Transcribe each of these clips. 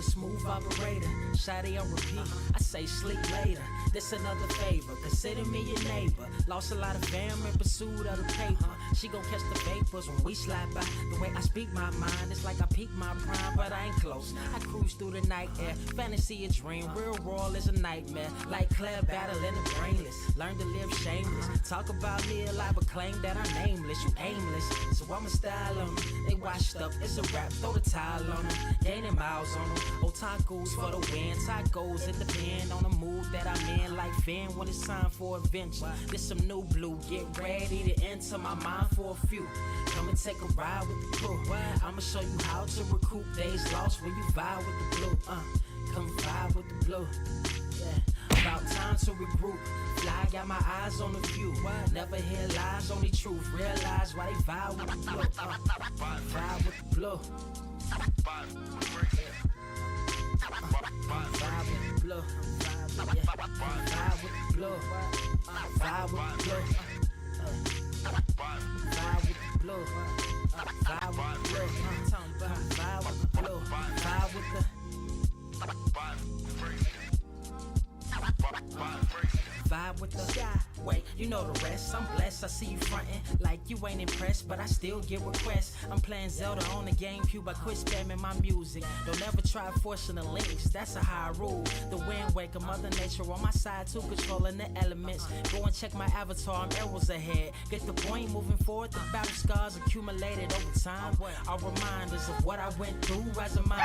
a smooth operator. Shawty on repeat, I say sleep later. This another favor, consider me your neighbor. Lost a lot of fam in pursuit of the paper. She gon' catch the vapors when we slide by. The way I speak my mind, it's like I peak my prime, but I ain't close. I cruise through the night air, fantasy a dream, real world is a nightmare. Like Claire battling the brainless, learn to live shameless. Talk about me a lot, but claim that I'm nameless. You aimless, so I'ma style on them. They washed up, it's a rap, throw the towel on them. Gaining miles on them, otakus for the win. Tacos, it depend on the mood that I'm in. Like Finn when it's time for adventure. This some new blue, get ready to enter my mind for a few. Come and take a ride with the crew. I'ma show you how to recoup days lost when you vibe with the blue. Come vibe with the blue. Yeah. About time to regroup. Fly, got my eyes on the view. Never hear lies, only truth. Realize why they vibe with the blue. Vibe with the blue. Vibe with the blue. Yeah. Vibe with the blue. Vibe with the blue. Vibe with the blue. Vibe with the blue. Vibe with the blue. Vibe with the vibe with the sky. Wait, you know the rest. I'm blessed. I see you frontin' like you ain't impressed, but I still get requests. I'm playing Zelda on the GameCube. I quit spamming my music. Don't ever try forcing the links. That's a high rule. The wind waker, Mother Nature on my side too, controlling the elements. Go and check my avatar. I'm arrows ahead. Get the point moving forward. The battle scars accumulated over time are reminders of what I went through as a mind.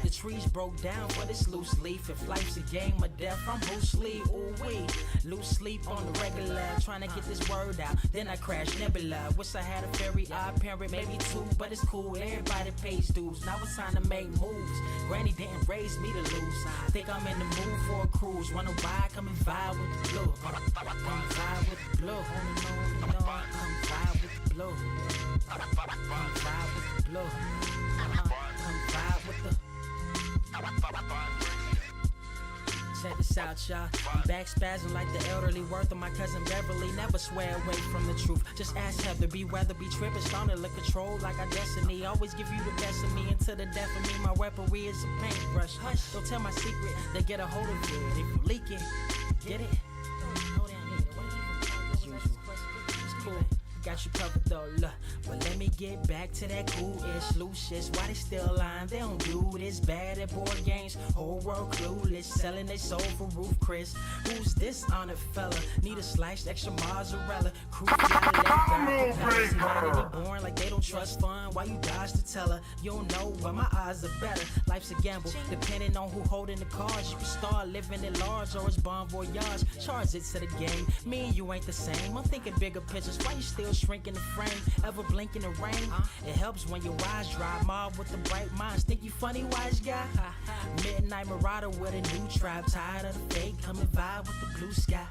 The trees broke down for this loose leaf. If life's a game of death, I'm Bruce Lee. Ooh wee. Lose sleep on the regular, trying to get this word out. Then I crash nebula. Wish I had a very odd parent, maybe two, but it's cool. Everybody pays dues. Now it's time to make moves. Granny didn't raise me to lose. Think I'm in the mood for a cruise. Wanna ride? Come and vibe with the blue. Come vibe with the blue. Come vibe with the blue. Come vibe with the blue. Come vibe with the. Check this out, y'all. I'm back spazzing like the elderly worth of my cousin Beverly. Never swear away from the truth. Just ask Heather, be weather, be trippin', starting to control like our destiny. Always give you the best of me until the death of me. My weaponry is a paintbrush. Hush, don't tell my secret. They get a hold of it. If you leak it, get it. It's cool. Got you covered though, look. But let me get back to that cool-ish, loose-ish. Why they still lying? They don't do this. Bad at board games, whole world clueless. Selling they soul for Roof Chris. Who's this honored fella? Need a slice, extra mozzarella. Crew born like they don't trust fun. Why you dodge to tell her? You don't know, but my odds are better. Life's a gamble, depending on who holding the cards. You can start living at large or it's bon voyage. Charge it to the game. Me and you ain't the same. I'm thinking bigger pictures. Why you still shrinking the frame? Ever blink in the rain? It helps when your eyes dry. Mob with the bright minds. Think you funny, wise guy? Midnight marauder with a new tribe. Tired of the fake. Come and vibe with the blue sky.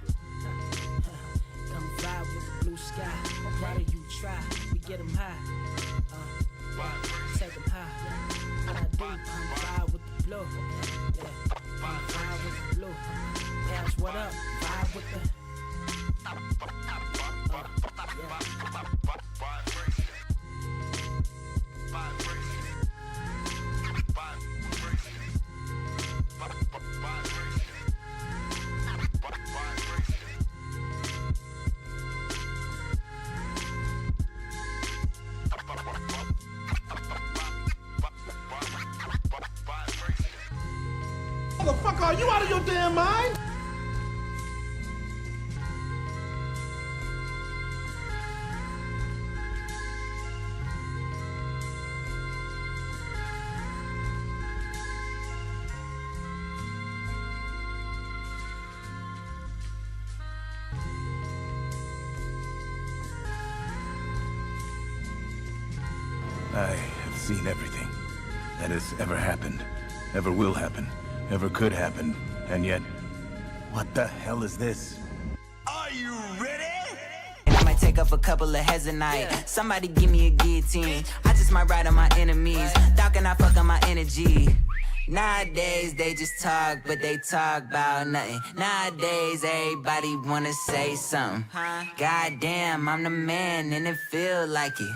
Come vibe with the blue sky. Why do you try? We get them high. Take them high. What I do? Come vibe with the blue. Yeah. Come vibe with the blue. Pass what up? Vibe with the. Motherfucker, are you out of your damn mind? I have seen everything that has ever happened, ever will happen, ever could happen, and yet, what the hell is this? Are you ready? I might take up a couple of heads a night. Somebody give me a guillotine. I just might ride on my enemies. Thought can I fuck on my energy? Nowadays they just talk, but they talk about nothing. Nowadays everybody wanna say something. Goddamn, I'm the man and it feel like it.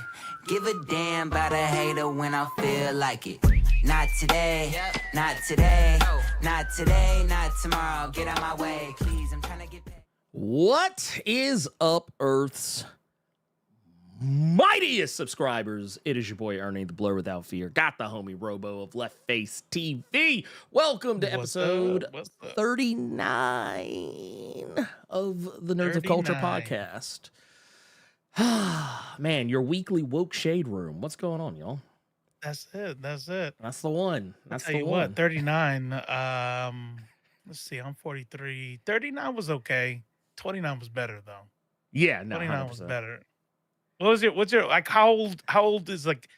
Give a damn about a hater when I feel like it. Not today, not today, not today, not tomorrow. Get out my way, please. I'm trying to get paid. What is up, Earth's mightiest subscribers? It is your boy Ernie, the Blerd without fear. Got the homie Robo of Left Face TV. Welcome to episode 39 of the Nerds of Culture podcast. Man, your weekly woke shade room. What's going on, y'all? That's it. That's it. That's the one. That's Tell the you one. what, 39. Let's see. I'm 43. 39 was okay. 29 was better though. Yeah, no, 29 100%. was better. What's your like? How old is like?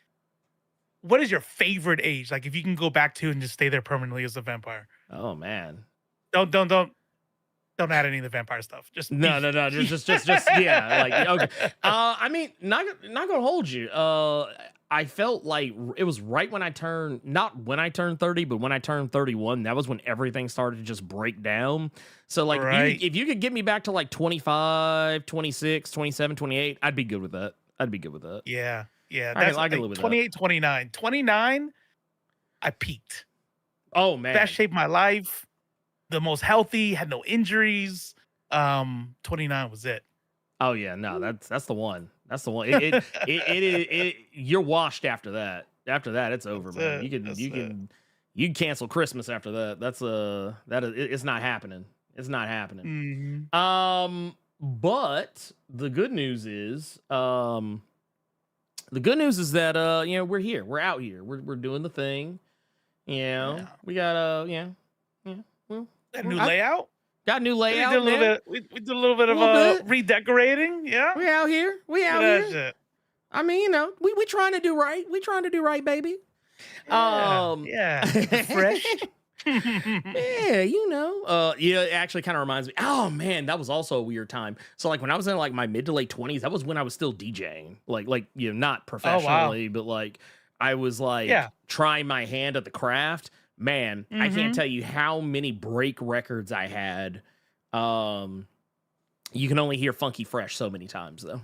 What is your favorite age? Like, if you can go back to and just stay there permanently as a vampire. Oh man. Don't add any of the vampire stuff. Just No. Just yeah. Like, okay. I mean, not gonna hold you. I felt like it was right when I turned, not when I turned 30, but when I turned 31, that was when everything started to just break down. So like, Right. if you could get me back to like 25, 26, 27, 28, I'd be good with that. Yeah. I That's can like live with that. 28, 29. 29, I peaked. Oh man. Best shape of my life. The most healthy, had no injuries. 29 was it. Oh yeah, no, that's the one. That's the one. You're washed after that. After that, it's over, man. You can cancel Christmas after that. It's not happening. It's not happening. Mhm. But the good news is that we're here. We're out here. We're doing the thing. You know, Yeah. we got well, That new layout. got a new layout. We did a little man. bit. We did a little bit of Little bit. redecorating. Yeah. We out here. Look at that shit. I mean, you know, we trying to do right. We trying to do right, baby. Yeah. Fresh. Yeah, you know. Yeah, it actually kind of reminds me. Oh man, that was also a weird time. So like when I was in like my mid to late 20s, that was when I was still DJing. Like you know, not professionally, but like I was like trying my hand at the craft. Man, I can't tell you how many break records I had. You can only hear Funky Fresh so many times though.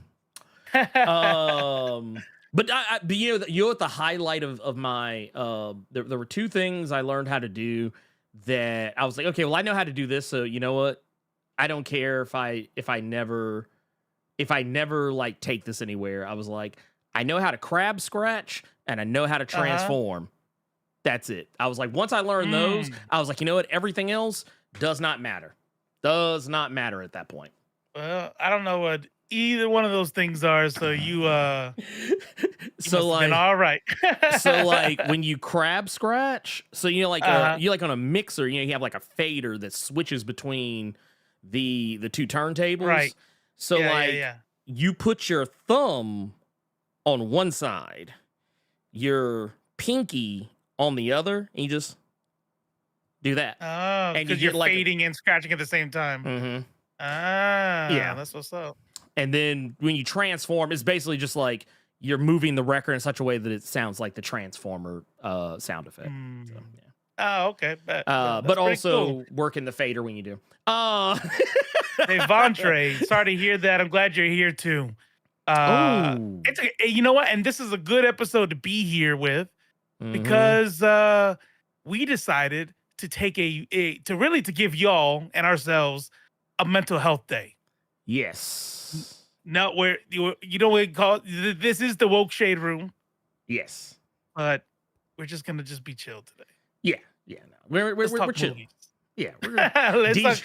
But you know what the highlight of my there were two things I learned how to do that I was like, okay, well I know how to do this, so you know what, I don't care if I never like take this anywhere. I was like, I know how to crab scratch and I know how to transform. That's it. I was like, once I learned those, I was like, you know what, everything else does not matter at that point. Well, I don't know what either one of those things are, so you So must have like been all right. So like when you crab scratch, so you know like you like on a mixer, you know, you have like a fader that switches between the two turntables. Right. So Yeah. you put your thumb on one side, your pinky on the other, and you just do that. Oh, And you because get you're like fading and scratching at the same time. Mhm. Yeah, that's what's up. And then when you transform, it's basically just like you're moving the record in such a way that it sounds like the transformer sound effect. So, yeah. Oh, okay. That's But pretty also cool. working the fader when you do. Hey, Vontre, sorry to hear that. I'm glad you're here too. Ooh. You know what? And this is a good episode to be here with Mhm. because we decided to take to give y'all and ourselves a mental health day. Yes. No, where you know what we call it? This is the woke shade room, Yes. but we're just gonna be chill today. Yeah. No. We're Let's talk chill. movies. Yeah. let's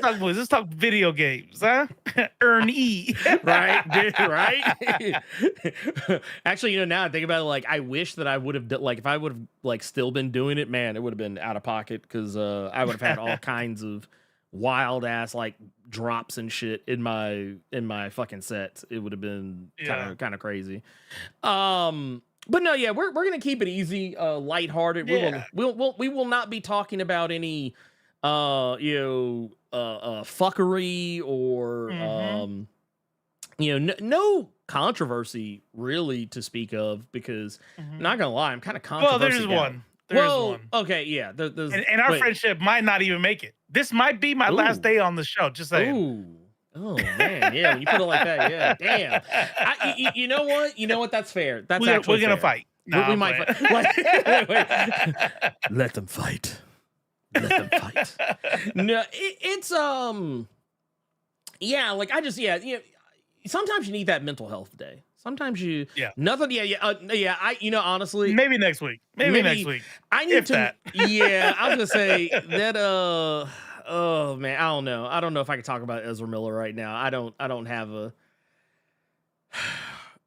talk movies. Let's talk video games, huh? Ernie. Right, dude, right? Actually, you know, now I think about it, like I wish that I would have like if I would have like still been doing it, man, it would have been out of pocket because I would have had all kinds of wild ass like drops and shit in my fucking sets. It would have been kind of crazy. But no, yeah, we're gonna keep it easy, lighthearted. Yeah. We will not be talking about any fuckery or no controversy really to speak of because not gonna lie, I'm kind of controversial. Well, there's one. There's one. Okay, yeah. There's And our friendship might not even make it. This might be my last day on the show. Just saying. Ooh. Oh man, yeah. When you put it like that, yeah. Damn. You know what? That's fair. That's we're actually gonna fair. fight. Nah, we I'm might playing. wait. Let them fight. Let them fight. No, it's yeah, like I just sometimes you need that mental health day. Sometimes you nothing. Yeah. Honestly, Maybe next week. Maybe next week. I need If to. that. Yeah, I was gonna say that. Oh man, I don't know. I don't know if I can talk about Ezra Miller right now. I don't have a.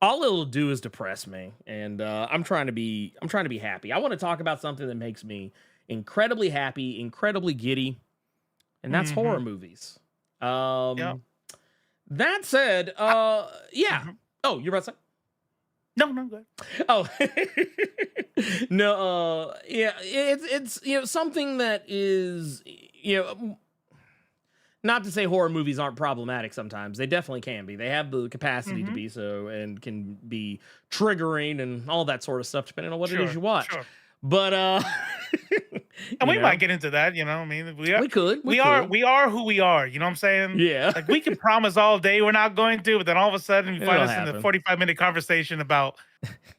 All it'll do is depress me, and I'm trying to be happy. I want to talk about something that makes me incredibly happy, incredibly giddy, and that's horror movies. That said, yeah. Oh, you're about to say? No, good. Oh, no. Yeah, it's something that is not to say horror movies aren't problematic sometimes. They definitely can be. They have the capacity to be so and can be triggering and all that sort of stuff, depending on what it is you watch. Sure. But and we might get into that, I mean, we are who we are, you know what I'm saying? Yeah. Like we can promise all day we're not going to, but then all of a sudden we find It'll us in the 45-minute conversation about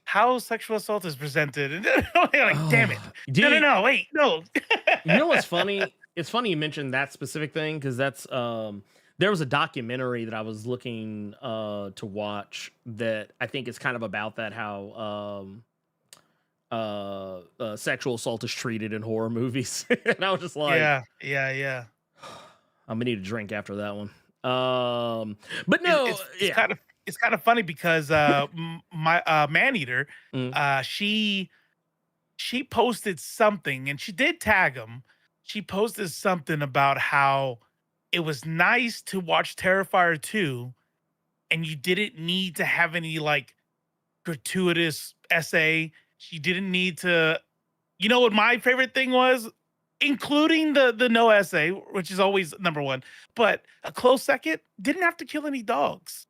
how sexual assault is presented. And you're like, damn it. No, wait, no. You know what's funny? It's funny you mentioned that specific thing because that's there was a documentary that I was looking to watch that I think is kind of about that, how sexual assault is treated in horror movies. And I was just like, yeah. I'm gonna need a drink after that one. But no, it's kind of funny because my Maneater, she posted something and she did tag him. She posted something about how it was nice to watch Terrifier 2 and you didn't need to have any like gratuitous essay. She didn't need to, you know what my favorite thing was? Including the no essay, which is always number one, but a close second, didn't have to kill any dogs.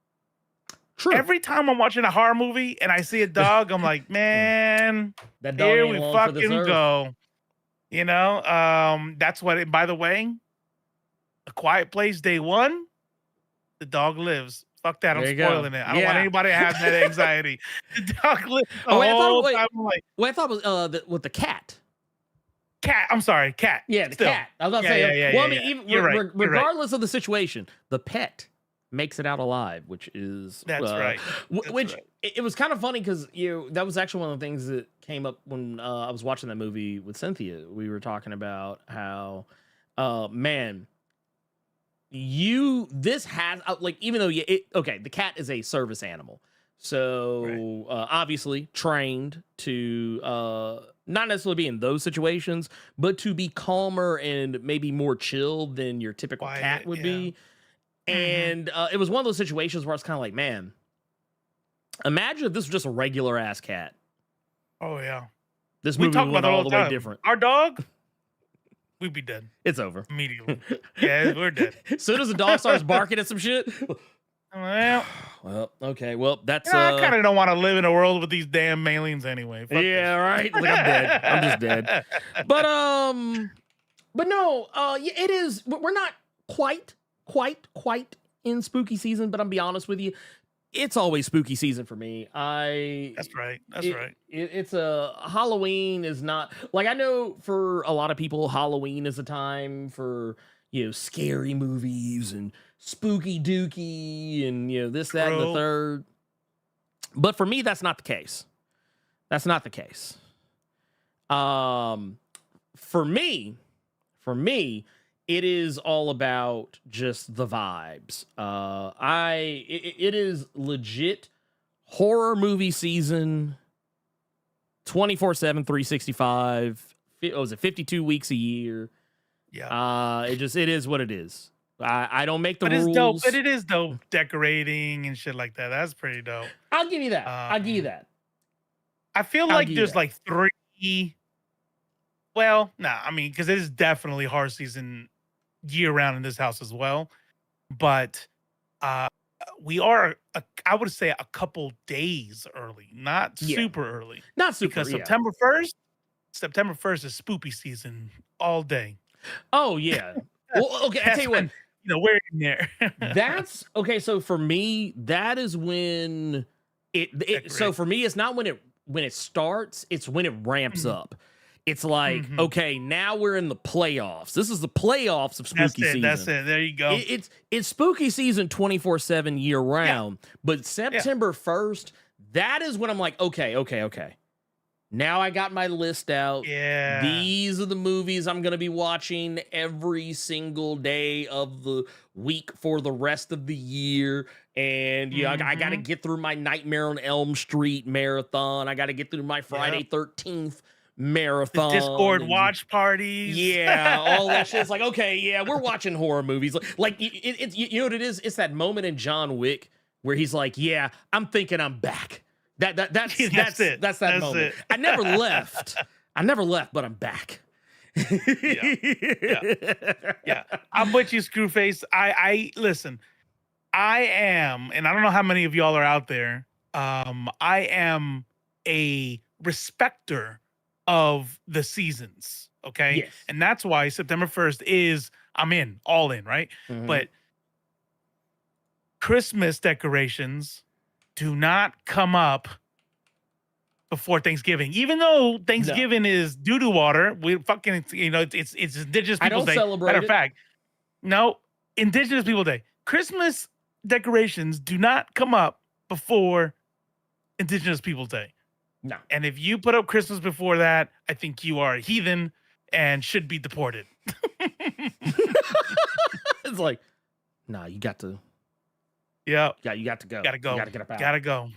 True. Every time I'm watching a horror movie and I see a dog, I'm like, man, that dog here we fucking go. That's what by the way, A Quiet Place Day 1, the dog lives. Fuck that, I'm spoiling it. I don't want anybody to have that anxiety. The dog lives the whole time. I thought it was with the cat. I'm sorry, cat. Yeah, the cat. I was about to say, I mean, even regardless of the situation, the pet makes it out alive, which is that's right. It was kind of funny because that was actually one of the things that came up when I was watching that movie with Cynthia. We were talking about how, man, this has like, even though the cat is a service animal, so obviously trained to not necessarily be in those situations, but to be calmer and maybe more chill than your typical cat would be. And it was one of those situations where I was kind of like, man, imagine if this was just a regular ass cat. Oh yeah, this movie went all the way different. Our dog, we'd be dead. It's over immediately. Yeah, we're dead. As soon as the dog starts barking at some shit. Well, okay. Well, that's. I kind of don't want to live in a world with these damn aliens anyway. Fuck right. Like, I'm dead. I'm just dead. But no. It is. We're not quite in spooky season, but I'm be honest with you, it's always spooky season for me. That's right. It's a Halloween is not like, I know for a lot of people Halloween is a time for scary movies and spooky dookie and this, that, and the third. But for me, that's not the case. For me, it is all about just the vibes. It is legit horror movie season, 24/7, 365. Was it 52 weeks a year? Yeah. It is what it is. I don't make the rules. It's dope, but it is dope decorating and shit like that. That's pretty dope. I'll give you that. I feel like there's like 3. Well, I mean, because it is definitely horror season year round in this house as well. But we are, I would say, a couple days early, not super early. Not super, because September 1st is spoopy season all day. Oh yeah. Well, okay, I tell you what. We're in there. That's okay. So for me, that is when it so for me, it's not when it when it starts, it's when it ramps up. It's like, okay, now we're in the playoffs. This is the playoffs of spooky season. That's it. There you go. It's spooky season 24/7 year round. But September 1st, that is when I'm like, okay. Now I got my list out. Yeah. These are the movies I'm going to be watching every single day of the week for the rest of the year. And I got to get through my Nightmare on Elm Street marathon. I got to get through my Friday 13th marathon. The Discord watch parties. Yeah, all that shit. It's like, okay, yeah, we're watching horror movies. Like it's you know what it is? It's that moment in John Wick where he's like, yeah, I'm thinking I'm back. That's it. That's that moment. It. I never left, but I'm back. Yeah. I'm with you, Screwface. I listen. I am, and I don't know how many of y'all are out there. I am a respecter of the seasons. Okay. Yes. And that's why September 1st is I'm all in, right? But Christmas decorations do not come up before Thanksgiving, even though Thanksgiving is doo-doo water. We fucking, it's Indigenous Peoples Day. I don't celebrate Matter of fact, no, Indigenous People Day. Christmas decorations do not come up before Indigenous Peoples Day. No. And if you put up Christmas before that, I think you are a heathen and should be deported. It's like, nah, you got to. Yeah, you got to go. Gotta go. You gotta get up out. Gotta go.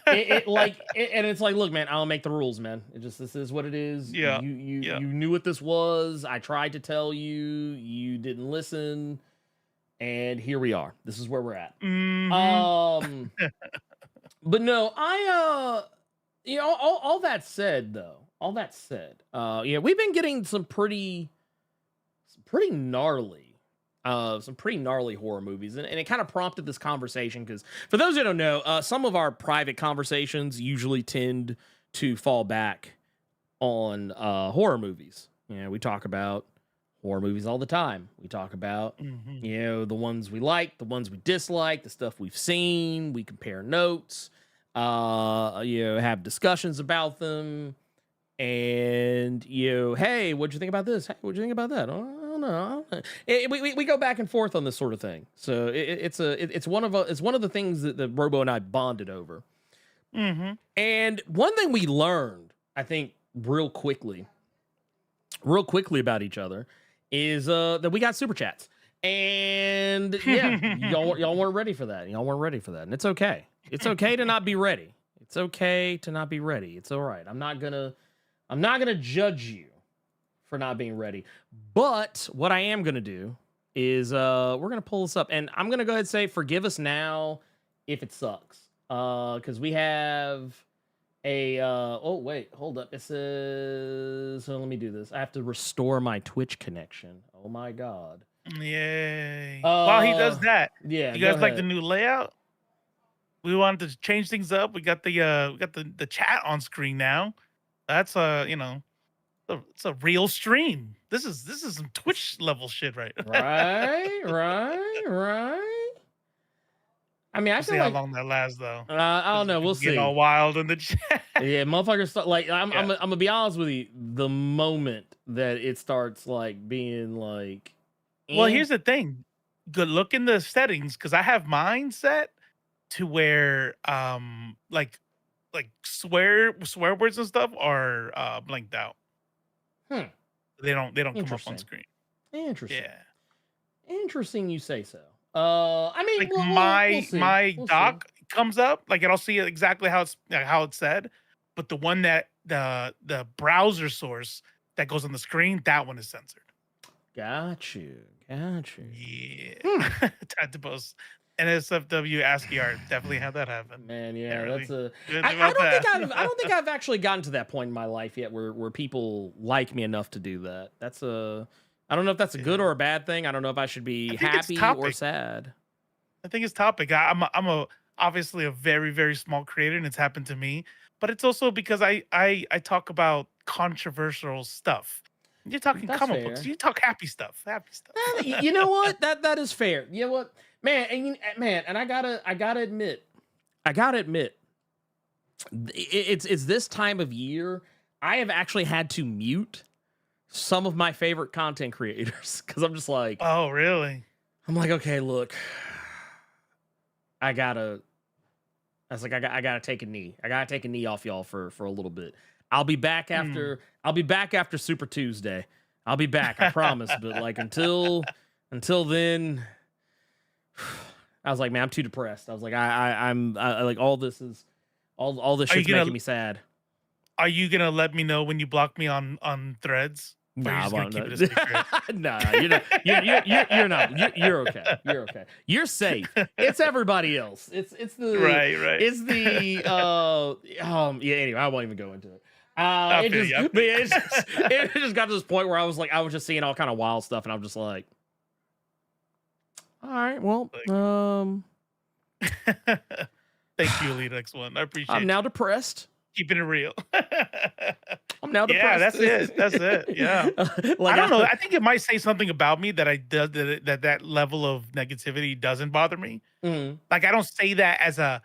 And it's like, look, man, I'll make the rules, man. This is what it is. Yeah. You knew what this was. I tried to tell you. You didn't listen. And here we are. This is where we're at. But no, all that said, though. We've been getting some pretty gnarly horror movies, and it kind of prompted this conversation because for those who don't know, some of our private conversations usually tend to fall back on horror movies. We talk about horror movies all the time. We talk about the ones we like, the ones we dislike, the stuff we've seen. We compare notes, have discussions about them. And hey, what'd you think about this? Hey, what'd you think about that? Oh, I don't know. We go back and forth on this sort of thing. So it's one of the things that Robo and I bonded over. And one thing we learned, I think, real quickly about each other is that we got super chats. And y'all weren't ready for that. And it's okay. It's okay to not be ready. It's okay to not be ready. It's all right. I'm not gonna judge you for not being ready. But what I am gonna do is we're gonna pull this up, and I'm gonna go ahead and say forgive us now if it sucks. Because we have a oh wait, hold up. It says, so let me do this. I have to restore my Twitch connection. Oh my god. Yay. While he does that, yeah. You guys like the new layout? We wanted to change things up. We got the chat on screen now. That's it's a real stream. This is some Twitch level shit, right? Right. I mean, I feel see like, how long that lasts, though. I don't know. We'll see. Get all wild in the chat. Yeah, motherfuckers start like. I'm gonna be honest with you. The moment that it starts like being like, well, here's the thing. Good look in the settings because I have mine set to where like swear words and stuff are blanked out. They don't come up on screen. Interesting. Yeah. Interesting you say so. I mean, like we'll see. my We'll doc comes up, like I'll see exactly how it's said, but the one that the browser source that goes on the screen, that one is censored. Got you. Yeah. Time to post NSFW ASCII art. Definitely had that happen. Man, yeah, really that's a. good I about that. don't think I've actually gotten to that point in my life yet where people like me enough to do that. That's a. I don't know if that's a good or a bad thing. I don't know if I should be happy or sad. I think it's topic. I'm obviously a very, very small creator, and it's happened to me. But it's also because I talk about controversial stuff. You're talking comic books. You talk happy stuff. You know what? That is fair. You know what, man? And I gotta admit, it's this time of year. I have actually had to mute some of my favorite content creators because I'm just like, oh, really? I'm like, okay, look, I gotta take a knee. I gotta take a knee off y'all for a little bit. I'll be back after Super Tuesday. I'll be back, I promise. But like until then, I was like, man, I'm too depressed. I was like, I'm like all this shit's making me sad. Are you gonna let me know when you block me on Threads? Nah, keep it a secret? Nah, you're not. You're not. You're okay. You're okay. You're safe. It's everybody else. It's the right. It's the yeah. Anyway, I won't even go into it. It just got to this point where I was just seeing all kind of wild stuff, and I'm just like, all right, well, Thank you, Elite X1. I appreciate. I'm now depressed. Keeping it real. I'm now depressed. Yeah, that's it. Yeah. Like, I don't know. I think it might say something about me that that level of negativity doesn't bother me. Mm-hmm. Like I don't say that as a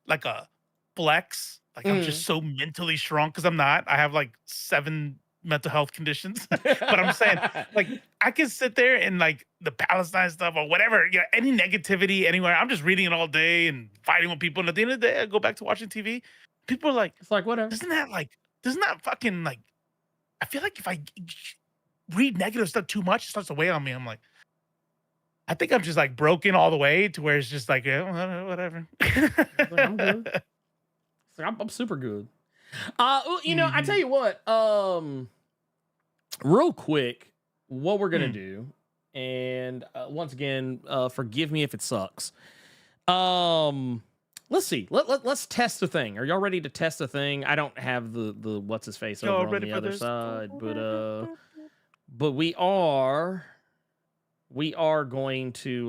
like a flex. Like I'm just so mentally strong because I'm not. I have like 7 mental health conditions. But I'm saying like I can sit there and like the Palestine stuff or whatever, any negativity anywhere. I'm just reading it all day and fighting with people. And at the end of the day, I go back to watching TV. People are like, it's like whatever. Doesn't that fucking like? I feel like if I read negative stuff too much, it starts to weigh on me. I'm like, I think I'm just like broken all the way to where it's just like, yeah, whatever. I'm good. It's like, I'm super good. I tell you what. Real quick, what we're gonna do, and once again, forgive me if it sucks. Let's see. Let's test the thing. Are y'all ready to test the thing? I don't have the what's his face over on the other side, but we are going to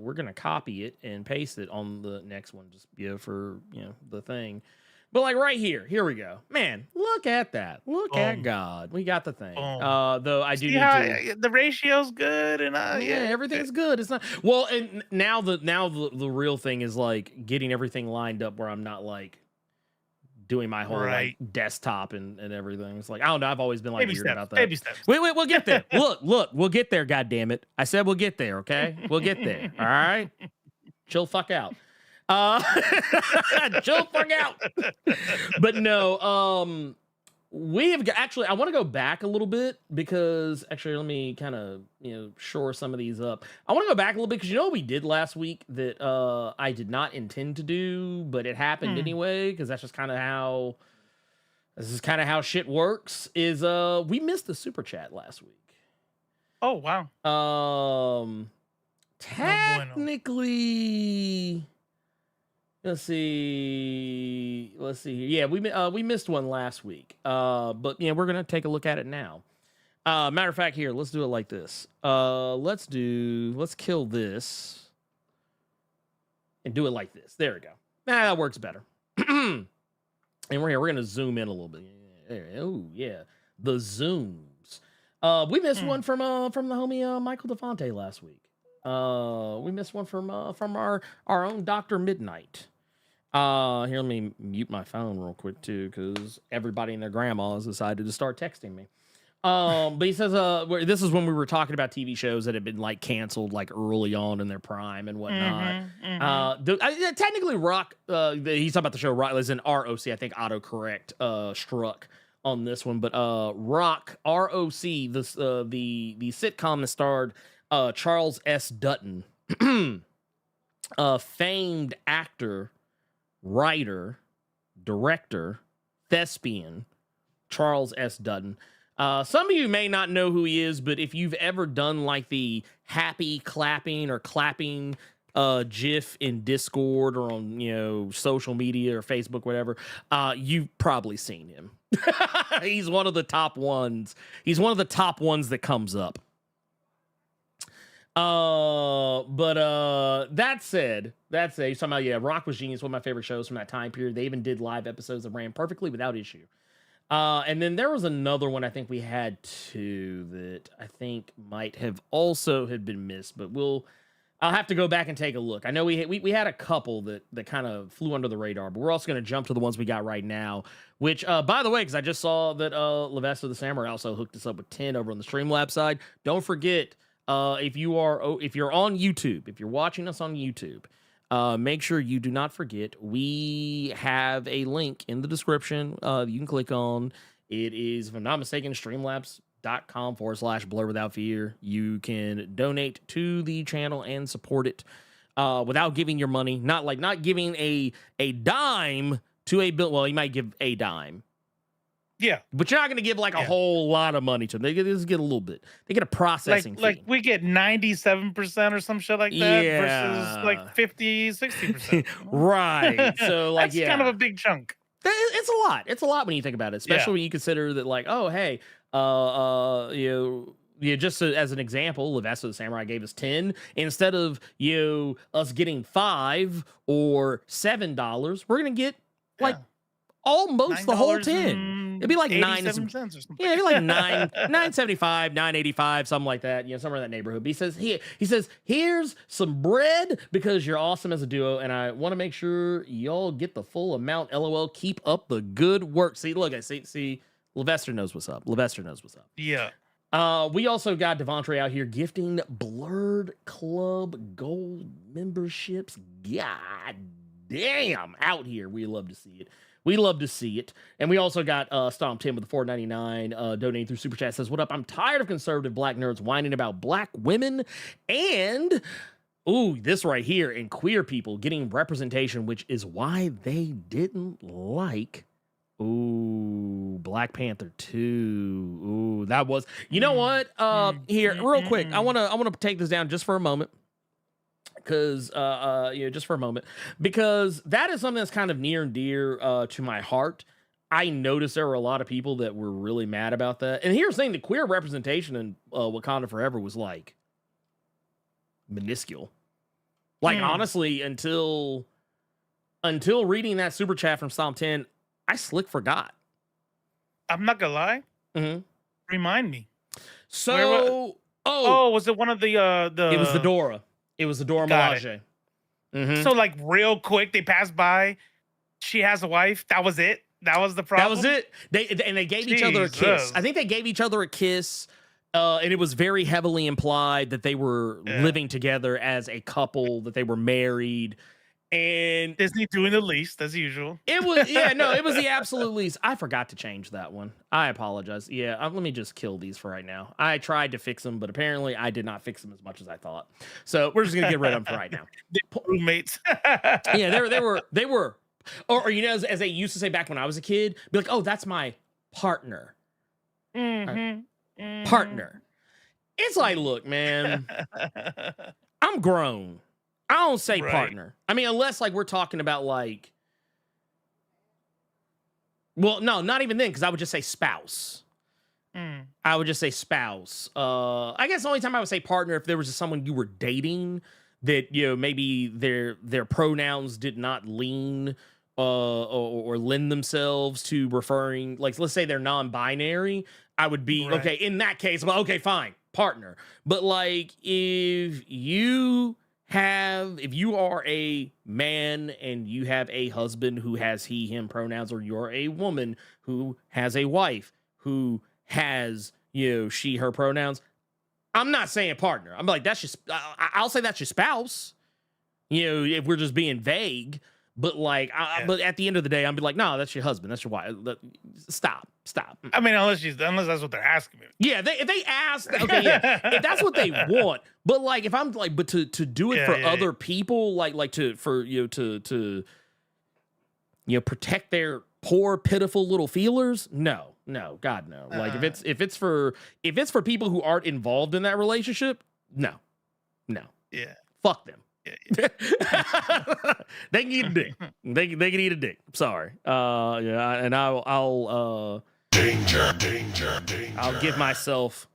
we're gonna copy it and paste it on the next one, just for the thing. But like right here we go. Man, look at that. Look at God. We got the thing. Though I do need the ratio's good and everything's good. It's not well, and now the real thing is like getting everything lined up where I'm not like doing my whole like desktop and everything. It's like I don't know. I've always been like weird about that. Baby steps. Wait, we'll get there. Look, we'll get there. God damn it! I said we'll get there. Okay, we'll get there. All right, chill fuck out. Chill fuck out. But no, we have actually, I want to go back a little bit because actually, let me kind of, shore some of these up. I want to go back a little bit because what we did last week that I did not intend to do, but it happened anyway because that's just kind of how shit works. Is we missed the super chat last week. Oh wow. Technically. Let's see here. Yeah, we missed one last week. But we're gonna take a look at it now. Matter of fact, here, let's do it like this. Let's kill this and do it like this. There we go. That works better. And we're gonna zoom in a little bit. Oh yeah, the zooms. We missed one from the homie Michael DeFonte last week. We missed one from our own Dr. Midnight. Here, let me mute my phone real quick too, because everybody and their grandmas decided to start texting me. But he says, this is when we were talking about TV shows that had been like canceled like early on in their prime and whatnot. Technically, Rock. He's talking about the show Rock. As in ROC, I think autocorrect struck on this one, but Rock ROC, this the sitcom that starred Charles S. Dutton, famed actor, writer, director, thespian, Charles S. Dutton. Some of you may not know who he is, but if you've ever done like the happy clapping or clapping GIF in Discord or on social media or Facebook, whatever, you've probably seen him. He's one of the top ones. He's one of the top ones that comes up. But that said, he's talking about, Rock was genius, one of my favorite shows from that time period. They even did live episodes that ran perfectly without issue. And then there was another one I think we had too that I think might have also had been missed, but we'll I'll have to go back and take a look. I know we had a couple that kind of flew under the radar, but we're also going to jump to the ones we got right now. Which, by the way, because I just saw that Levesta the Samurai also hooked us up with 10 over on the Streamlabs side. Don't forget, if you're on YouTube, if you're watching us on YouTube, make sure you do not forget we have a link in the description. You can click on. It is, if I'm not mistaken, streamlabs.com/Blerd Without Fear. You can donate to the channel and support it without giving your money. Not giving a dime to a bill. Well, you might give a dime. Yeah. But you're not going to give like a whole lot of money to them. They just get a little bit. They get a processing fee. Like we get 97% or some shit like that versus like 50, 60%. Right. So like, that's kind of a big chunk. It's a lot. It's a lot when you think about it, especially when you consider that, like, oh, hey, just as an example, Levesta the Samurai gave us 10 instead of us getting $5 or $7. We're gonna get like almost the whole 10. It'd be like 9 cents or something. Yeah, it'd be like 9.75, 9.85, something like that. Somewhere in that neighborhood. But he says, here's some bread because you're awesome as a duo, and I want to make sure y'all get the full amount. LOL. Keep up the good work. See, look, see, Levester knows what's up. Yeah. We also got Devontre out here gifting Blerd Club Gold memberships. God damn, out here. We love to see it. And we also got Stomp Tim with the $4.99 donating through Super Chat. Says, what up? I'm tired of conservative black nerds whining about black women and, this right here, and queer people getting representation, which is why they didn't like, Black Panther 2. That was, you know what? Here, real quick, I want to take this down just for a moment. Because because that is something that's kind of near and dear to my heart. I noticed there were a lot of people that were really mad about that. And here's the thing, the queer representation in Wakanda Forever was like minuscule. Like honestly, until reading that super chat from Psalm 10, I slick forgot. I'm not gonna lie. Remind me. So was it one of the it was the Dora. It was the Dora Milaje. So like real quick, they passed by. She has a wife. That was it. That was the problem. That was it. They gave each other a kiss. I think they gave each other a kiss, and it was very heavily implied that they were living together as a couple, that they were married. And Disney doing the least as usual. It was it was the absolute least. I forgot to change that one. I apologize. Let me just kill these for right now. I tried to fix them, but apparently I did not fix them as much as I thought. So we're just gonna get rid of them for right now. Roommates. They were, or as they used to say back when I was a kid, be like, oh, that's my partner. Partner. It's like, look, man, I'm grown. I don't say partner. I mean, unless like we're talking about like, well, no, not even then, because I would just say spouse. I would just say spouse. I guess the only time I would say partner if there was just someone you were dating that maybe their pronouns did not lean or lend themselves to referring, like, let's say they're non-binary. I would be okay in that case. Well, okay, fine, partner. But like if you are a man and you have a husband who has he, him pronouns, or you're a woman who has a wife who has, she, her pronouns, I'm not saying partner. I'm like, that's just, I'll say that's your spouse, if we're just being vague. But like, but at the end of the day, I'm be like, no, that's your husband, that's your wife. Stop. I mean, unless that's what they're asking me. Yeah, if they ask, okay, yeah, if that's what they want. But like, if I'm like, but to do it for other people, like to protect their poor, pitiful little feelers, no, God, no. Like if it's for people who aren't involved in that relationship, no, yeah, fuck them. They can eat a dick. They can eat a dick. Sorry. And I'll danger. I'll give myself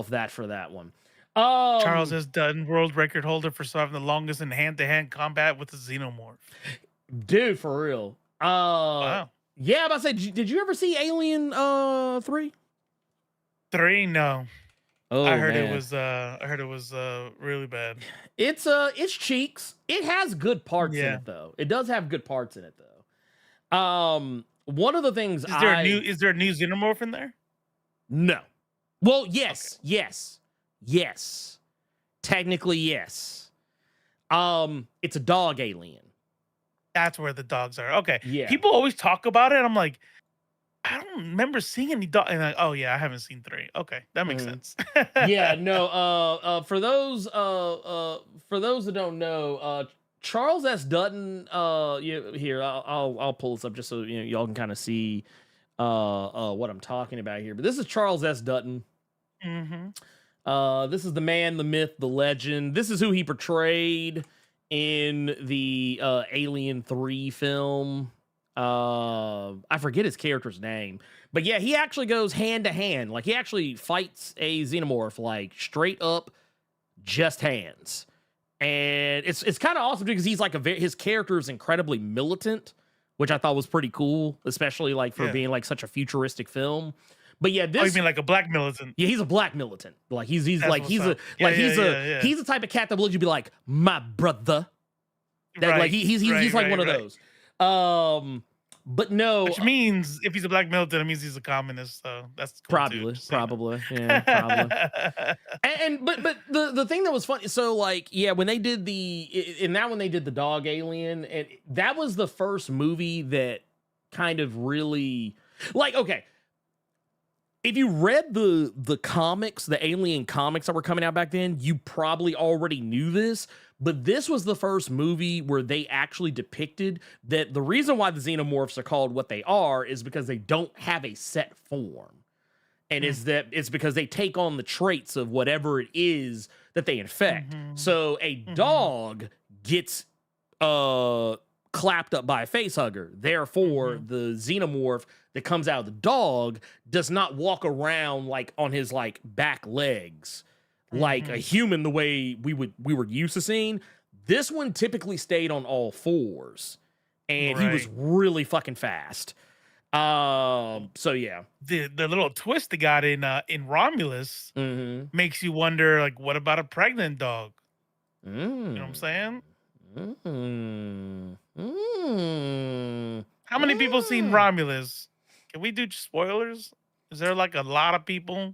that for that one. Charles is done world record holder for surviving the longest in hand-to-hand combat with the xenomorph. Dude, for real. Wow. Yeah, I'm about to say, did you ever see Alien 3? 3? No. Oh, I heard man. I heard it was really bad. It's cheeks. It has good parts in Yeah. it though. It does have good parts in it though. One of the things Is there a new Xenomorph in there? No. Well, yes, yes. Technically, yes. It's a dog alien. That's where the dogs are. Okay. Yeah. People always talk about it. I'm like, I don't remember seeing any dog. And like, oh yeah, I haven't seen 3. Okay, that makes sense. Yeah, no. For those that don't know, Charles S. Dutton. Here, I'll pull this up just so y'all can kind of see what I'm talking about here. But this is Charles S. Dutton. This is the man, the myth, the legend. This is who he portrayed in the Alien 3 film. I forget his character's name, but yeah, he actually goes hand to hand. Like he actually fights a xenomorph, like straight up, just hands. And it's kind of awesome because he's like his character is incredibly militant, which I thought was pretty cool, especially like for being like such a futuristic film. But yeah, this. Oh, you mean like a black militant? Yeah, he's a black militant. Like he's the type of cat that will let you be like, my brother. That, like he's like one of those. But no, which means if he's a black militant, it means he's a communist. So that's cool probably. But the thing that was funny, so like when they did when they did the dog alien, and that was the first movie that kind of really like if you read the comics, the Alien comics that were coming out back then, you probably already knew this, but this was the first movie where they actually depicted that the reason why the xenomorphs are called what they are is because they don't have a set form. And it's because they take on the traits of whatever it is that they infect. So a dog gets clapped up by a face hugger. Therefore, the xenomorph that comes out of the dog does not walk around like on his like back legs like a human the way we were used to seeing. This one typically stayed on all fours, and he was really fucking fast. So yeah, the little twist they got in Romulus makes you wonder, like, what about a pregnant dog? You know what I'm saying? How many people seen Romulus? Can we do spoilers? Is there like a lot of people?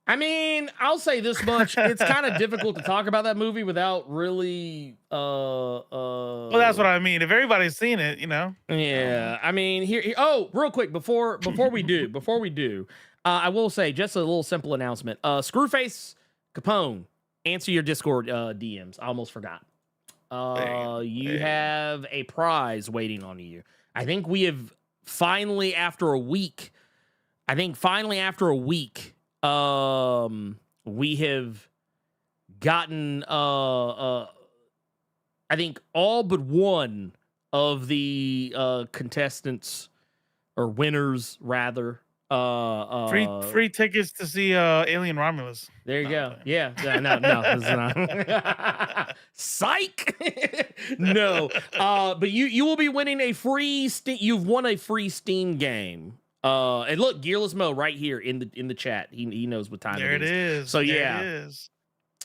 I mean, I'll say this much. It's kind of difficult to talk about that movie without really well, that's what I mean. If everybody's seen it, Yeah. I mean, here real quick before we do, I will say just a little simple announcement. Screwface Capone, answer your Discord DMs. I almost forgot. You have a prize waiting on you. I think we have finally after a week, we have gotten I think all but one of the contestants or winners rather free tickets to see Alien Romulus. There you go. Yeah. No, this is not. Psych. No. But you will be winning a free Steam. You've won a free Steam game. And look, Gearless Mo right here in the chat. He knows what time it is. So yeah.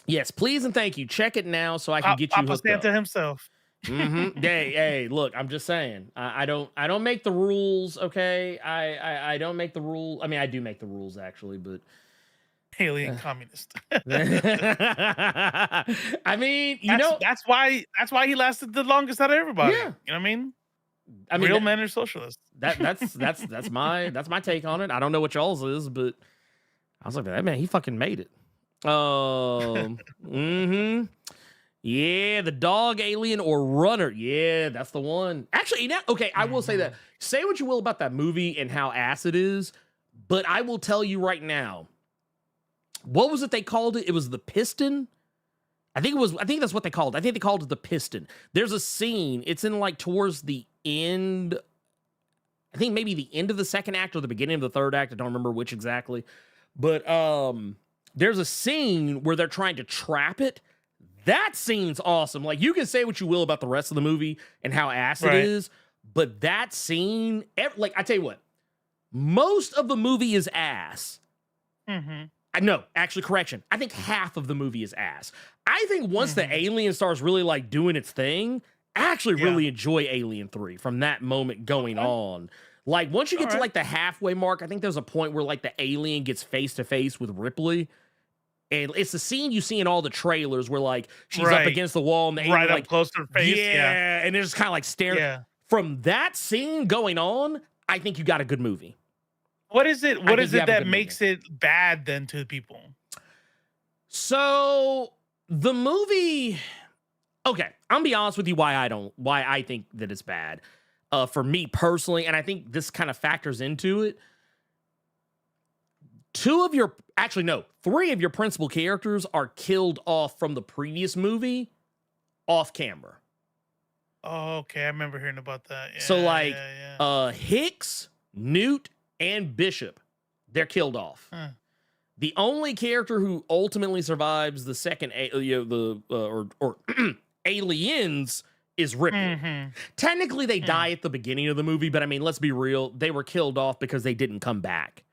Yes, please and thank you. Check it now so I can get you Papa hooked Santa up. himself. Hey, look, I'm just saying. I don't make the rules, okay? I don't make the rules. I mean, I do make the rules actually, but Alien communist. I mean, that's why he lasted the longest out of everybody. Yeah. You know what I mean? Real men are socialists. That's my take on it. I don't know what y'all's is, but I was like, that man, he fucking made it. Yeah, the dog alien or runner. Yeah, that's the one. Actually, I will say that. Say what you will about that movie and how ass it is, but I will tell you right now. What was it they called it? It was the piston. I think that's what they called it. I think they called it the piston. There's a scene. It's in like towards the end. I think maybe the end of the second act or the beginning of the third act. I don't remember which exactly. But there's a scene where they're trying to trap it. That scene's awesome. Like, you can say what you will about the rest of the movie and how ass it is, but that scene, like, I tell you what, most of the movie is ass. No, actually, correction. I think half of the movie is ass. I think once the alien starts really like doing its thing, I actually really enjoy Alien 3 from that moment going on. Like once you get to like the halfway mark, I think there's a point where like the alien gets face to face with Ripley. And it's the scene you see in all the trailers where like she's up against the wall and the alien, up like close to her face. and they're just kind of like staring. Yeah. From that scene going on, I think you got a good movie. What is it that makes it bad then to people? So the movie, okay, I'm gonna be honest with you why I think that it's bad. For me personally, and I think this kind of factors into it. Three of your principal characters are killed off from the previous movie off camera. Oh, okay. I remember hearing about that. Yeah, so Hicks, Newt, and Bishop, they're killed off. Huh. The only character who ultimately survives the second aliens is Ripley. Technically, they die at the beginning of the movie, but I mean, let's be real. They were killed off because they didn't come back.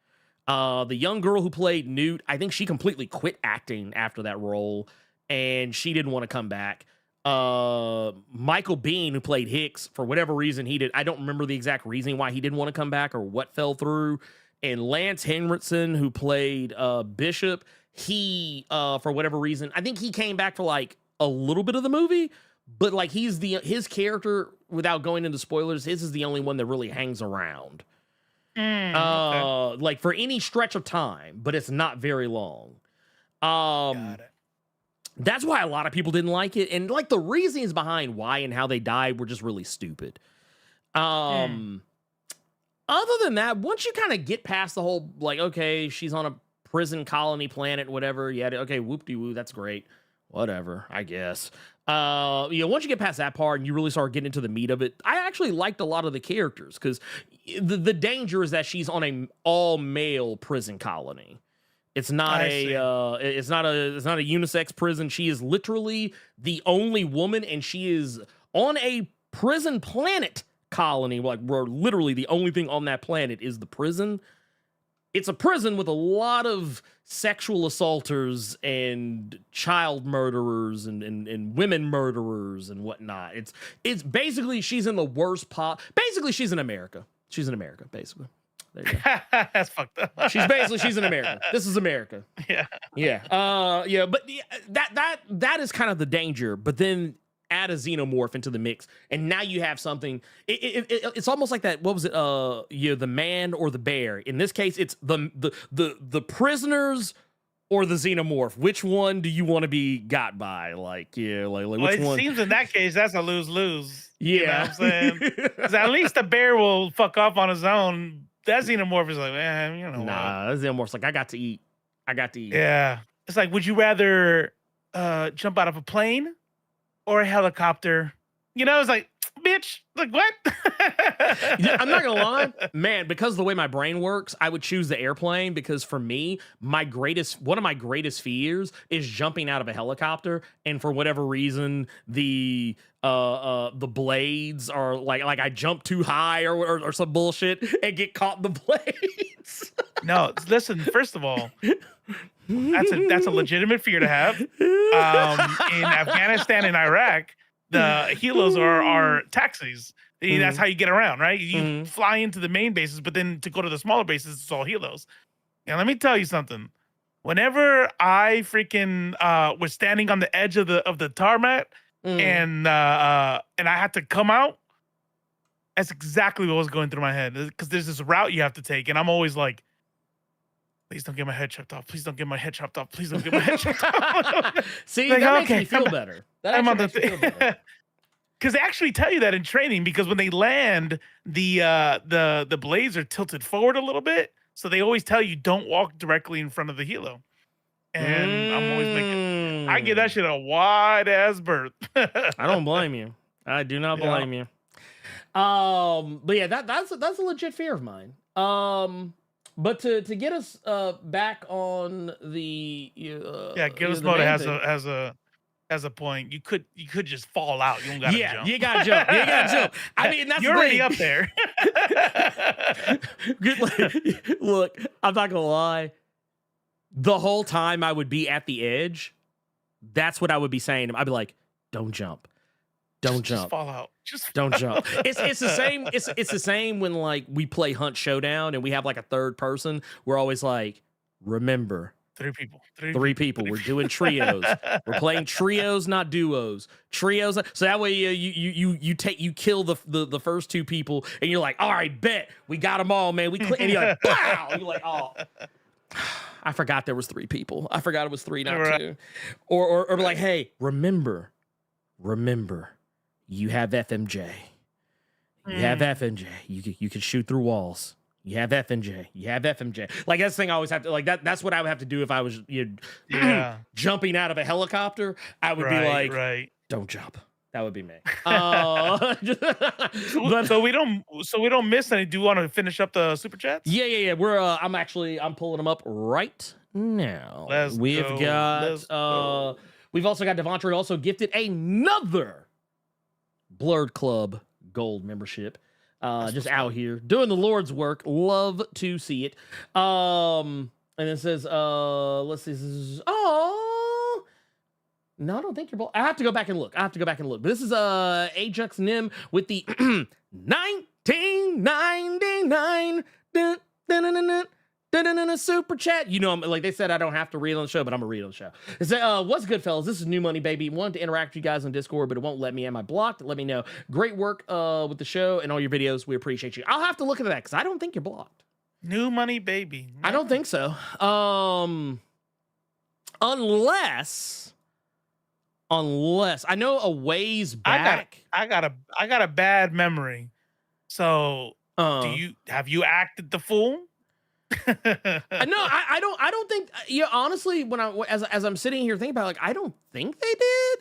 The young girl who played Newt, I think she completely quit acting after that role, and she didn't want to come back. Michael Biehn, who played Hicks, for whatever reason he did, I don't remember the exact reason why he didn't want to come back or what fell through. And Lance Henriksen, who played Bishop, he for whatever reason, I think he came back for like a little bit of the movie, but like his character, without going into spoilers, his is the only one that really hangs around. Like for any stretch of time, but it's not very long. Got it. That's why a lot of people didn't like it, and like the reasons behind why and how they died were just really stupid. Other than that, once you kind of get past the whole like, okay, she's on a prison colony planet, whatever. Yeah, okay, whoop-de-woo, that's great. Whatever, I guess. Once you get past that part and you really start getting into the meat of it, I actually liked a lot of the characters because the danger is that she's on a all-male prison colony. It's not it's not a unisex prison. She is literally the only woman, and she is on a prison planet colony. Like where literally the only thing on that planet is the prison. It's a prison with a lot of sexual assaulters and child murderers and women murderers and whatnot. It's basically she's in the worst basically she's in America. She's in America, basically. There you go. That's fucked up. She's in America. This is America. Yeah. Yeah. But that is kind of the danger. But then add a xenomorph into the mix, and now you have something. It's almost like that. What was it? The man or the bear. In this case, it's the prisoners or the xenomorph. Which one do you want to be got by? Like which one? It seems in that case that's a lose-lose. Yeah, you know what I'm saying? 'Cause at least the bear will fuck off on his own. That xenomorph is like, man, you know. Nah, that xenomorph's like, I got to eat. Yeah, it's like, would you rather jump out of a plane or a helicopter? You know, it's like, bitch, like what? I'm not gonna lie, man, because of the way my brain works, I would choose the airplane because for me, one of my greatest fears is jumping out of a helicopter, and for whatever reason, the blades are like I jump too high or some bullshit and get caught in the blades. No, listen, first of all, that's a legitimate fear to have. In Afghanistan and Iraq, the helos are taxis. That's how you get around, right? You fly into the main bases, but then to go to the smaller bases, it's all helos. And let me tell you something. Whenever I freaking was standing on the edge of the tarmac and I had to come out, that's exactly what was going through my head. Because there's this route you have to take, and I'm always like, please don't get my head chopped off. Please don't get my head chopped off. Please don't get my head chopped off. See, like, that makes me feel better. That makes me feel better. Because they actually tell you that in training, because when they land, the blades are tilted forward a little bit. So they always tell you don't walk directly in front of the helo. And I'm always I give that shit a wide ass berth. I don't blame you. I do not blame you. But yeah, that's a legit fear of mine. But to get us back on the Gillis Moda has a point. You could just fall out. You don't gotta jump. You gotta jump. I mean, that's you're already up there. Look, I'm not gonna lie. the whole time I would be at the edge. That's what I would be saying to him. I'd be like, don't jump. Don't jump. Just fall out. Just don't jump. It's the same. It's the same when like we play Hunt Showdown and we have like a third person. We're always like, remember, three people. We're doing trios. We're playing trios, not duos. Trios. So that way you kill the first two people and you're like, all right, bet we got them all, man. And you're like, wow. You're like, oh. I forgot there was 3 people. I forgot it was 3, not 2. Or like, hey, remember, you have FMJ. You have FMJ. You can shoot through walls. You have FMJ. You have FMJ. Like that's the thing I always have to like that. That's what I would have to do if I was jumping out of a helicopter. I would be like, don't jump. That would be me. So we don't miss any. Do you want to finish up the super chats? Yeah. We're I'm pulling them up right now. We've also got Devontae also gifted another Blerd Club Gold membership. Just out here doing the Lord's work. Love to see it. And it says, let's see. This is, no, I don't think you're both. I have to go back and look. But this is Ajax Nim with the 1999 super chat. You know, like they said, I don't have to read on the show, but I'm gonna read on the show. It said, what's good, fellas? This is New Money, baby. Wanted to interact with you guys on Discord, but it won't let me. Am I blocked? Let me know. Great work with the show and all your videos. We appreciate you. I'll have to look into that because I don't think you're blocked. New Money, baby. No. I don't think so. Unless I know a ways back. I got a bad memory. So have you acted the fool? No, I don't think. Yeah, honestly, when as I'm sitting here thinking about it, like, I don't think they did.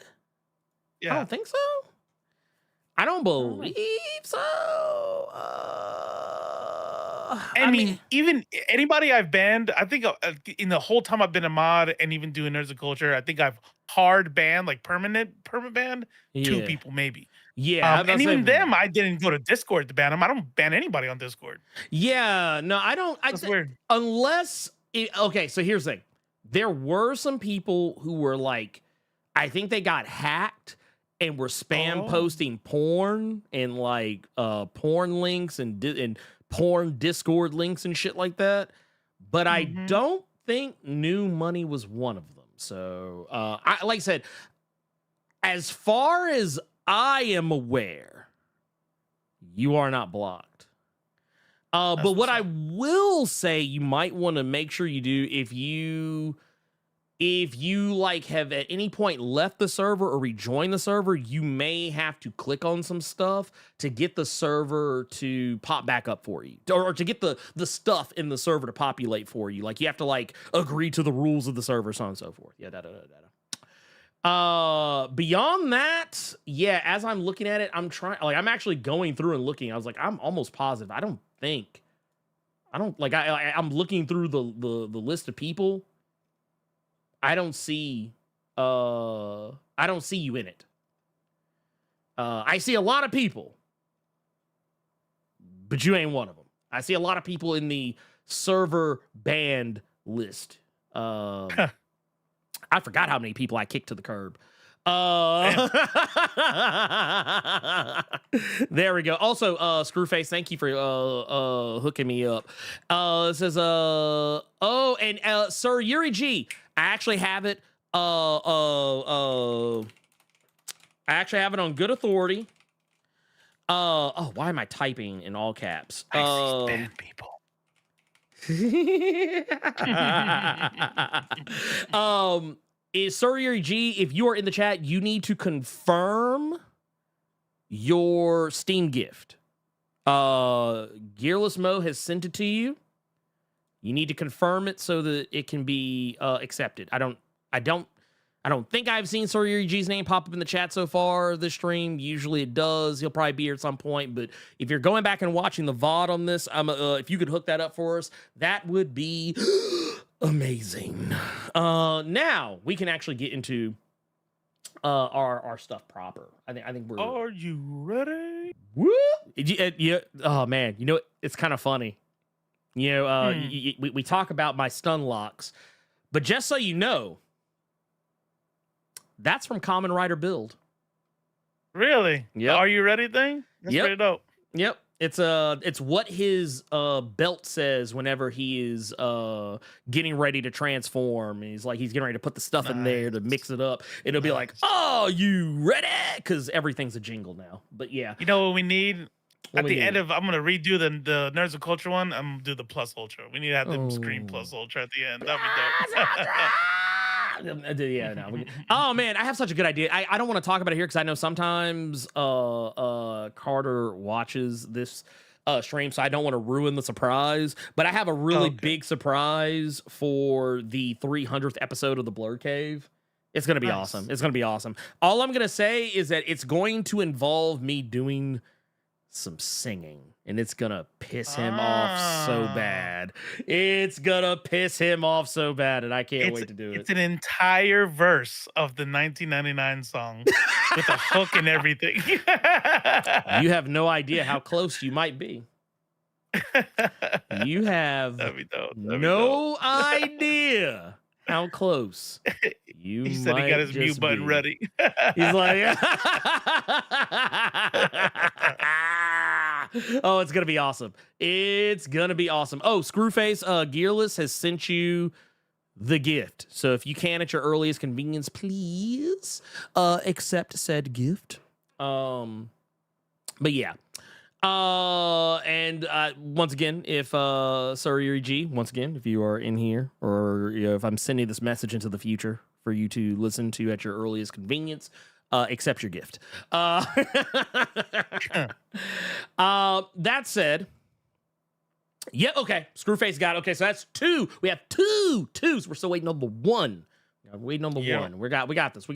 Yeah. I don't think so. I don't believe so. I mean, even anybody I've banned, I think in the whole time I've been a mod and even doing Nerds of Culture, I think I've hard banned, like permanent banned 2 people maybe. Yeah, and even them, I didn't go to Discord to ban them. I don't ban anybody on Discord. Yeah, no, I don't. That's weird. Okay, so here's the thing. There were some people who were like, I think they got hacked and were spam posting porn and like porn links and porn Discord links and shit like that. But I don't think New Money was one of them. So, like I said, as far as I am aware, you are not blocked. But what I will say you might want to make sure you do if you like have at any point left the server or rejoined the server, you may have to click on some stuff to get the server to pop back up for you, or to get the stuff in the server to populate for you. Like you have to like agree to the rules of the server, so on and so forth. Yeah, beyond that, yeah, as I'm looking at it, I'm actually going through and looking. I was like, I'm almost positive. I'm looking through the list of people. I don't see you in it. I see a lot of people, but you ain't one of them. I see a lot of people in the server banned list. I forgot how many people I kicked to the curb. There we go. Also, Screwface, thank you for hooking me up. It says, Sir Yuri G, I actually have it. I actually have it on good authority. Why am I typing in all caps? I see bad people. Is Sir Yuri G, if you are in the chat, you need to confirm your Steam gift. Gearless Mo has sent it to you. You need to confirm it so that it can be accepted. I don't think I've seen Sir Yuri G's name pop up in the chat so far this stream. Usually it does. He'll probably be here at some point. But if you're going back and watching the VOD on this, if you could hook that up for us, that would be amazing. Now we can actually get into our stuff proper. I think we're. Are you ready? Woo! Yeah. Oh man, it's kind of funny. We talk about my stun locks, But just so you know, that's from Kamen Rider Build. Really? Yep. Are you ready thing? That's pretty dope. Yep. It's what his belt says whenever he is getting ready to transform. He's getting ready to put the stuff in there to mix it up. It'll be like, "Oh, you ready?" Because everything's a jingle now. But yeah, you know what we need at the end of. I'm gonna redo the Nerds of Culture one. I'm gonna do the Plus Ultra. We need to have them scream Plus Ultra at the end. That'd be dope. Yeah, no. Oh man, I have such a good idea. I don't want to talk about it here because I know sometimes Carter watches this stream, so I don't want to ruin the surprise. But I have a really big surprise for the 300th episode of the Blerd Cave. It's gonna be awesome. It's gonna be awesome. All I'm gonna say is that it's going to involve me doing some singing, and it's gonna piss him off so bad. It's gonna piss him off so bad, and I can't wait to do it. It's an entire verse of the 1999 song with a hook and everything. You have no idea how close you might be. You have no idea how close you he said might he got his mute button be. ready. He's like, oh, it's gonna be awesome. It's gonna be awesome. Oh, Screwface Gearless has sent you the gift. So if you can at your earliest convenience, please accept said gift. But yeah. And once again, if Surrey G, once again, if you are in here, or if I'm sending this message into the future for you to listen to at your earliest convenience, accept your gift. That said, yeah, okay, Screwface got it. Okay, so that's two. We have two. So we're still waiting on the one. One. We got this.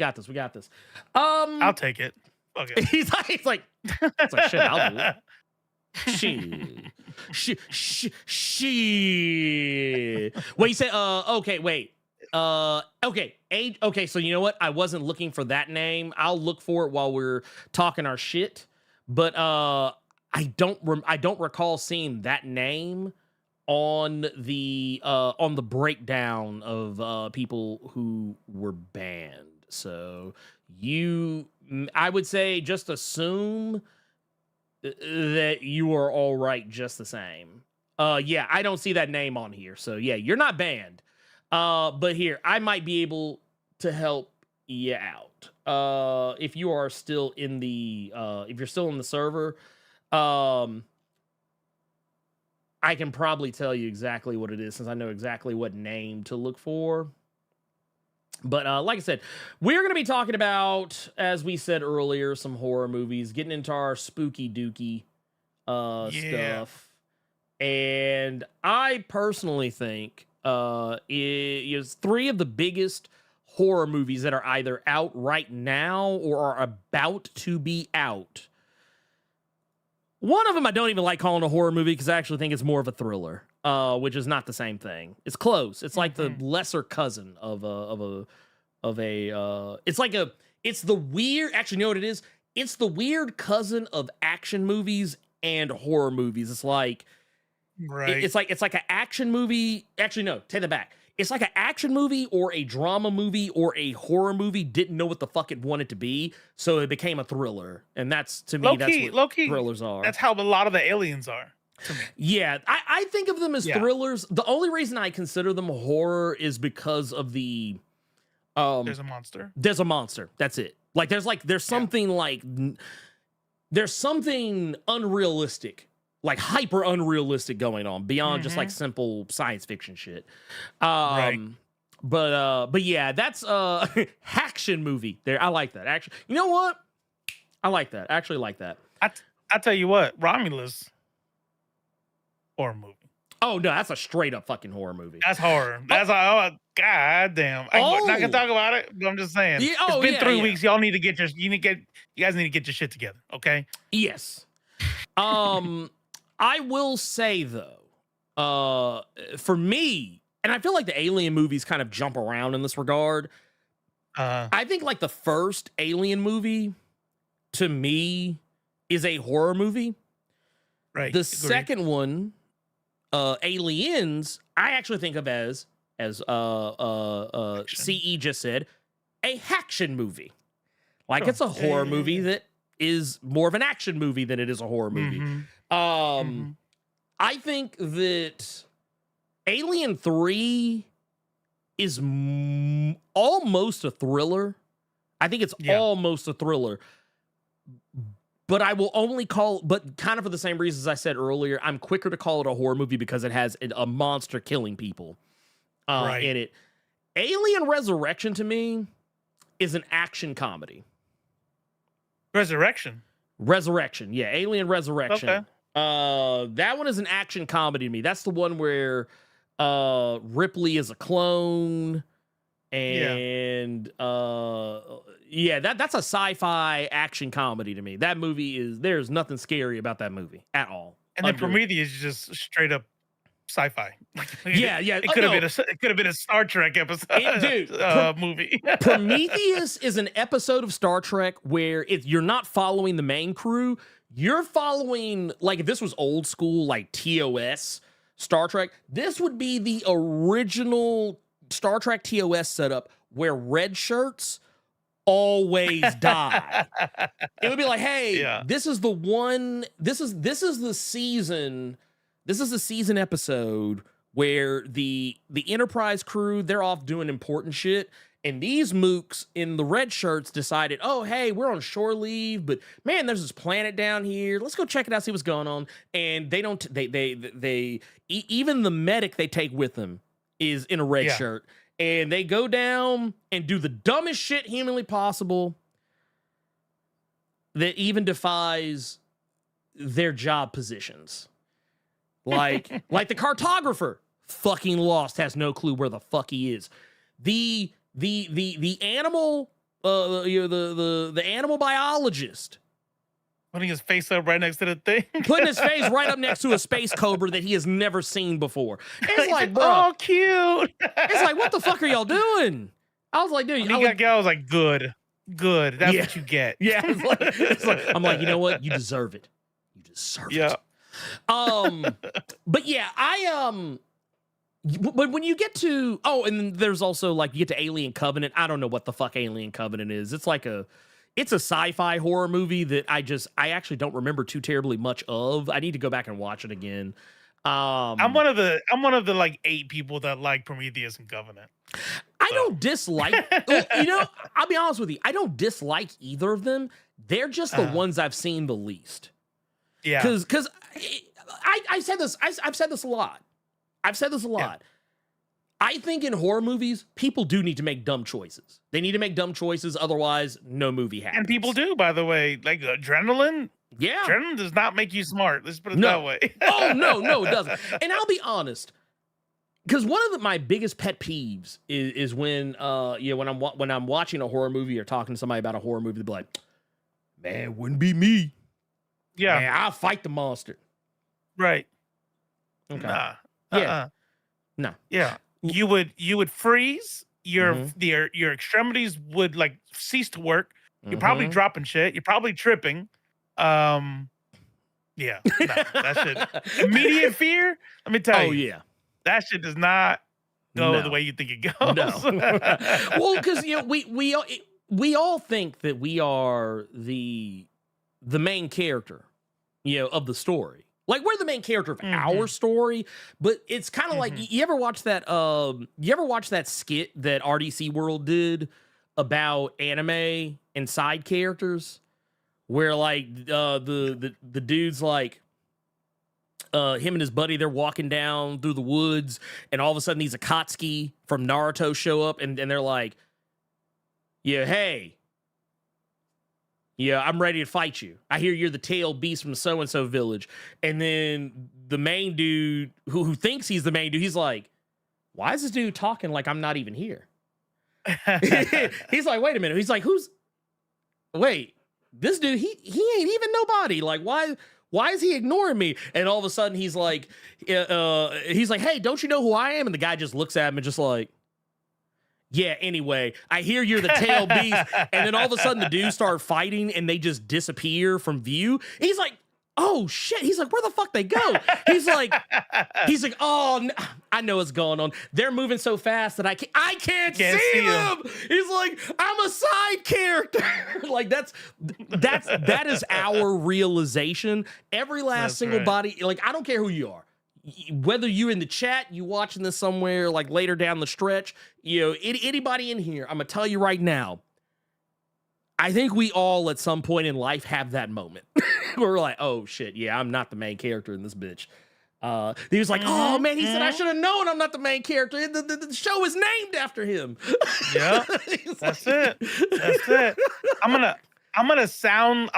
I'll take it. Okay. He's like, shit, I'll do it. She. Well, you said, okay, wait. Okay. Okay, so you know what? I wasn't looking for that name. I'll look for it while we're talking our shit. But I don't recall seeing that name on the breakdown of people who were banned. So I would say just assume that you are all right just the same. Yeah, I don't see that name on here. So yeah, you're not banned. But here, I might be able to help you out. If you are still in the if you're still in the server, I can probably tell you exactly what it is since I know exactly what name to look for. But like I said, we're going to be talking about, as we said earlier, some horror movies, getting into our spooky dookie stuff. And I personally think it is three of the biggest horror movies that are either out right now or are about to be out. One of them I don't even like calling a horror movie because I actually think it's more of a thriller, which is not the same thing. It's close. It's like the lesser cousin of a. It's the weird. Actually, you know what it is? It's the weird cousin of action movies and horror movies. It's like, it's like an action movie. Actually, no, take that back. It's like an action movie or a drama movie or a horror movie didn't know what the fuck it wanted to be, so it became a thriller. And that's, to me, that's what thrillers are. That's how a lot of the aliens are. Yeah, I think of them as thrillers. The only reason I consider them horror is because of the there's a monster. There's a monster. That's it. There's something unrealistic, like hyper unrealistic going on beyond just like simple science fiction shit. But yeah, that's action movie there. I like that. Action. You know what? I like that. I actually like that. I tell you what, Romulus horror movie. Oh no, that's a straight up fucking horror movie. That's horror. That's god damn. I'm not gonna talk about it, but I'm just saying. Yeah, it's been 3 weeks. Y'all need to get you guys need to get your shit together, okay? Yes. I will say though, for me, and I feel like the Alien movies kind of jump around in this regard. I think like the first Alien movie to me is a horror movie. Right. The second one, Aliens, I actually think of as as CE just said, a haction movie. Like it's a horror movie that is more of an action movie than it is a horror movie. I think that Alien 3 is almost a thriller. I think it's almost a thriller. But I will only but kind of for the same reasons I said earlier, I'm quicker to call it a horror movie because it has a monster killing people in it. Alien Resurrection to me is an action comedy. Resurrection, yeah, Alien Resurrection. Okay. That one is an action comedy to me. That's the one where Ripley is a clone, and that's a sci-fi action comedy to me. That movie there's nothing scary about that movie at all. And then Prometheus is just straight up sci-fi. Yeah. It could have been a Star Trek episode, movie. Prometheus is an episode of Star Trek where you're not following the main crew. You're following, like, if this was old school, like TOS Star Trek, this would be the original Star Trek TOS setup where red shirts always die. It would be like, hey, this is the one, this is the season episode where the Enterprise crew, they're off doing important shit, and these mooks in the red shirts decided, oh, hey, we're on shore leave, but man, there's this planet down here. Let's go check it out, see what's going on. And they don't, even the medic they take with them is in a red shirt. And they go down and do the dumbest shit humanly possible that even defies their job positions. Like the cartographer, fucking lost, has no clue where the fuck he is. The animal, the animal biologist, putting his face up right next to the thing, putting his face right up next to a space cobra that he has never seen before. It's like, bro, oh, cute. It's like, what the fuck are y'all doing? I was like, dude, I was like, good. That's what you get. Yeah, it's like, I'm like, you know what? You deserve it. You deserve it. But yeah, but when you get to, and then there's also, like, you get to Alien Covenant. I don't know what the fuck Alien Covenant is. It's a sci-fi horror movie that I actually don't remember too terribly much of. I need to go back and watch it again. I'm one of the like 8 people that like Prometheus and Covenant. I don't dislike, I'll be honest with you. I don't dislike either of them. They're just the ones I've seen the least. Yeah. Because I said this, I've said this a lot. Yeah. I think in horror movies, people do need to make dumb choices. They need to make dumb choices, otherwise no movie happens. And people do, by the way. Like adrenaline. Yeah. Adrenaline does not make you smart. Let's put it that way. Oh, no, it doesn't. And I'll be honest, because one of my biggest pet peeves is when when I'm watching a horror movie or talking to somebody about a horror movie, they'll be like, man, it wouldn't be me. Yeah. Man, I'll fight the monster. Right. Okay. Nah. Yeah. No. Yeah. You would freeze. Your extremities would like cease to work. You're probably dropping shit. You're probably tripping. Yeah. That shit. Immediate fear. Let me tell you. Oh yeah. That shit does not go the way you think it goes. No. Well, because we all think that we are the main character, of the story. Like, we're the main character of our story, but it's kind of like, you ever watch that skit that RDC World did about anime and side characters, where like the dude's like, him and his buddy, they're walking down through the woods, and all of a sudden these Akatsuki from Naruto show up, and they're like, yeah, hey, yeah, I'm ready to fight you. I hear you're the tailed beast from the so-and-so village. And then the main dude, who thinks he's the main dude, he's like, why is this dude talking like I'm not even here? He's like, wait a minute. He's like, wait, this dude, he ain't even nobody. Like, why is he ignoring me? And all of a sudden he's like, hey, don't you know who I am? And the guy just looks at him and just like, yeah, anyway, I hear you're the tail beast. And then all of a sudden the dudes start fighting and they just disappear from view. He's like, oh shit. He's like, where the fuck they go? He's like, oh, no. I know what's going on. They're moving so fast that I can't see them. He's like, I'm a side character. Like that is our realization. Every last single body, like, I don't care who you are. Whether you in the chat, you watching this somewhere like later down the stretch, you know, anybody in here, I'm gonna tell you right now, I think we all at some point in life have that moment where we're like, oh shit, yeah, I'm not the main character in this bitch. He was like, oh man, he said I should have known I'm not the main character. The show is named after him. Yeah, that's it. That's it. I'm gonna sound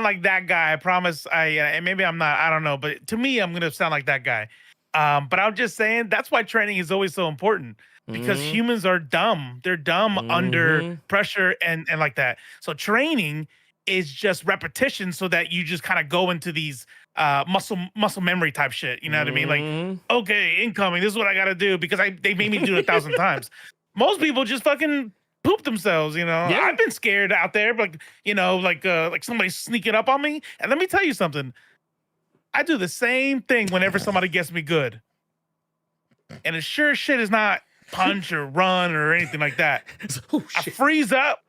like that guy. I promise. And maybe I'm not. I don't know. But to me, I'm gonna sound like that guy. But I'm just saying that's why training is always so important, because humans are dumb. They're dumb under pressure and like that. So training is just repetition, so that you just kind of go into these muscle memory type shit. You know what I mean? Like, okay, incoming. This is what I got to do because they made me do it 1,000 times. Most people just fucking poop themselves, you know. I've been scared out there, like, you know, like somebody sneaking up on me. And let me tell you something. I do the same thing whenever somebody gets me good. And it sure shit is not punch or run or anything like that. I freeze up.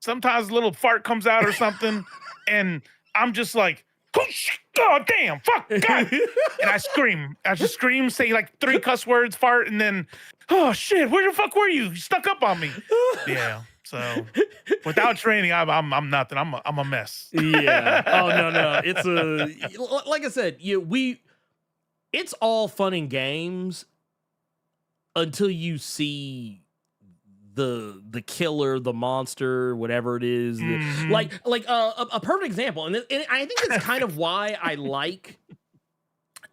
Sometimes a little fart comes out or something. And I'm just like, oh, God damn, fuck, God. And I scream. I just scream, say like 3 cuss words, fart, and then, oh shit, where the fuck were you? You stuck up on me. Yeah. So without training, I'm nothing. I'm a mess. Yeah. Oh no. It's like I said, it's all fun and games until you see the killer, the monster, whatever it is. Like a perfect example, and I think it's kind of why I like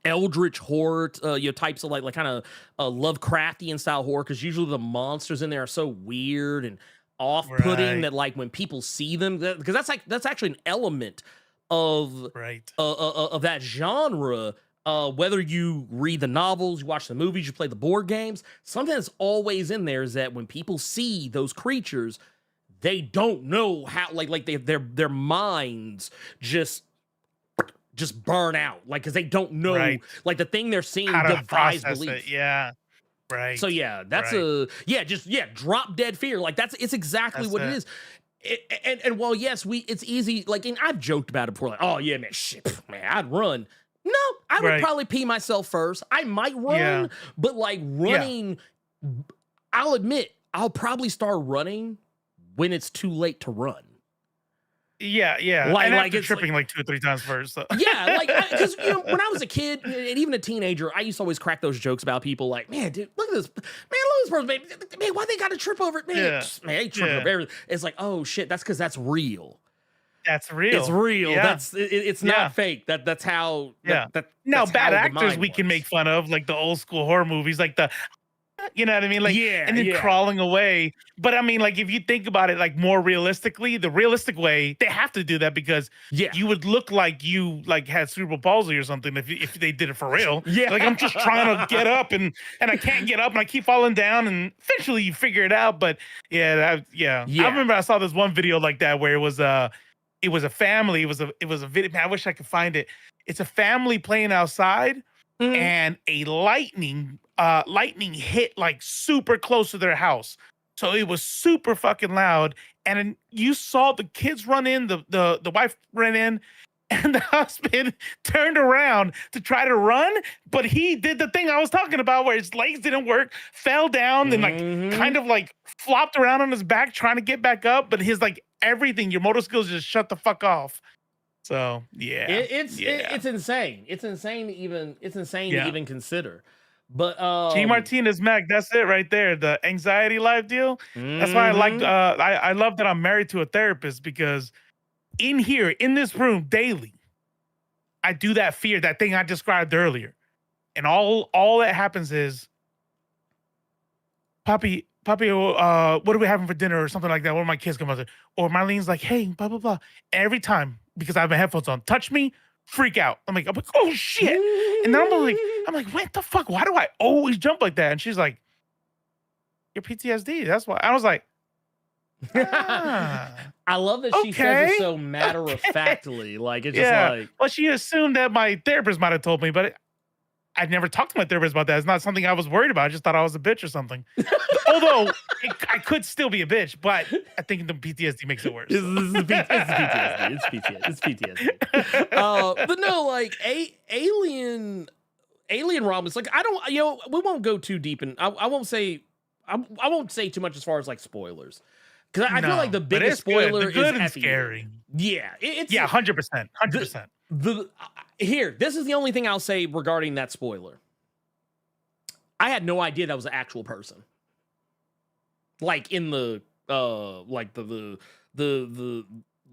eldritch horror, types of like kind of Lovecraftian style horror, because usually the monsters in there are so weird and off-putting that like when people see them, because that's actually an element of that genre. Whether you read the novels, you watch the movies, you play the board games, something that's always in there is that when people see those creatures, they don't know how, like their minds just burn out, like, because they don't know, like the thing they're seeing defies belief. Yeah. Right. So yeah, that's drop dead fear. Like it's exactly what it is. And while yes, it's easy. Like, and I've joked about it before. Like, oh yeah, man, shit, man, I'd run. No, I would probably pee myself first. I might run, but like running, I'll admit I'll probably start running when it's too late to run. Yeah. Like, and like after it's tripping like 2 or 3 times first. So. Yeah, like, because when I was a kid and even a teenager, I used to always crack those jokes about people like, man, dude, look at this, person, man, why they got to trip over it, man? Man, they trip over everything. It's like, oh shit, that's because that's real. That's real. It's real. Yeah. It's not fake. That's how. Now, that's bad how actors we can make fun of, like the old school horror movies, like the, you know what I mean? Like, and then crawling away. But I mean, like, if you think about it, like more realistically, the realistic way, they have to do that because you would look like you like had cerebral palsy or something if they did it for real. Like, I'm just trying to get up and I can't get up and I keep falling down and eventually you figure it out. But I remember I saw this one video like that where it was a family. It was a video. Man, I wish I could find it. It's a family playing outside, and a lightning hit like super close to their house. So it was super fucking loud. And you saw the kids run in, the wife ran in, and the husband turned around to try to run, but he did the thing I was talking about where his legs didn't work, fell down, then like kind of like flopped around on his back trying to get back up, but his like everything, your motor skills just shut the fuck off. So it's insane. It's insane to even consider. But G Martinez Mac, that's it right there. The anxiety life deal. That's why I like I love that I'm married to a therapist, because in here, in this room daily, I do that fear, that thing I described earlier. And all that happens is, Poppy, what are we having for dinner or something like that? One of my kids come out, or Marlene's like, hey, blah, blah, blah. Every time, because I have my headphones on, touch me, freak out. I'm like, oh shit. And then I'm like, what the fuck? Why do I always jump like that? And she's like, your PTSD. That's why. I was like, I love that she says it so matter-of-factly. Like, it's just like... Well, she assumed that my therapist might have told me, but I'd never talked to my therapist about that. It's not something I was worried about. I just thought I was a bitch or something. Although, I could still be a bitch, but I think the PTSD makes it worse. This is PTSD. It's PTSD. But no, like, Alien Romulus, like, I don't, we won't go too deep, and I won't say too much as far as, like, spoilers. Because I feel like the biggest spoiler is good and at the scary. end. Yeah, it's 100%. 100%. Here, this is the only thing I'll say regarding that spoiler. I had no idea that was an actual person. Like in the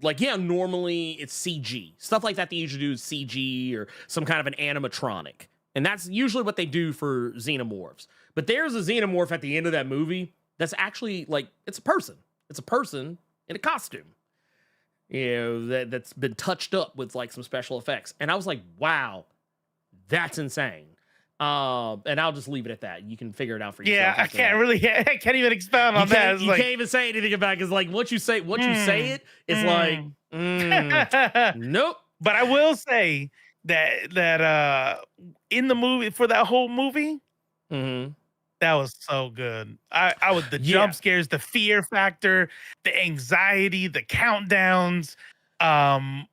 normally it's CG. Stuff like that they usually do is CG or some kind of an animatronic. And that's usually what they do for xenomorphs. But there's a xenomorph at the end of that movie that's actually like, it's a person. It's a person in a costume. That's been touched up with like some special effects. And I was like, wow, that's insane. And I'll just leave it at that. You can figure it out for yourself. Yeah, I can't even expound on that. You can't even say anything about it, because like once you say it, it's like nope. But I will say that in the movie, for that whole movie, that was so good. I was the jump scares, the fear factor, the anxiety, the countdowns. And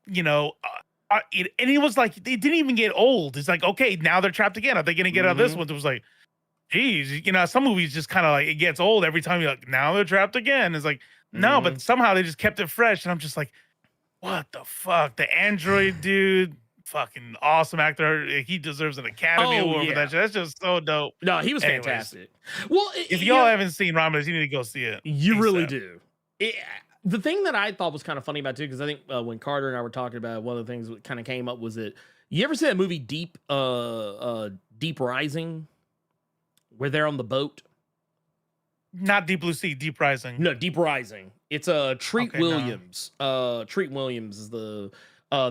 it was like it didn't even get old. It's like, okay, now they're trapped again. Are they gonna get out of this one? It was like, geez, some movies just kind of like it gets old every time you're like, now they're trapped again. It's like, no, but somehow they just kept it fresh. And I'm just like, what the fuck? The android dude, fucking awesome actor. He deserves an Academy Award for that shit. That's just so dope. No, he was fantastic. Well, if y'all haven't seen Romulus, you need to go see it. You really do. The thing that I thought was kind of funny about it, too, because I think when Carter and I were talking about it, one of the things that kind of came up was that you ever see that movie Deep Rising, where they're on the boat? Not Deep Blue Sea, Deep Rising. No, Deep Rising. It's Treat Williams. No. Treat Williams is the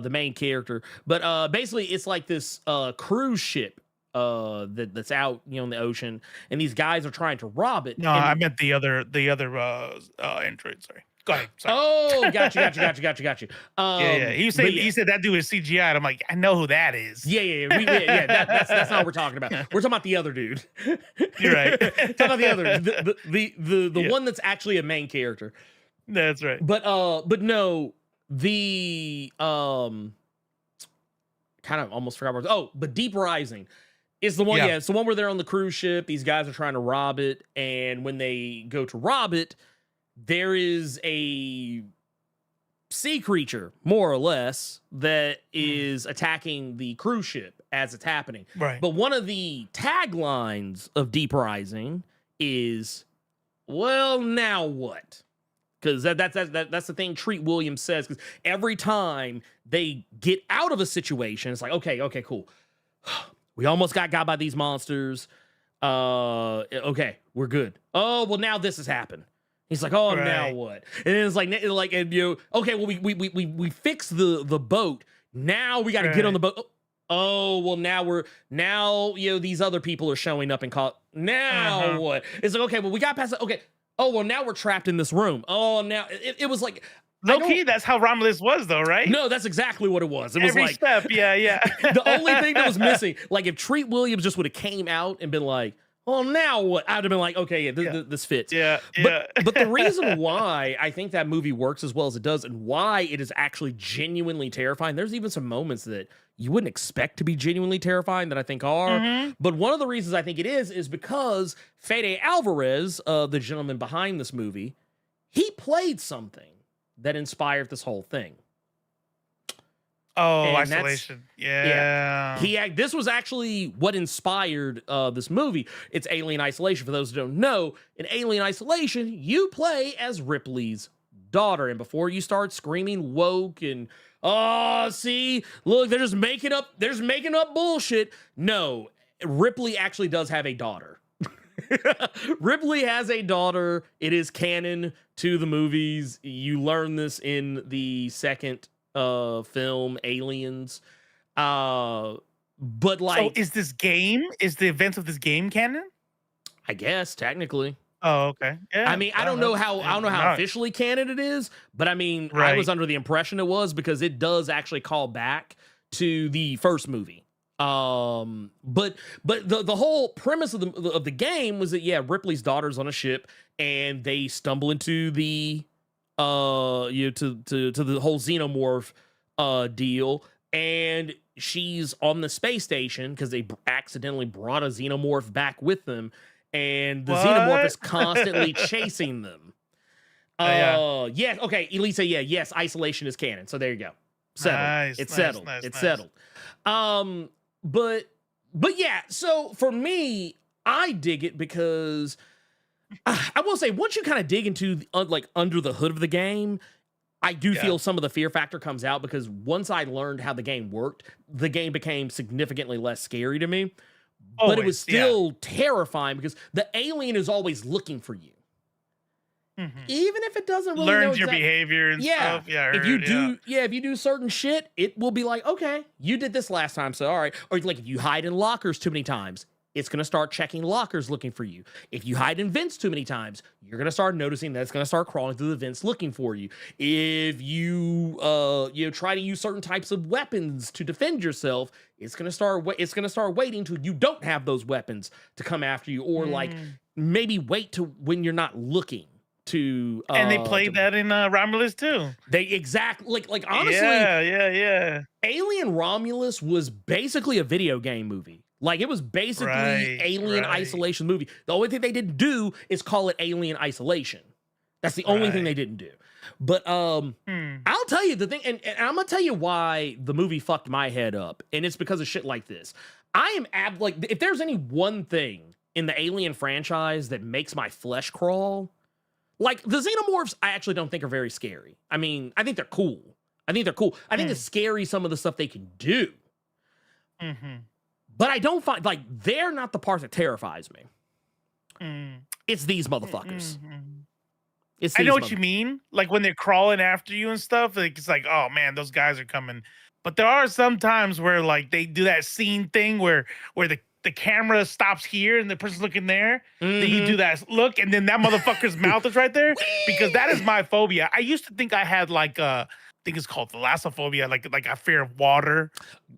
main character, but basically it's like this cruise ship that's out in the ocean, and these guys are trying to rob it. No, I meant the other android. Sorry. Go ahead. Sorry. Oh, got you. Yeah. He said that dude is CGI. And I'm like, I know who that is. Yeah. That's not what we're talking about. We're talking about the other dude. You're right. Talking about the other, the one that's actually a main character. That's right. But no, the kind of almost forgot. But Deep Rising is the one. Yeah, it's the one where they're on the cruise ship. These guys are trying to rob it, and when they go to rob it, there is a sea creature, more or less, that is attacking the cruise ship as it's happening. Right. But one of the taglines of Deep Rising is, "Well, now what?" Because that's the thing Treat Williams says. Because every time they get out of a situation, it's like, okay, cool. We almost got by these monsters. Okay, we're good. Oh, well, now this has happened. He's like, oh, now what? And then it's like, okay, well, we fixed the boat. Now we got to get on the boat. Oh, well, now these other people are showing up and now what? It's like, okay, well, we got past it. Okay. Oh, well, now we're trapped in this room. Oh, now it was like, low key, that's how Romulus was, though, right? No, that's exactly what it was. It was every like step, yeah. The only thing that was missing, like if Treat Williams just would have came out and been like, well, now what? I'd have been like, okay, this fits. Yeah. But the reason why I think that movie works as well as it does, and why it is actually genuinely terrifying, there's even some moments that you wouldn't expect to be genuinely terrifying that I think are. But one of the reasons I think it is because Fede Alvarez, the gentleman behind this movie, he played something that inspired this whole thing. Oh, and Isolation. Yeah. This was actually what inspired this movie. It's Alien Isolation. For those who don't know, in Alien Isolation, you play as Ripley's daughter. And before you start screaming woke and see, look, they're just making up bullshit. No, Ripley actually does have a daughter. Ripley has a daughter. It is canon to the movies. You learn this in the second film Aliens. But like, so is the events of this game canon? I guess technically. Oh, okay. Yeah. I mean, I don't know how officially canon it is, but I mean, I was under the impression it was because it does actually call back to the first movie. But the whole premise of the game was that Ripley's daughter's on a ship and they stumble into the to the whole xenomorph deal, and she's on the space station because they accidentally brought a xenomorph back with them, and the xenomorph is constantly chasing them. Yeah, okay, Elisa, yes, isolation is canon. So there you go. Settled. Nice, it's nice, settled. nice, It's nice. settled. But yeah, so for me, I dig it because I will say once you kind of dig into like under the hood of the game, I do feel some of the fear factor comes out because once I learned how the game worked, the game became significantly less scary to me. But it was still terrifying because the alien is always looking for you. Mm-hmm. Even if it doesn't really learns your behavior and stuff. Yeah, if you do certain shit, it will be like, okay, you did this last time, so all right. Or like if you hide in lockers too many times, it's gonna start checking lockers looking for you. If you hide in vents too many times, you're gonna start noticing that it's gonna start crawling through the vents looking for you. If you try to use certain types of weapons to defend yourself, it's gonna start waiting till you don't have those weapons to come after you, or like maybe wait to when you're not looking. And they played that in Romulus too. They exactly like honestly, yeah. Alien Romulus was basically a video game movie. Like it was basically Alien Isolation movie. The only thing they didn't do is call it Alien Isolation. That's the only thing they didn't do. But I'll tell you the thing, and I'm gonna tell you why the movie fucked my head up, and it's because of shit like this. I am like, if there's any one thing in the Alien franchise that makes my flesh crawl. Like, the xenomorphs, I actually don't think are very scary. I mean, I think they're cool. I think it's scary some of the stuff they can do. Mm-hmm. But I don't find, like, they're not the part that terrifies me. It's these motherfuckers. I know what you mean. Like, when they're crawling after you and stuff, like, it's like, oh, man, those guys are coming. But there are some times where, like, they do that scene thing where the camera stops here and the person's looking there. Then you do that look, and then that motherfucker's mouth is right there. Because that is my phobia. I used to think I had like I think it's called thalassophobia, like a fear of water.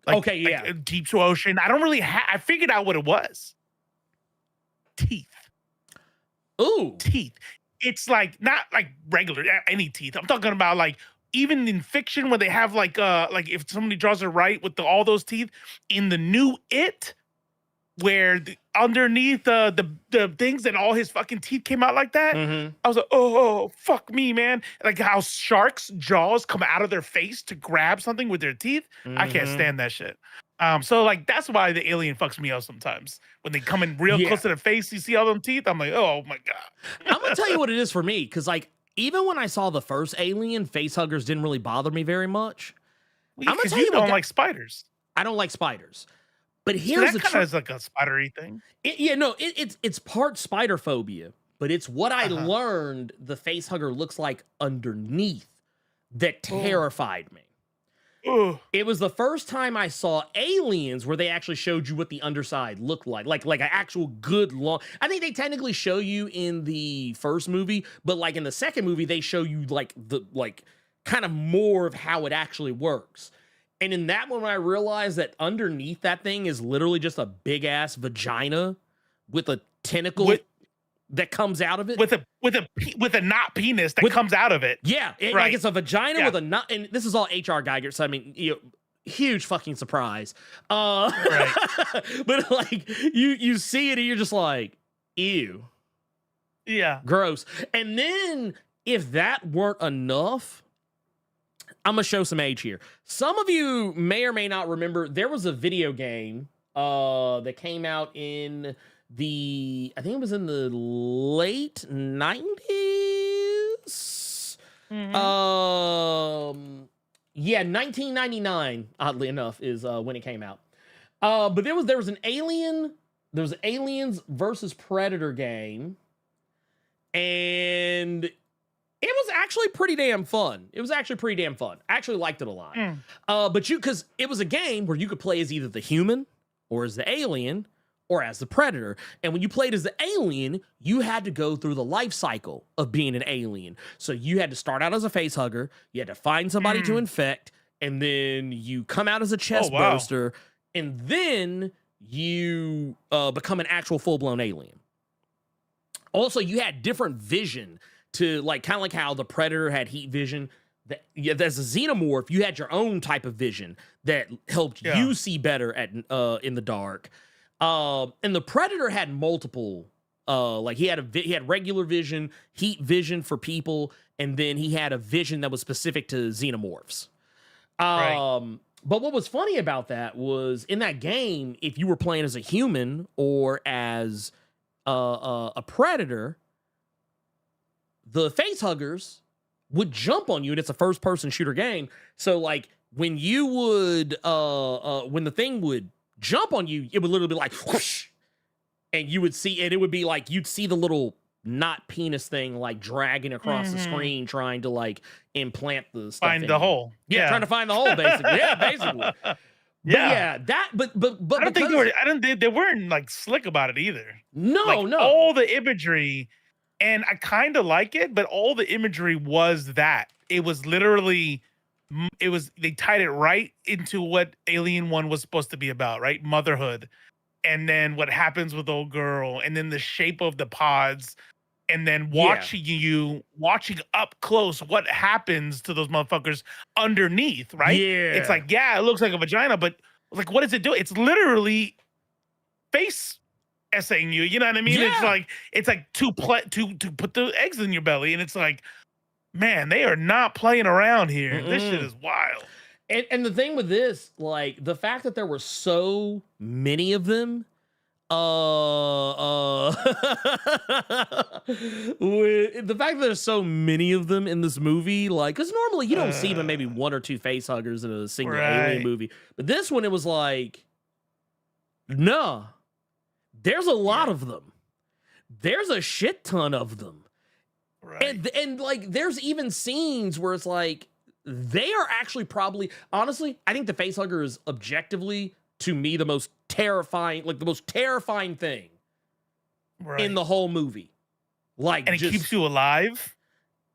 Like, like deep ocean. I don't really I figured out what it was. Teeth. Ooh. Teeth. It's like not like regular any teeth. I'm talking about like even in fiction when they have like if somebody draws it right with all those teeth in the new It. Where underneath the things and all his fucking teeth came out like that, I was like, oh, fuck me, man. Like how sharks' jaws come out of their face to grab something with their teeth. I can't stand that shit. So like that's why the alien fucks me up sometimes. When they come in real close to the face, you see all them teeth. I'm like, oh my god. I'm gonna tell you what it is for me, because like even when I saw the first Alien, face huggers didn't really bother me very much. I'm gonna tell you, don't like spiders. I don't like spiders. But here's so that kind of is like a spidery thing. It's part spider phobia, but it's what I learned the face hugger looks like underneath that terrified me. It was the first time I saw Aliens where they actually showed you what the underside looked like an actual good long. I think they technically show you in the first movie, but like in the second movie they show you like kind of more of how it actually works. And in that one, I realized that underneath that thing is literally just a big ass vagina with a tentacle that comes out of it. With a not penis that comes out of it. Yeah, like it's a vagina with a not. And this is all HR Geiger, so I mean, huge fucking surprise. But like you see it and you're just like, ew. Yeah, gross. And then if that weren't enough. I'm going to show some age here. Some of you may or may not remember, there was a video game that came out in I think it was in the late 90s. 1999, oddly enough, is when it came out. But there was an Aliens versus Predator game. And it was actually pretty damn fun. I actually liked it a lot. Because it was a game where you could play as either the human or as the alien or as the predator. And when you played as the alien, you had to go through the life cycle of being an alien. So you had to start out as a face hugger, you had to find somebody to infect, and then you come out as a chest burster, and then you become an actual full-blown alien. Also, you had different vision to, like, kind of like how the predator had heat vision. As a xenomorph, you had your own type of vision that helped you see better at in the dark. And the predator had multiple, like he had regular vision, heat vision for people, and then he had a vision that was specific to xenomorphs. But what was funny about that was in that game, if you were playing as a human or as a predator, the face huggers would jump on you, and it's a first person shooter game. So like when you would when the thing would jump on you, it would literally be like whoosh, and you would see, and it would be like you'd see the little not penis thing like dragging across the screen, trying to like implant the stuff. Find the hole. Yeah, trying to find the hole, basically. Yeah, basically. But I don't think they weren't like slick about it either. No, like, no. All the imagery, and I kind of like it, but all the imagery was that. It was literally, they tied it right into what Alien 1 was supposed to be about, right? Motherhood. And then what happens with old girl, and then the shape of the pods, and then watching up close what happens to those motherfuckers underneath, right? Yeah. It's like, it looks like a vagina, but like, what does it do? It's literally face essaying you. You know what I mean? Yeah. It's like to put the eggs in your belly, and it's like, man, they are not playing around here. This shit is wild. And the thing with this, like the fact that there were so many of them, the fact that there's so many of them in this movie, like, because normally you don't see but maybe one or two face huggers in a single alien movie, but this one, it was like, nah, there's a lot of them. There's a shit ton of them. Right. And like, there's even scenes where it's like, they are actually probably, honestly, I think the facehugger is objectively, to me, the most terrifying thing in the whole movie. Like, and it keeps you alive.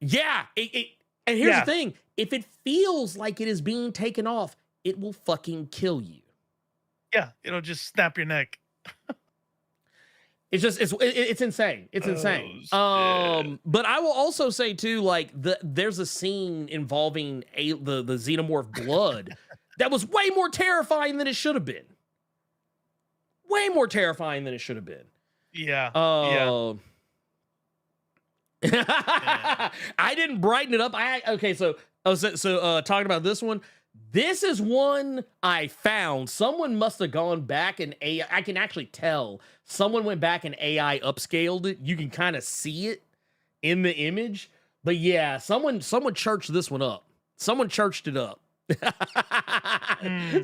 Yeah. And here's the thing. If it feels like it is being taken off, it will fucking kill you. Yeah. It'll just snap your neck. It's just, it's insane. It's insane. But I will also say too, like there's a scene involving the xenomorph blood that was way more terrifying than it should have been. Way more terrifying than it should have been. Yeah. I didn't brighten it up. So talking about this one. This is one I found. Someone must have gone back and I can actually tell. Someone went back and AI upscaled it. You can kind of see it in the image. But yeah, someone churched this one up. Someone churched it up.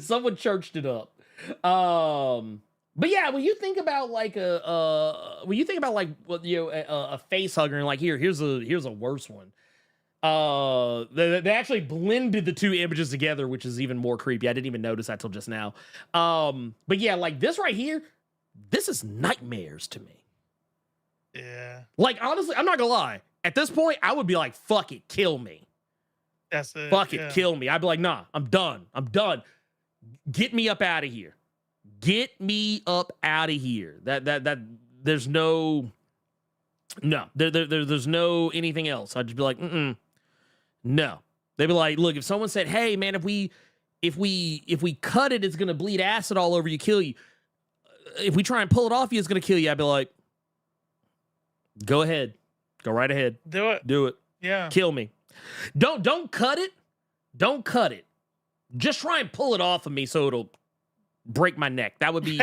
Someone churched it up. But yeah, when you think about like a face hugger and like here's a worse one. They actually blended the two images together, which is even more creepy. I didn't even notice that till just now. But yeah, like this right here, this is nightmares to me. Yeah. Like, honestly, I'm not gonna lie. At this point, I would be like, fuck it, kill me. That's it. Fuck it, kill me. I'd be like, nah, I'm done. Get me up out of here. Get me up out of here. That there's no there's no anything else. I'd just be like, no. They'd be like, look, if someone said, hey man, if we cut it, it's gonna bleed acid all over you, kill you. If we try and pull it off you, it's gonna kill you. I'd be like, go ahead. Go right ahead. Do it. Yeah. Kill me. Don't cut it. Don't cut it. Just try and pull it off of me so it'll break my neck. That'd be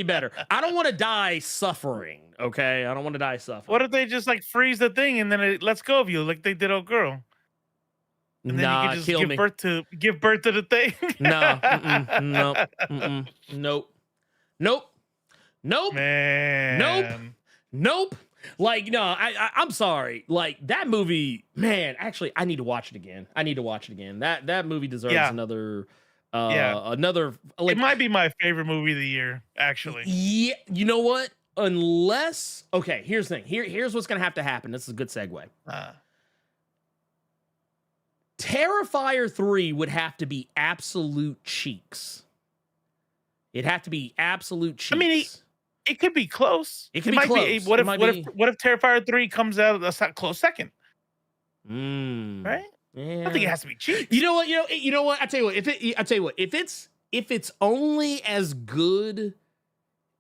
better. I don't want to die suffering. Okay, I don't want to die suffering. What if they just like freeze the thing and then it lets go of you like they did old girl? And then you can just kill me. Give birth to the thing. Nope. Man. Nope. Like, no, I'm sorry. Like that movie, man, actually, I need to watch it again. That movie deserves another Another like, it might be my favorite movie of the year, actually. Yeah, you know what? Unless okay, here's the thing. Here's what's gonna have to happen. This is a good segue. Terrifier 3 would have to be absolute cheeks. It'd have to be absolute cheeks. I mean, it could be close. It might be. What if Terrifier 3 comes out that's not close second? Right? Yeah. I think it has to be cheeks. You know what? You know what? I tell you what. If it's only as good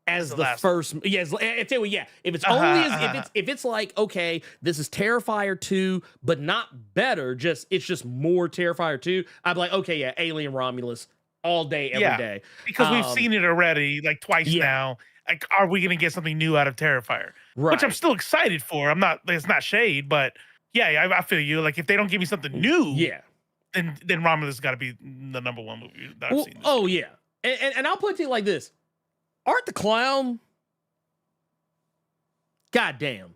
as the first, yes. I tell you what. Yeah. If it's only as if it's like, okay, this is Terrifier 2, but not better. It's just more Terrifier 2. I'd be like, okay, yeah, Alien Romulus all day, every day. Because we've seen it already like twice now. Like, are we gonna get something new out of Terrifier? Right. Which I'm still excited for. I'm not. It's not shade, but yeah, I feel you. Like, if they don't give me something new, then Romulus got to be the number one movie that I've seen. Oh yeah, and I'll put it to you like this: Art the Clown. Goddamn.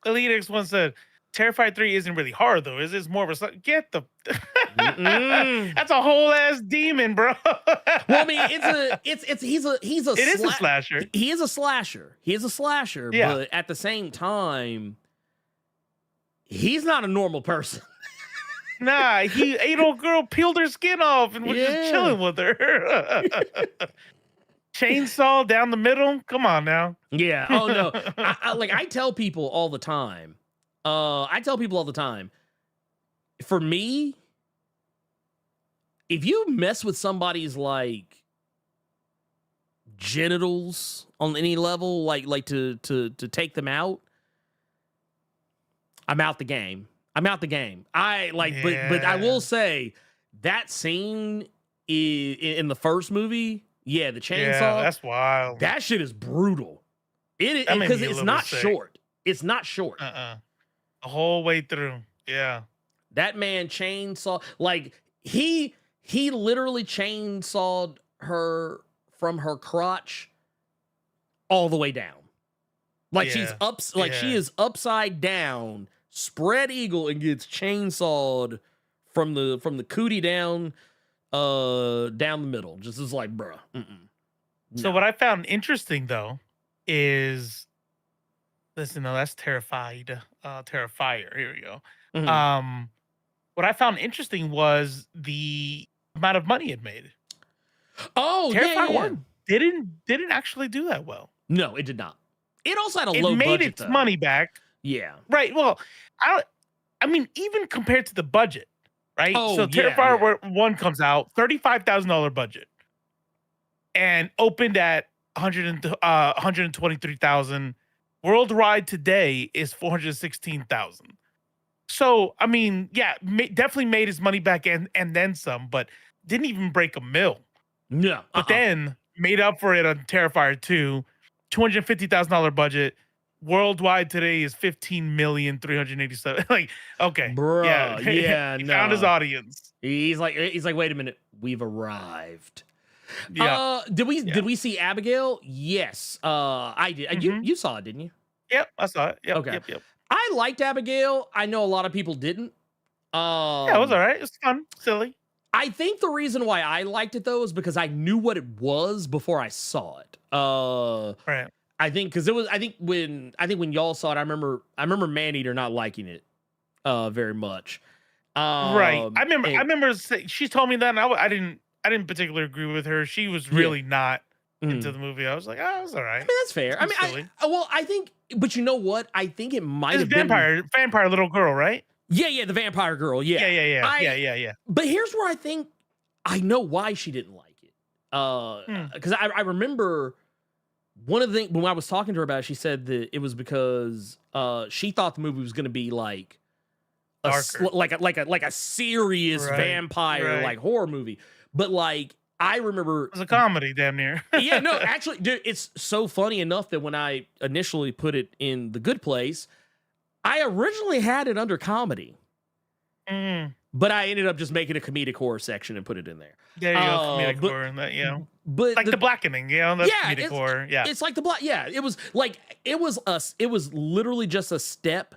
Elite X one said, Terrifier 3 isn't really horror though. It's more of a get the. That's a whole ass demon, bro. Well, I mean, he's a. It is a slasher. He is a slasher. He is a slasher. Yeah. But at the same time, he's not a normal person. Nah, he ate old girl, peeled her skin off, and was just chilling with her. Chainsaw down the middle. Come on now. Yeah. Oh no. I tell people all the time. For me, if you mess with somebody's like genitals on any level, like to take them out, I'm out the game. But I will say that scene in the first movie, the chainsaw. Yeah, that's wild. That shit is brutal. It because it's not short. It's not short. The whole way through. Yeah. That man chainsaw, like he literally chainsawed her from her crotch all the way down. Like she's she is upside down, spread eagle, and gets chainsawed from the cootie down the middle. Just is like, bruh. So what I found interesting though is, listen, no, that's Terrifier. Here we go. Mm-hmm. What I found interesting was the amount of money it made. Oh, Terrifier 1 didn't actually do that well. No, it did not. It also had a low budget. It made its money back. Yeah. Right. Well, I mean, even compared to the budget, right? Oh, so Terrifier 1 comes out, $35,000 budget, and opened at 123,000. Worldwide today is 416,000. So, I mean, yeah, definitely made his money back and then some, but didn't even break $1 million. No. But then made up for it on Terrifier 2, $250,000 budget. Worldwide today is 15,387,000. Like, okay, bro, he found his audience. He's like, wait a minute, we've arrived. Yeah. Did we see Abigail? Yes. I did. You saw it, didn't you? Yep, I saw it. Yep, okay. Yep. I liked Abigail. I know a lot of people didn't. Yeah, it was all right. It was fun, silly. I think the reason why I liked it though is because I knew what it was before I saw it. Right. I think because when y'all saw it, I remember Maneater not liking it very much. Right. I remember she told me that, and I didn't particularly agree with her. She was really not into the movie. I was like, oh, it was all right. I mean, that's fair. I mean, I think, but you know what? I think it might have been vampire little girl, right? Yeah, the vampire girl. Yeah. Yeah. But here's where I think I know why she didn't like it. Because I remember one of the things when I was talking to her about it, she said that it was because she thought the movie was going to be like a serious vampire like horror movie. But like I remember it was a comedy, damn near. Yeah, no, actually, dude, it's so funny enough that when I initially put it in The Good Place, I originally had it under comedy. But I ended up just making a comedic horror section and put it in there. There you go, comedic horror, and that, but like the blackening, that's comedic horror. Yeah, it's like the black. Yeah, it was like it was literally just a step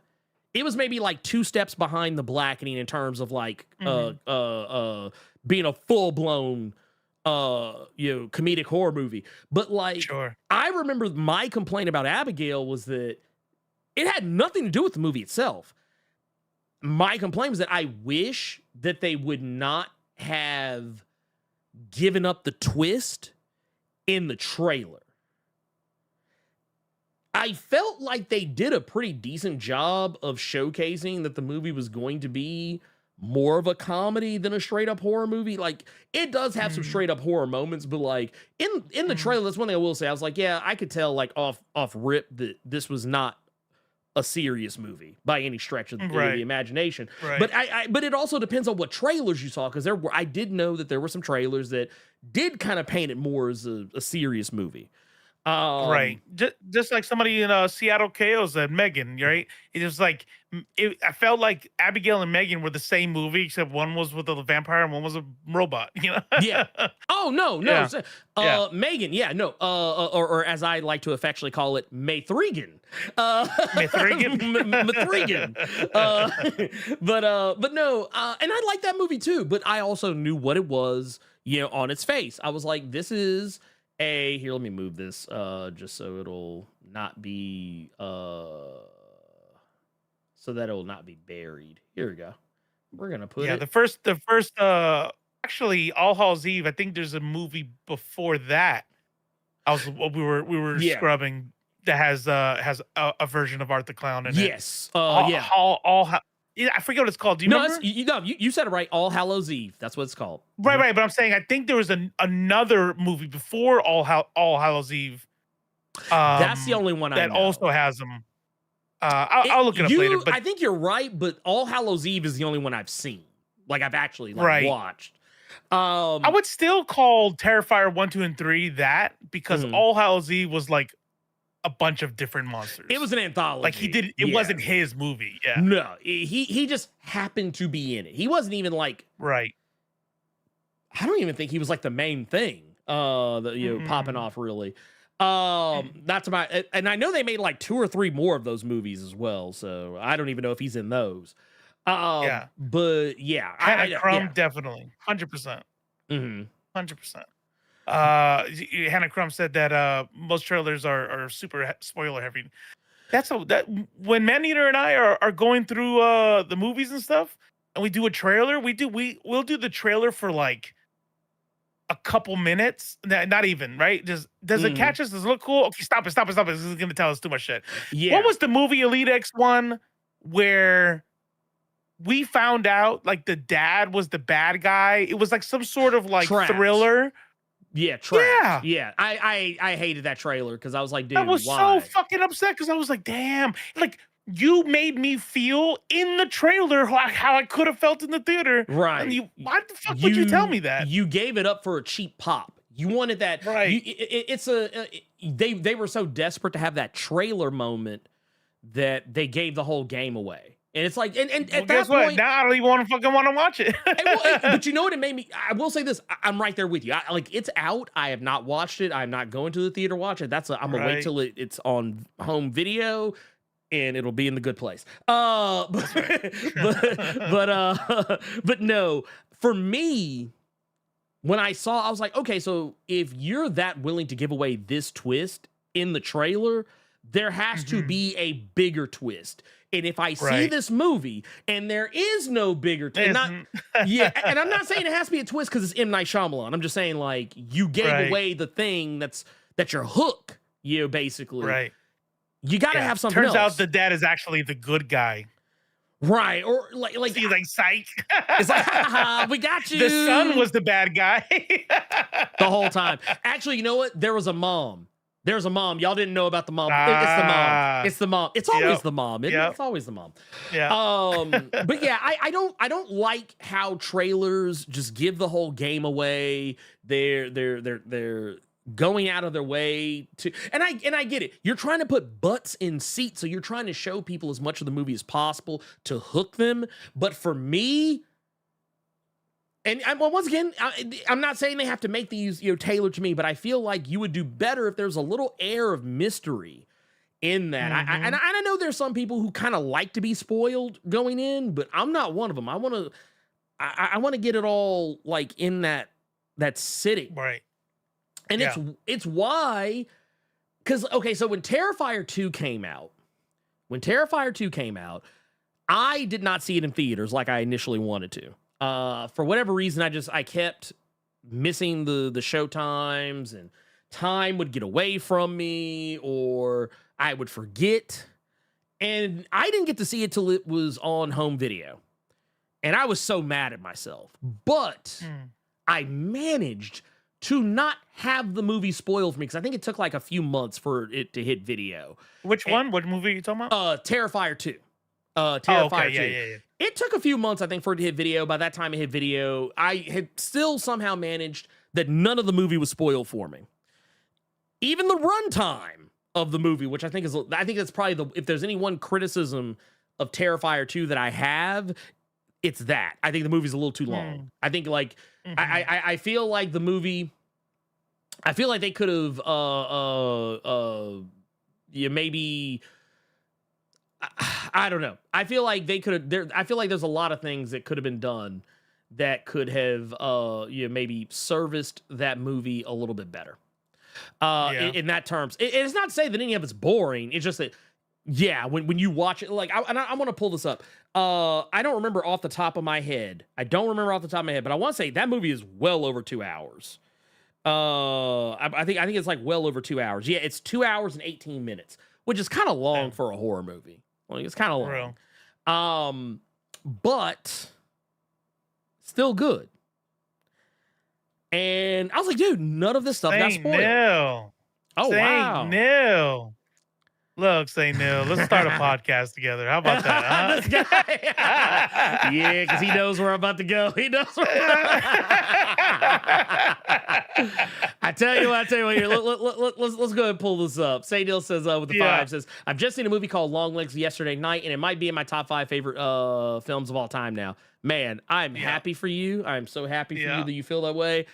it was maybe like 2 steps behind the Blackening in terms of like being a full-blown comedic horror movie. But like Sure. I remember my complaint about Abigail was that it had nothing to do with the movie itself. My complaint was that I wish that they would not have given up the twist in the trailer. I felt like they did a pretty decent job of showcasing that the movie was going to be more of a comedy than a straight up horror movie. Like, it does have some straight up horror moments, but like in the trailer, that's one thing I will say. I was like, yeah, I could tell like off rip that this was not a serious movie by any stretch of the imagination. Right. But but it also depends on what trailers you saw, because I did know that there were some trailers that did kind of paint it more as a serious movie. Right. Just like somebody in Seattle Chaos said, Megan, right? It was like, I felt like Abigail and Megan were the same movie, except one was with a vampire and one was a robot, you know? Yeah. Oh, no. Yeah. Megan, yeah, no. Or as I like to affectionately call it, Maythregan. Mithrigan? Mithrigan. But no, and I like that movie too, but I also knew what it was, on its face. I was like, this is here, let me move this just so it'll not be so that it'll not be buried. Here we go. We're gonna put it. The first actually, All Hallows Eve, I think there's a movie before that. We were scrubbing that has a version of Art the Clown in it. Yes. I forget what it's called. Do you remember? You said it right. All Hallows Eve. That's what it's called. Right. But I'm saying I think there was another movie before All Hallows Eve. That's the only one that I know. also has them. I'll look it up later. But I think you're right, but All Hallows Eve is the only one I've seen. Like I've actually watched. I would still call Terrifier 1, 2, and 3 that, because All Hallows Eve was like a bunch of different monsters. It was an anthology. Like it wasn't his movie. Yeah. No, he just happened to be in it. He wasn't even like, right. I don't even think he was like the main thing. Popping off really. That's and I know they made like 2 or 3 more of those movies as well. So I don't even know if he's in those. But yeah, Hannah Crumb definitely 100%. 100%. Hannah Crumb said that most trailers are super spoiler heavy. That when Maneater and I are going through the movies and stuff, and we do a trailer, we'll do the trailer for like a couple minutes, not even, right? Just does it catch us? Does it look cool? Okay, stop it. This is gonna tell us too much shit. Yeah. What was the movie Elite X one where we found out like the dad was the bad guy? It was like some sort of like thriller. Yeah, Trapped. Yeah. I hated that trailer because I was like, dude, I was why? so fucking upset because I was like, damn, like you made me feel in the trailer how I could have felt in the theater. Right. And why the fuck would you tell me that? You gave it up for a cheap pop. You wanted that. Right. They were so desperate to have that trailer moment that they gave the whole game away. And it's like, and at that point, now I don't even want to watch it. But you know what? It made me. I will say this. I'm right there with you. It's out. I have not watched it. I'm not going to the theater to watch it. I'm gonna wait till it's on home video, and it'll be in the good place. But no. For me, when I saw, I was like, okay, so if you're that willing to give away this twist in the trailer, there has to be a bigger twist. And if I see this movie and there is no bigger twist, and I'm not saying it has to be a twist because it's M. Night Shyamalan. I'm just saying, like, you gave away the thing that's your hook, basically. Right. You got to have something else. else. Turns out the dad is actually the good guy. Right. Or like he's like, psych. It's like, we got you. The son was the bad guy. The whole time. Actually, you know what? There was a mom. There's a mom. Y'all didn't know about the mom. It's the mom. It's the mom. It's always the mom. It's always the mom. Yeah. But yeah, I don't like how trailers just give the whole game away. They're going out of their way to, and I get it. You're trying to put butts in seats, so you're trying to show people as much of the movie as possible to hook them. But for me, and once again, I'm not saying they have to make these tailored to me, but I feel like you would do better if there's a little air of mystery in that. And I know there's some people who kind of like to be spoiled going in, but I'm not one of them. I want to get it all like in that sitting. Right. And it's why, because, okay, so when Terrifier 2 came out, I did not see it in theaters like I initially wanted to. For whatever reason, I kept missing the show times, and time would get away from me, or I would forget. And I didn't get to see it till it was on home video. And I was so mad at myself. But I managed to not have the movie spoiled for me, because I think it took like a few months for it to hit video. Which one? What movie are you talking about? Terrifier 2. Terrifier 2. Yeah. It took a few months, I think, for it to hit video. By that time it hit video, I had still somehow managed that none of the movie was spoiled for me. Even the runtime of the movie, which I think that's probably if there's any one criticism of Terrifier 2 that I have, it's that. I think the movie's a little too long. I think like I feel like the movie, I feel like they could have maybe, I don't know. I feel like they could have I feel like there's a lot of things that could have been done that could have maybe serviced that movie a little bit better. In that terms. It's not to say that any of it's boring. It's just that, when you watch it, like, I want to pull this up. I don't remember off the top of my head. But I want to say that movie is well over 2 hours. I think it's like well over 2 hours. Yeah, it's 2 hours and 18 minutes, which is kind of long for a horror movie. Like, it's kind of long. Real. But still good. And I was like, dude, none of this stuff got spoiled. Oh, wow. No. Look, St. Nil, let's start a podcast together. How about that, huh? This guy. Yeah, because he knows where I'm about to go. He knows where I tell you what, here. Let's go ahead and pull this up. St. Nil says, with the 5, says, I've just seen a movie called Longlegs yesterday night, and it might be in my top 5 favorite films of all time now. Man, I'm happy for you. I'm so happy for you that you feel that way.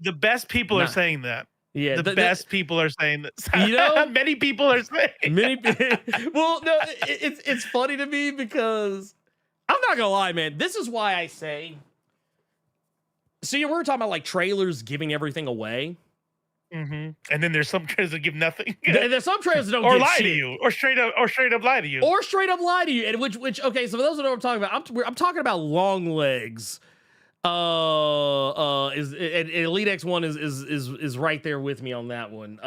The best people are saying that. Yeah, the best people are saying this. You know, many people are saying. Well, no, it's funny to me because I'm not gonna lie, man. This is why I say. So we were talking about like trailers giving everything away. And then there's some trailers that give nothing. There's some trailers that don't or give lie shit. to you, or straight up lie to you, and which okay. So for those that know what I'm talking about, I'm talking about Longlegs. Is Elite X1 is right there with me on that one.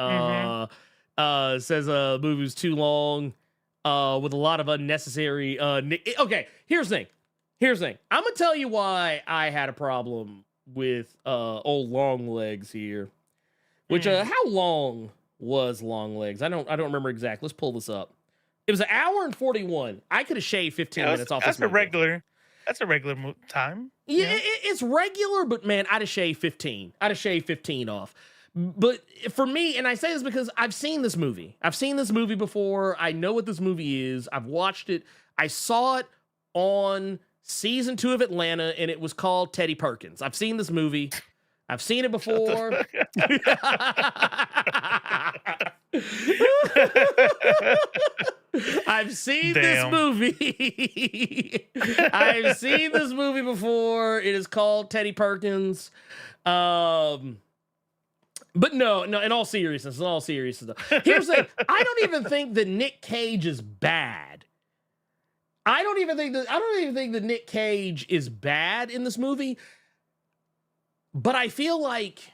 Says movie was too long, with a lot of unnecessary. Okay, here's the thing. I'm gonna tell you why I had a problem with old Longlegs here. Which how long was Longlegs? I don't remember exactly. Let's pull this up. It was 1 hour and 41. I could have shaved 15 minutes off this movie. That's a regular time. Yeah, it's regular, but man, I'd have shaved 15. I'd have shaved 15 off. But for me, and I say this because I've seen this movie. I've seen this movie before. I know what this movie is. I've watched it. I saw it on season 2 of Atlanta, and it was called Teddy Perkins. I've seen this movie. I've seen it before. I've seen this movie. I've seen this movie before. It is called Teddy Perkins. But no, in all seriousness, here's the thing. I don't even think that Nick Cage is bad. I don't even think that Nick Cage is bad in this movie. But I feel like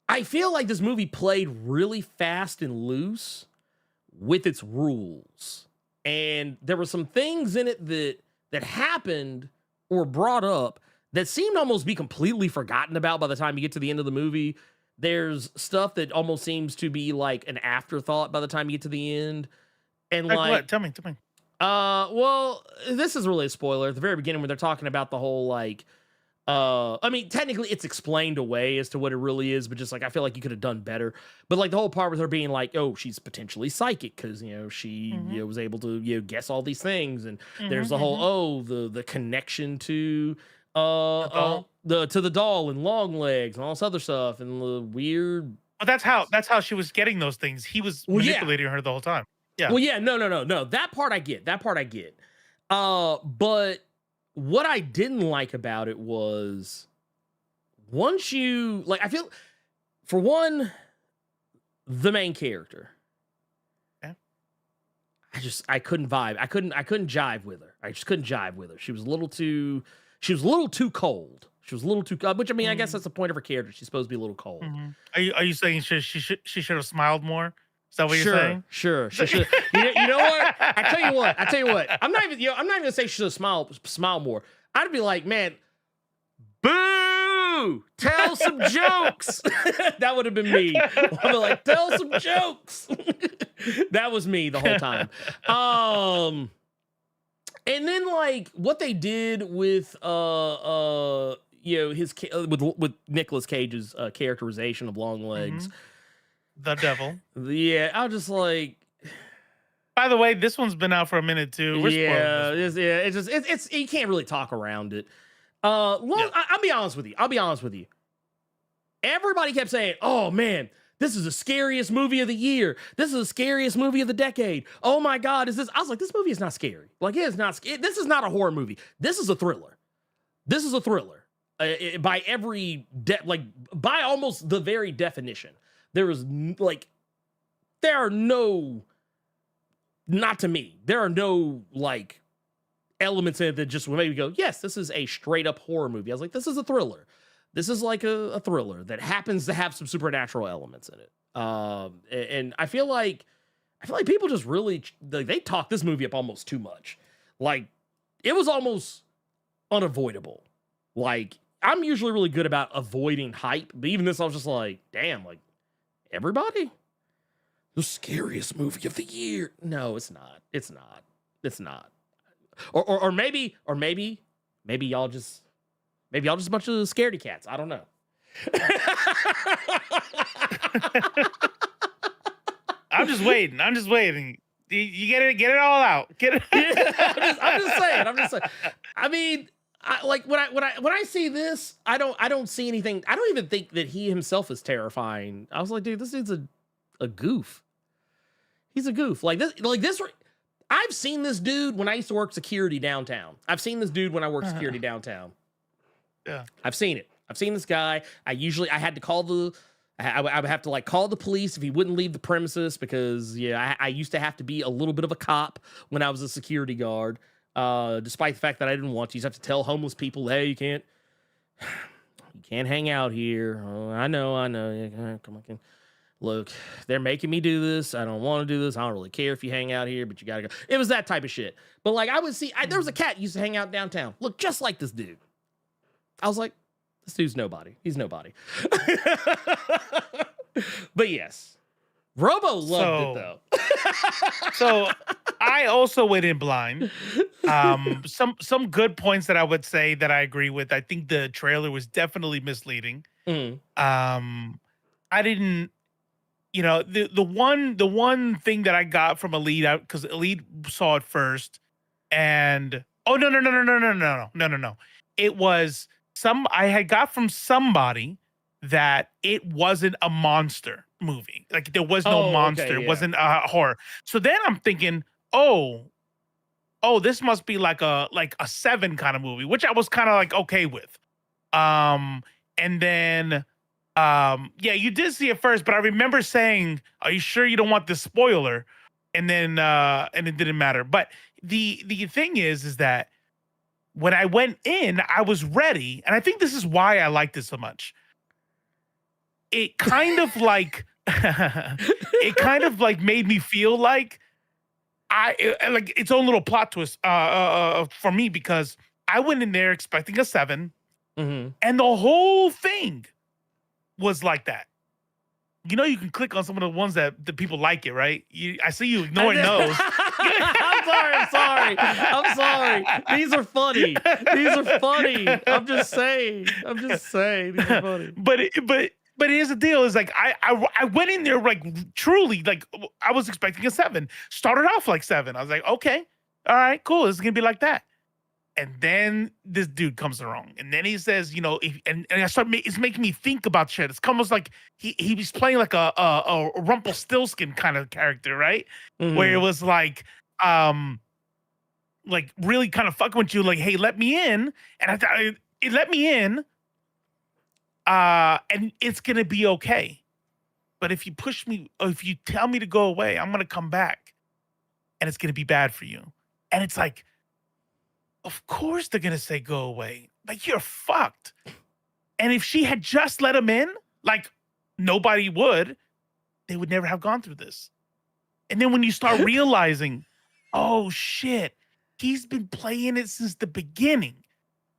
this movie played really fast and loose with its rules. And there were some things in it that happened or brought up that seemed to almost be completely forgotten about by the time you get to the end of the movie. There's stuff that almost seems to be like an afterthought by the time you get to the end. And like what? Tell me. Well, this is really a spoiler. At the very beginning when they're talking about the whole like I mean, technically it's explained away as to what it really is, but just like, I feel like you could have done better. But like the whole part with her being like, oh, she's potentially psychic because, she was able to, guess all these things. And there's the whole, the connection to, the doll and Longlegs and all this other stuff and the weird But that's how she was getting those things. He was manipulating her the whole time. Yeah. Well, yeah, no. That part I get. But what I didn't like about it was once you like, I feel for one, the main character. Yeah. I couldn't vibe. I couldn't jive with her. I just couldn't jive with her. She was a little too cold. She was a little too, which I mean, I guess that's the point of her character. She's supposed to be a little cold. Are you saying she should have smiled more? Is that what you're saying? Sure. She should. You know what? I tell you what. I'm not even gonna say she should have smiled more. I'd be like, man, boo! Tell some jokes. That would have been me. I'd be like, tell some jokes. That was me the whole time. And then like what they did with his with Nicolas Cage's characterization of Longlegs. The devil. Yeah, I was just like. By the way, this one's been out for a minute too. It's you can't really talk around it. I'll be honest with you. Everybody kept saying, "Oh man, this is the scariest movie of the year. This is the scariest movie of the decade. Oh my God, is this?" I was like, "This movie is not scary. Like, it is not. This is not a horror movie. This is a thriller. This is a thriller by by almost the very definition." There are no, not to me, there are no like elements in it that just will make me go, yes, this is a straight up horror movie. I was like, this is a thriller. This is like a thriller that happens to have some supernatural elements in it. And I feel like people just really, they talk this movie up almost too much. Like, it was almost unavoidable. Like, I'm usually really good about avoiding hype, but even this, I was just like, damn, like, everybody? The scariest movie of the year. No, it's not. It's not. Or maybe y'all just a bunch of scaredy cats. I don't know. I'm just waiting. You get it all out. Get it. I'm just saying. I mean, when I see this, I don't see anything. I don't even think that he himself is terrifying. I was like, dude, this dude's a goof. He's a goof. Like this. I've seen this dude when I used to work security downtown. I've seen this dude when I worked security downtown. Yeah, I've seen it. I've seen this guy. I had to call I would have to like call the police if he wouldn't leave the premises because I used to have to be a little bit of a cop when I was a security guard. Despite the fact that I didn't want to, you just have to tell homeless people, hey, you can't hang out here. Oh, I know. Yeah, come on. Look, they're making me do this. I don't want to do this. I don't really care if you hang out here, but you gotta go. It was that type of shit. But like I would see, there was a cat used to hang out downtown. Look just like this dude. I was like, this dude's nobody. He's nobody. But yes, Robo loved it though. So I also went in blind. Some good points that I would say that I agree with. I think the trailer was definitely misleading. I didn't, the one thing that I got from Elite out because Elite saw it first, and no. It was I had got from somebody that it wasn't a monster movie. Like there was no monster. Okay, yeah. It wasn't a horror. So then I'm thinking, oh, this must be like a 7 kind of movie, which I was kind of like okay with. And then you did see it first, but I remember saying, "Are you sure you don't want this spoiler?" And then and it didn't matter. But the thing is that when I went in, I was ready, and I think this is why I liked it so much. It kind of like made me feel like like its own little plot twist for me because I went in there expecting a 7, and the whole thing was like that. You can click on some of the ones that the people like it, right? I see you ignoring those. I'm sorry. These are funny. I'm just saying. These are funny. But here's the deal: is like I went in there like truly like I was expecting a 7. Started off like 7. I was like, okay, all right, cool. This is gonna be like that. And then this dude comes along, and then he says, you know, and I start. It's making me think about shit. It's almost like he was playing like a Rumpelstiltskin kind of character, right? Where it was like really kind of fucking with you, like, hey, let me in, and I thought it let me in, and it's gonna be okay. But if you push me, or if you tell me to go away, I'm gonna come back, and it's gonna be bad for you. And it's like, of course they're gonna say go away. Like, you're fucked. And if she had just let him in, like nobody would, they would never have gone through this. And then when you start realizing, oh shit, he's been playing it since the beginning.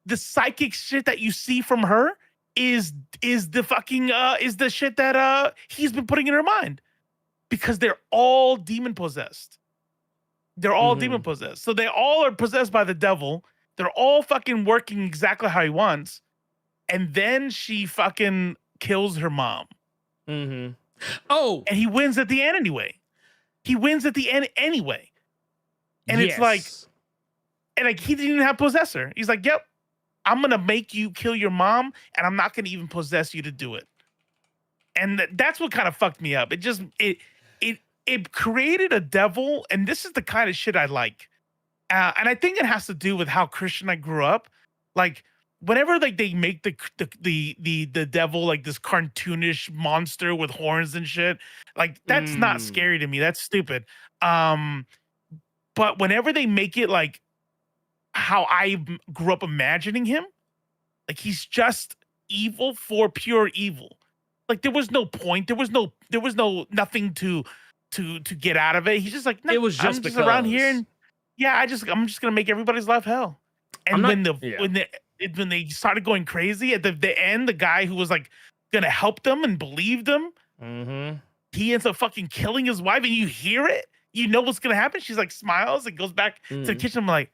The psychic shit that you see from her is the fucking is the shit that he's been putting in her mind. Because they're all demon possessed. They're all demon possessed. So they all are possessed by the devil. They're all fucking working exactly how he wants. And then she fucking kills her mom. Oh. And he wins at the end anyway. He wins at the end anyway. And it's like, and like he didn't even have possessor. He's like, yep, I'm going to make you kill your mom, and I'm not going to even possess you to do it. And that's what kind of fucked me up. It created a devil, and this is the kind of shit I like. And I think it has to do with how Christian I grew up. Like, whenever like they make the devil like this cartoonish monster with horns and shit, like that's not scary to me. That's stupid. But whenever they make it like how I grew up imagining him, like he's just evil for pure evil. Like there was no point. There was nothing to get out of it. He's just like, no, it was just I'm just around here, and I'm just gonna make everybody's life hell. And when they started going crazy at the end, the guy who was like gonna help them and believed them, he ends up fucking killing his wife, and you hear it. You know what's gonna happen. She's like smiles and goes back to the kitchen. I'm like,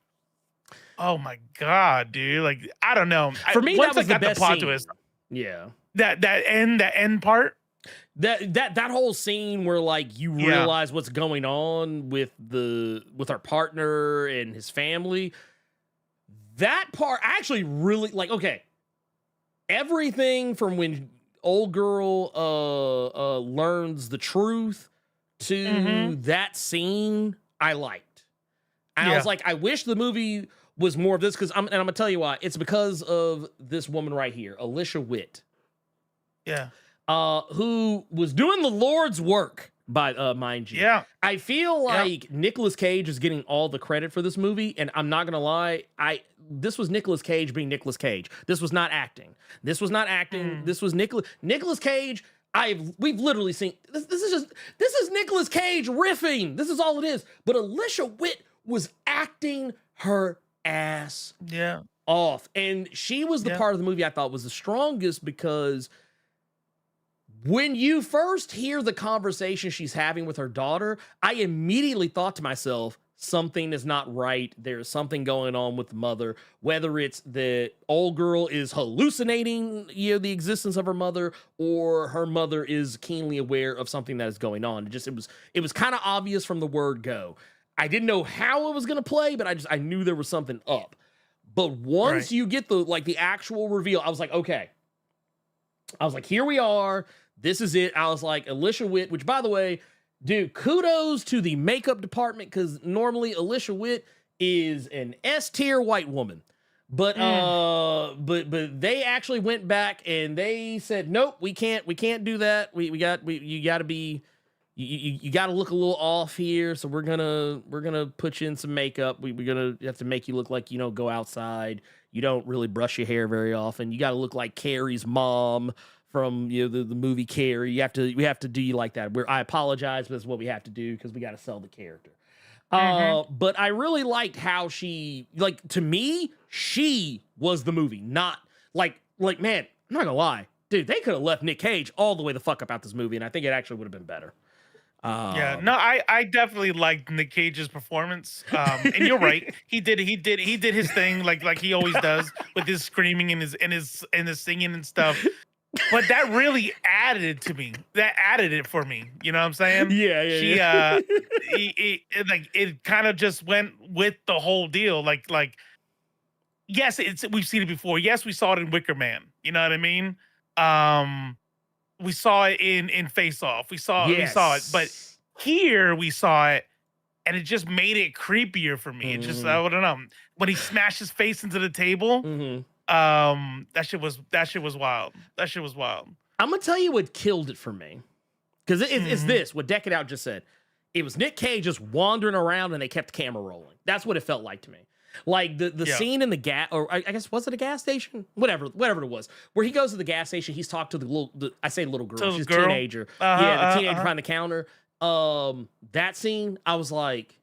oh my god, dude! Like I don't know. For me, once that was I got the best plot scene. twist, Yeah. That end part. That whole scene where like you realize what's going on with our partner and his family. That part I actually really like. Okay, everything from when old girl learns the truth to that scene I liked. And I was like, I wish the movie was more of this, because I'm gonna tell you why. It's because of this woman right here, Alicia Witt. Yeah. Who was doing the Lord's work, by mind you. Yeah. I feel like Nicolas Cage is getting all the credit for this movie, and I'm not gonna lie, this was Nicolas Cage being Nicolas Cage. This was not acting. This was Nicolas Cage. We've literally seen this is Nicolas Cage riffing. This is all it is. But Alicia Witt was acting her ass off, and she was the part of the movie I thought was the strongest, because when you first hear the conversation she's having with her daughter, I immediately thought to myself, something is not right. There's something going on with the mother, whether it's the old girl is hallucinating, the existence of her mother, or her mother is keenly aware of something that is going on. It was kind of obvious from the word go. I didn't know how it was going to play, but I knew there was something up. But once you get the actual reveal, I was like, okay. I was like, here we are. This is it. I was like, Alicia Witt, which, by the way, dude, kudos to the makeup department, because normally Alicia Witt is an S-tier white woman. But but they actually went back and they said, nope, we can't do that. You got to look a little off here, so we're gonna put you in some makeup. We're gonna have to make you look like go outside. You don't really brush your hair very often. You got to look like Carrie's mom from the movie Carrie. We have to do you like that. I apologize, but that's what we have to do because we got to sell the character. But I really liked how she, to me, she was the movie, not like man, I'm not gonna lie, dude, they could have left Nick Cage all the way the fuck up out this movie, and I think it actually would have been better. I definitely liked Nick Cage's performance. And you're right, he did his thing like he always does with his screaming and his singing and stuff. But that really added it to me. That added it for me. You know what I'm saying? Yeah. It kind of just went with the whole deal. Like yes, we've seen it before. Yes, we saw it in Wicker Man. You know what I mean? We saw it in Face Off. We saw it, but here we saw it, and it just made it creepier for me. It just I don't know, when he smashed his face into the table. That shit was wild. That shit was wild. I'm gonna tell you what killed it for me, because it's this what Deck It Out just said. It was Nick Cage just wandering around, and they kept the camera rolling. That's what it felt like to me. Like the scene in the gas, or I guess, was it a gas station? Whatever it was, where he goes to the gas station. He's talked to the little girl. She's a teenager. The teenager behind the counter. That scene, I was like,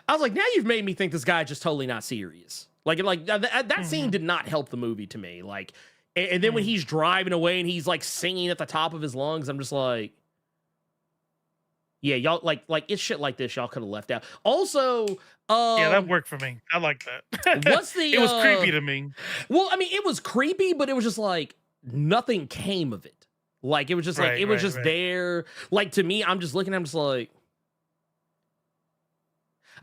now you've made me think this guy just totally not serious. Like that scene did not help the movie to me. Like, and then when he's driving away and he's like singing at the top of his lungs, I'm just like, yeah, y'all like it's shit like this y'all could have left out. Also, yeah, that worked for me. I like that. What's the? It was creepy to me. Well, I mean, it was creepy, but it was just like nothing came of it. Like it was just like it was just there. Like to me, I'm just looking. I'm just like,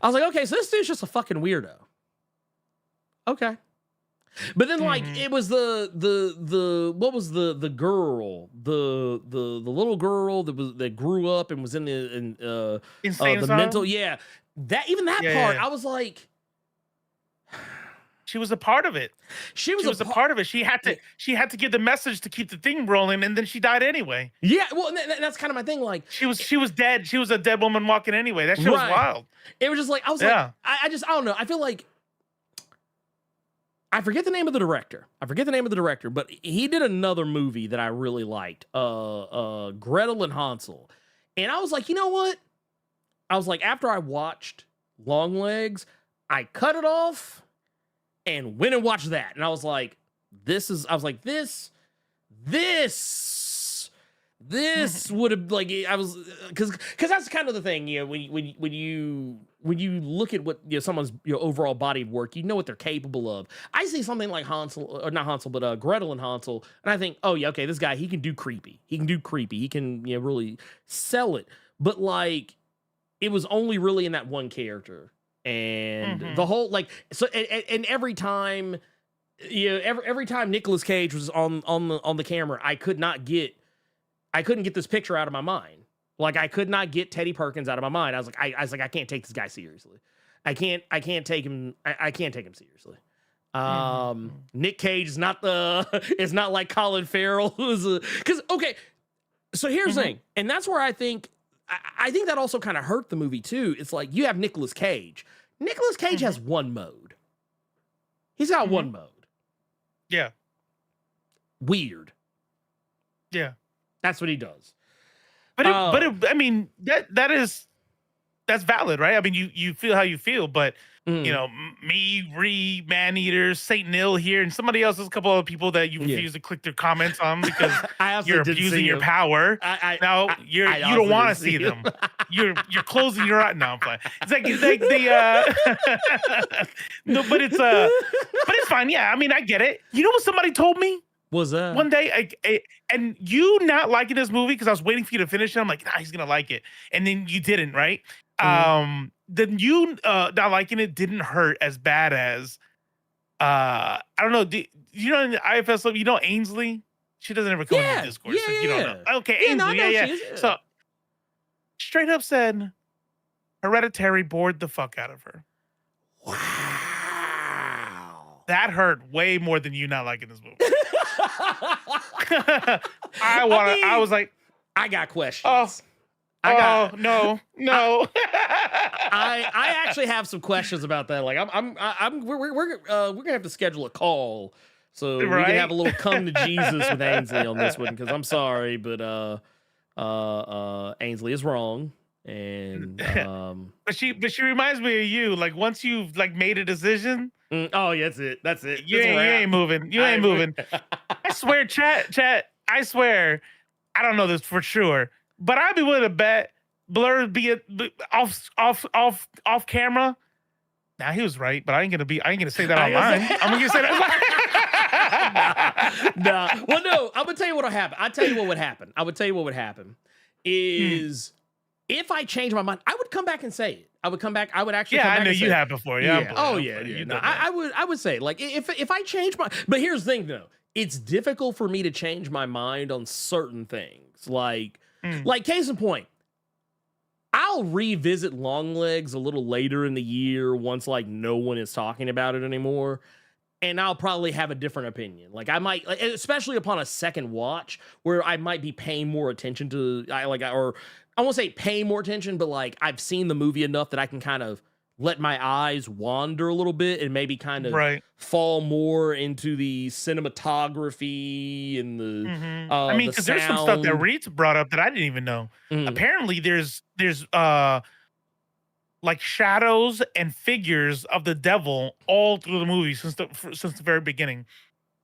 I was like, okay, so this dude's just a fucking weirdo. Okay. But then like it was the what was the girl, the little girl that grew up and was in the mental, that part, I was like, she was a part of it. She was a part of it. She had to give the message to keep the thing rolling, and then she died anyway. Yeah, well, that's kind of my thing. Like she was dead. She was a dead woman walking anyway. That shit was wild. It was just like I was like, I don't know. I feel like I forget the name of the director. But he did another movie that I really liked, Gretel and Hansel. And I was like, you know what? I was like, after I watched Longlegs, I cut it off and went and watched that. And I was like, this would have, like, I was, because that's kind of the thing, you know, when you look at what, you know, someone's overall body of work, you know what they're capable of. I see something like Gretel and Hansel, and I think, oh yeah, okay, this guy, he can do creepy. He can, you know, really sell it. But like, it was only really in that one character, and the whole, like, so, and every time, you know, every time Nicolas Cage was on the camera, I couldn't get this picture out of my mind. Like I could not get Teddy Perkins out of my mind. I was like, I can't take this guy seriously. I can't take him seriously. Nick Cage is not like Colin Farrell, who's okay. So here's the thing, and that's where I think that also kind of hurt the movie too. It's like you have Nicolas Cage. Nicolas Cage has one mode. He's got one mode. Yeah. Weird. Yeah. That's what he does. But I mean, that's valid, right? I mean, you feel how you feel, but you know, me, Maneater, Saint Nil here, and somebody else, there's a couple of people that you refuse to click their comments on because you're abusing your power. You don't want to see them. You're closing your eyes. No, I'm playing. It's like the no, but it's fine. Yeah, I mean, I get it. You know what somebody told me? Was that one day? And you not liking this movie because I was waiting for you to finish it. I'm like, nah, he's gonna like it, and then you didn't, right? Then you not liking it didn't hurt as bad as I don't know. You know, in the IFS, you know Ainsley. She doesn't ever come in the Discord. So you don't know. Okay, Ainsley. So straight up said, Hereditary bored the fuck out of her. Wow. That hurt way more than you not liking this movie. I was like, I got questions. No. I actually have some questions about that. Like we're gonna have to schedule a call so we can have a little come to Jesus with Ainsley on this one, because I'm sorry, but Ainsley is wrong. And but she reminds me of you. Like once you've like made a decision. Oh, yeah, that's it. You ain't moving. You ain't moving. I swear, chat. I swear, I don't know this for sure, but I'd be willing to bet Blerd be off camera. Now he was right, but I ain't gonna say that online. I'm gonna say that. Nah. Well, no. I'm gonna tell you what'll happen. I would tell you what would happen is if I change my mind, I would come back and say it. I would come back. I would actually. Yeah, come back I know and say you it. have before. Yeah. Oh yeah. No, I would say like if I change my. But here's the thing though. It's difficult for me to change my mind on certain things. Like case in point, I'll revisit Longlegs a little later in the year once like no one is talking about it anymore. And I'll probably have a different opinion. Like I might, especially upon a second watch, where I might be paying more attention to, or I won't say pay more attention, but like I've seen the movie enough that I can kind of let my eyes wander a little bit and maybe kind of fall more into the cinematography and the. I mean, because there's some stuff that Reed's brought up that I didn't even know. Apparently, there's like shadows and figures of the devil all through the movie since the very beginning,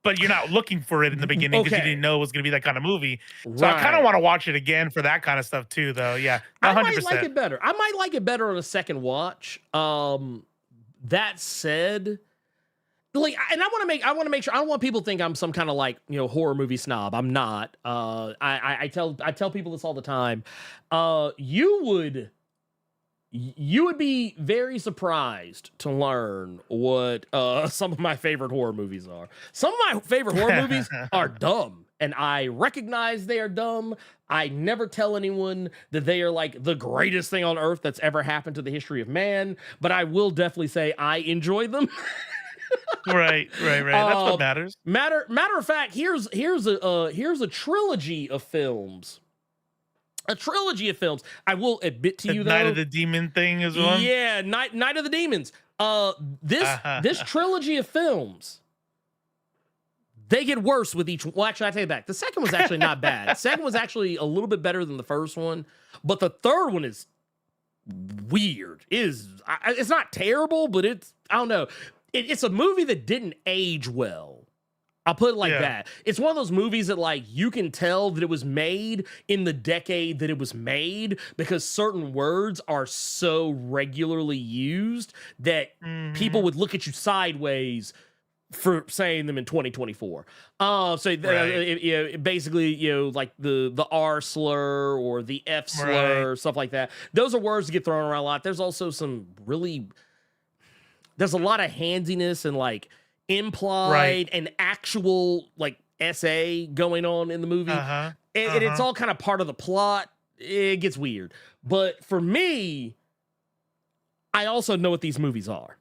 but you're not looking for it in the beginning because you didn't know it was going to be that kind of movie. So I kind of want to watch it again for that kind of stuff too, though. Yeah, 100%. I might like it better. I might like it better on a second watch. That said, like, and I want to make sure I don't want people to think I'm some kind of like horror movie snob. I'm not. I tell people this all the time. You would be very surprised to learn what some of my favorite horror movies are. Some of my favorite horror movies are dumb, and I recognize they are dumb. I never tell anyone that they are like the greatest thing on earth that's ever happened to the history of man, but I will definitely say I enjoy them. Right. That's what matters. Matter of fact, here's a trilogy of films. A trilogy of films. I will admit to you, though. Night of the Demon thing as well. Yeah, Night of the Demons. This trilogy of films, they get worse with each. Well, actually, I take it back. The second was actually not bad. The second was actually a little bit better than the first one, but the third one is weird. It's not terrible, but I don't know. It's a movie that didn't age well. I'll put it like that. It's one of those movies that like you can tell that it was made in the decade that it was made because certain words are so regularly used that people would look at you sideways for saying them in 2024. Basically, like the R slur or the F slur, stuff like that. Those are words that get thrown around a lot. There's also there's a lot of handiness and like implied and actual like essay going on in the movie. And it's all kind of part of the plot. It gets weird. But for me, I also know what these movies are.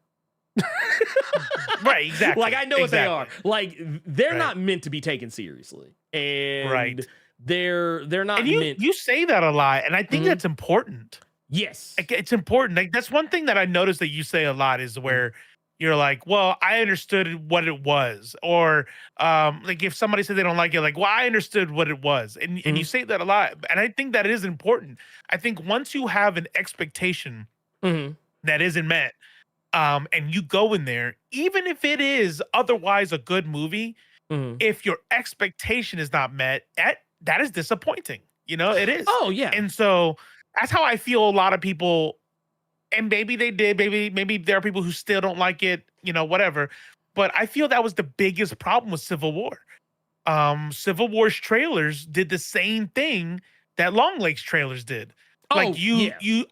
Right, exactly. Like I know what they are. Like they're not meant to be taken seriously. And they're not meant. You say that a lot, and I think that's important. Yes. It's important. Like that's one thing that I noticed that you say a lot is where you're like, well, I understood what it was. Or like if somebody said they don't like it, like, well, I understood what it was. And you say that a lot. And I think that is important. I think once you have an expectation that isn't met, and you go in there, even if it is otherwise a good movie, if your expectation is not met, that is disappointing. It is. Oh, yeah. And so that's how I feel a lot of people. And maybe they did, maybe there are people who still don't like it, whatever. But I feel that was the biggest problem with Civil War. Civil War's trailers did the same thing that Longlegs trailers did. Like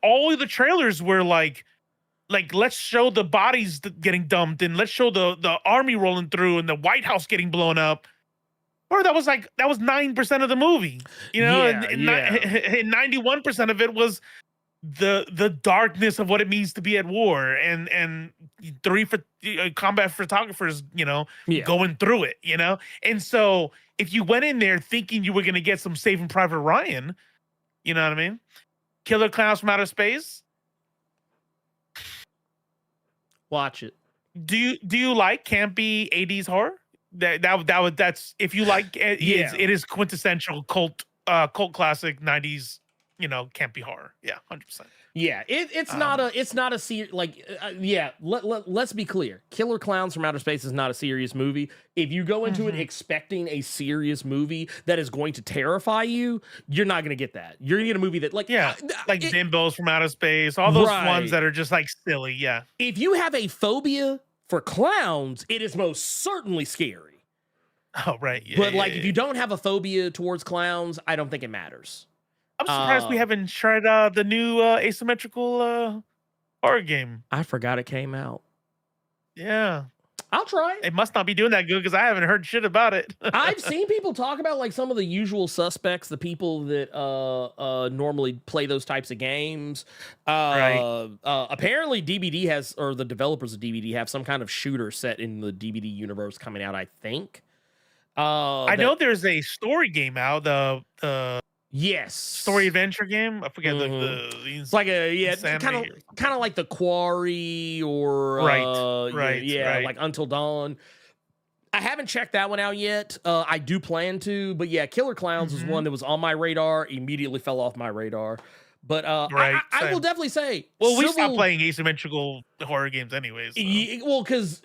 all of the trailers were like let's show the bodies getting dumped and let's show the army rolling through and the White House getting blown up. Or that was 9% of the movie, and 91% of it was the darkness of what it means to be at war and combat photographers going through it, and so if you went in there thinking you were going to get some Saving Private Ryan, you know what I mean, Killer Clowns from Outer Space, watch it. Do you like campy 80s horror? That's if you like it, it is quintessential cult classic 90s campy horror. Yeah, 100%. Yeah, it's not a serious let's be clear. Killer Clowns from Outer Space is not a serious movie. If you go into it expecting a serious movie that is going to terrify you, you're not going to get that. You're going to get a movie that Bimbos from Outer Space, all those ones that are just like silly. Yeah. If you have a phobia for clowns, it is most certainly scary. Oh, right. Yeah, but if you don't have a phobia towards clowns, I don't think it matters. I'm surprised we haven't tried the new asymmetrical horror game. I forgot it came out. Yeah. I'll try it. It must not be doing that good because I haven't heard shit about it. I've seen people talk about like some of the usual suspects, the people that normally play those types of games. Right. Apparently DBD has, or the developers of DBD have some kind of shooter set in the DBD universe coming out, I think. I know there's a story game out, the yes, story adventure game. I forget it's like a kind of like the Quarry or right. like Until Dawn. I haven't checked that one out yet. I do plan to, but yeah, Killer Clowns was one that was on my radar, immediately fell off my radar. But I will definitely say, we stopped playing asymmetrical horror games anyways. So. Well, because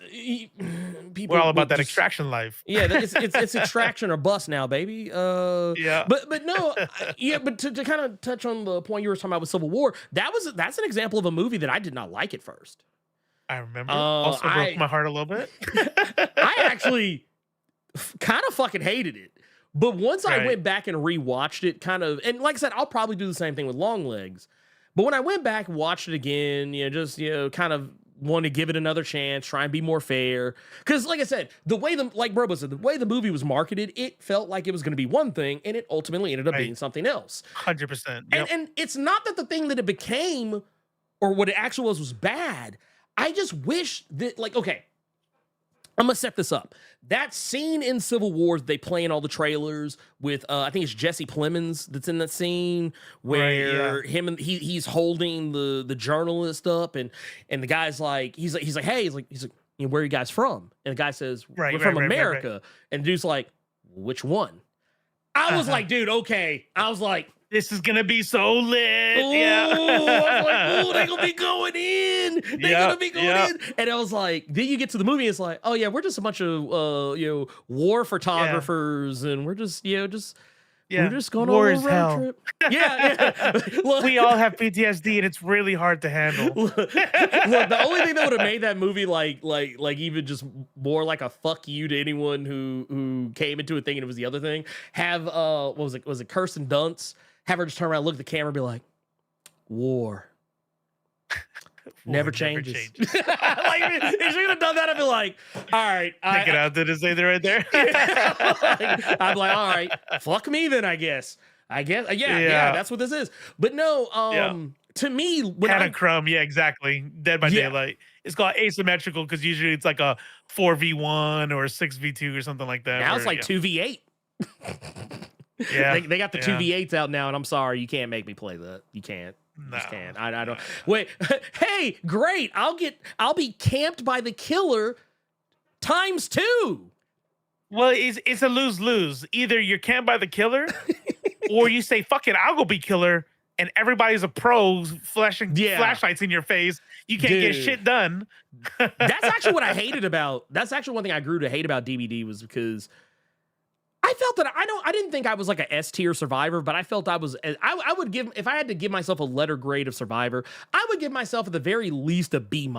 people we're all about that extraction life. Yeah, it's extraction or bust now, baby. Yeah. But no, but to kind of touch on the point you were talking about with Civil War, that's an example of a movie that I did not like at first. I remember. Also broke my heart a little bit. I actually kind of fucking hated it. But once I went back and rewatched it, and like I said, I'll probably do the same thing with Longlegs. But when I went back and watched it again, kind of want to give it another chance, try and be more fair. Because like I said, like Robo said, the way the movie was marketed, it felt like it was going to be one thing, and it ultimately ended up being something else. 100%. Yep. And it's not that the thing that it became, or what it actually was bad. I just wish that, like, okay, I'm gonna set this up. That scene in Civil War they play in all the trailers with I think it's Jesse Plemons that's in that scene where he's holding the journalist up and the guy's like he's like hey he's like where are you guys from? And the guy says we're from America. And the dude's like, which one? I was like, dude, okay. I was like, this is gonna be so lit. Ooh, I was like, ooh, they're gonna be going in. They're gonna be going in. And I was like, then you get to the movie, it's like, oh yeah, we're just a bunch of war photographers, and we're just we're just going on a road trip. Yeah. Look, we all have PTSD, and it's really hard to handle. Look, the only thing that would have made that movie like even just more like a fuck you to anyone who came into it thinking it was the other thing. Have what was it? Was it Kirsten Dunst? Have her just turn around, look at the camera, and be like, "War never changes." Like if she would have done that, I'd be like, "All right, pick it out." Did it say that right there? I'm like, "All right, fuck me then." I guess, yeah, that's what this is. But no, to me, when Crumb, exactly. Dead by Daylight. It's called asymmetrical because usually it's like a 4v1 or a 6v2 or something like that. Now it's like 2v8. Yeah, they got the 2v8s out now, and I'm sorry, you can't make me play that. You can't. No, just can't. I don't. Wait. Hey, great. I'll be camped by the killer ×2. Well, it's a lose-lose. Either you're camped by the killer, or you say, "Fuck it, I'll go be killer," and everybody's a pro flashing flashlights in your face. You can't get shit done. That's actually what I hated about. That's actually one thing I grew to hate about DBD was because I felt that I didn't think I was like a S tier survivor, but I felt I was. I would give, if I had to give myself a letter grade of survivor, I would give myself at the very least a B-.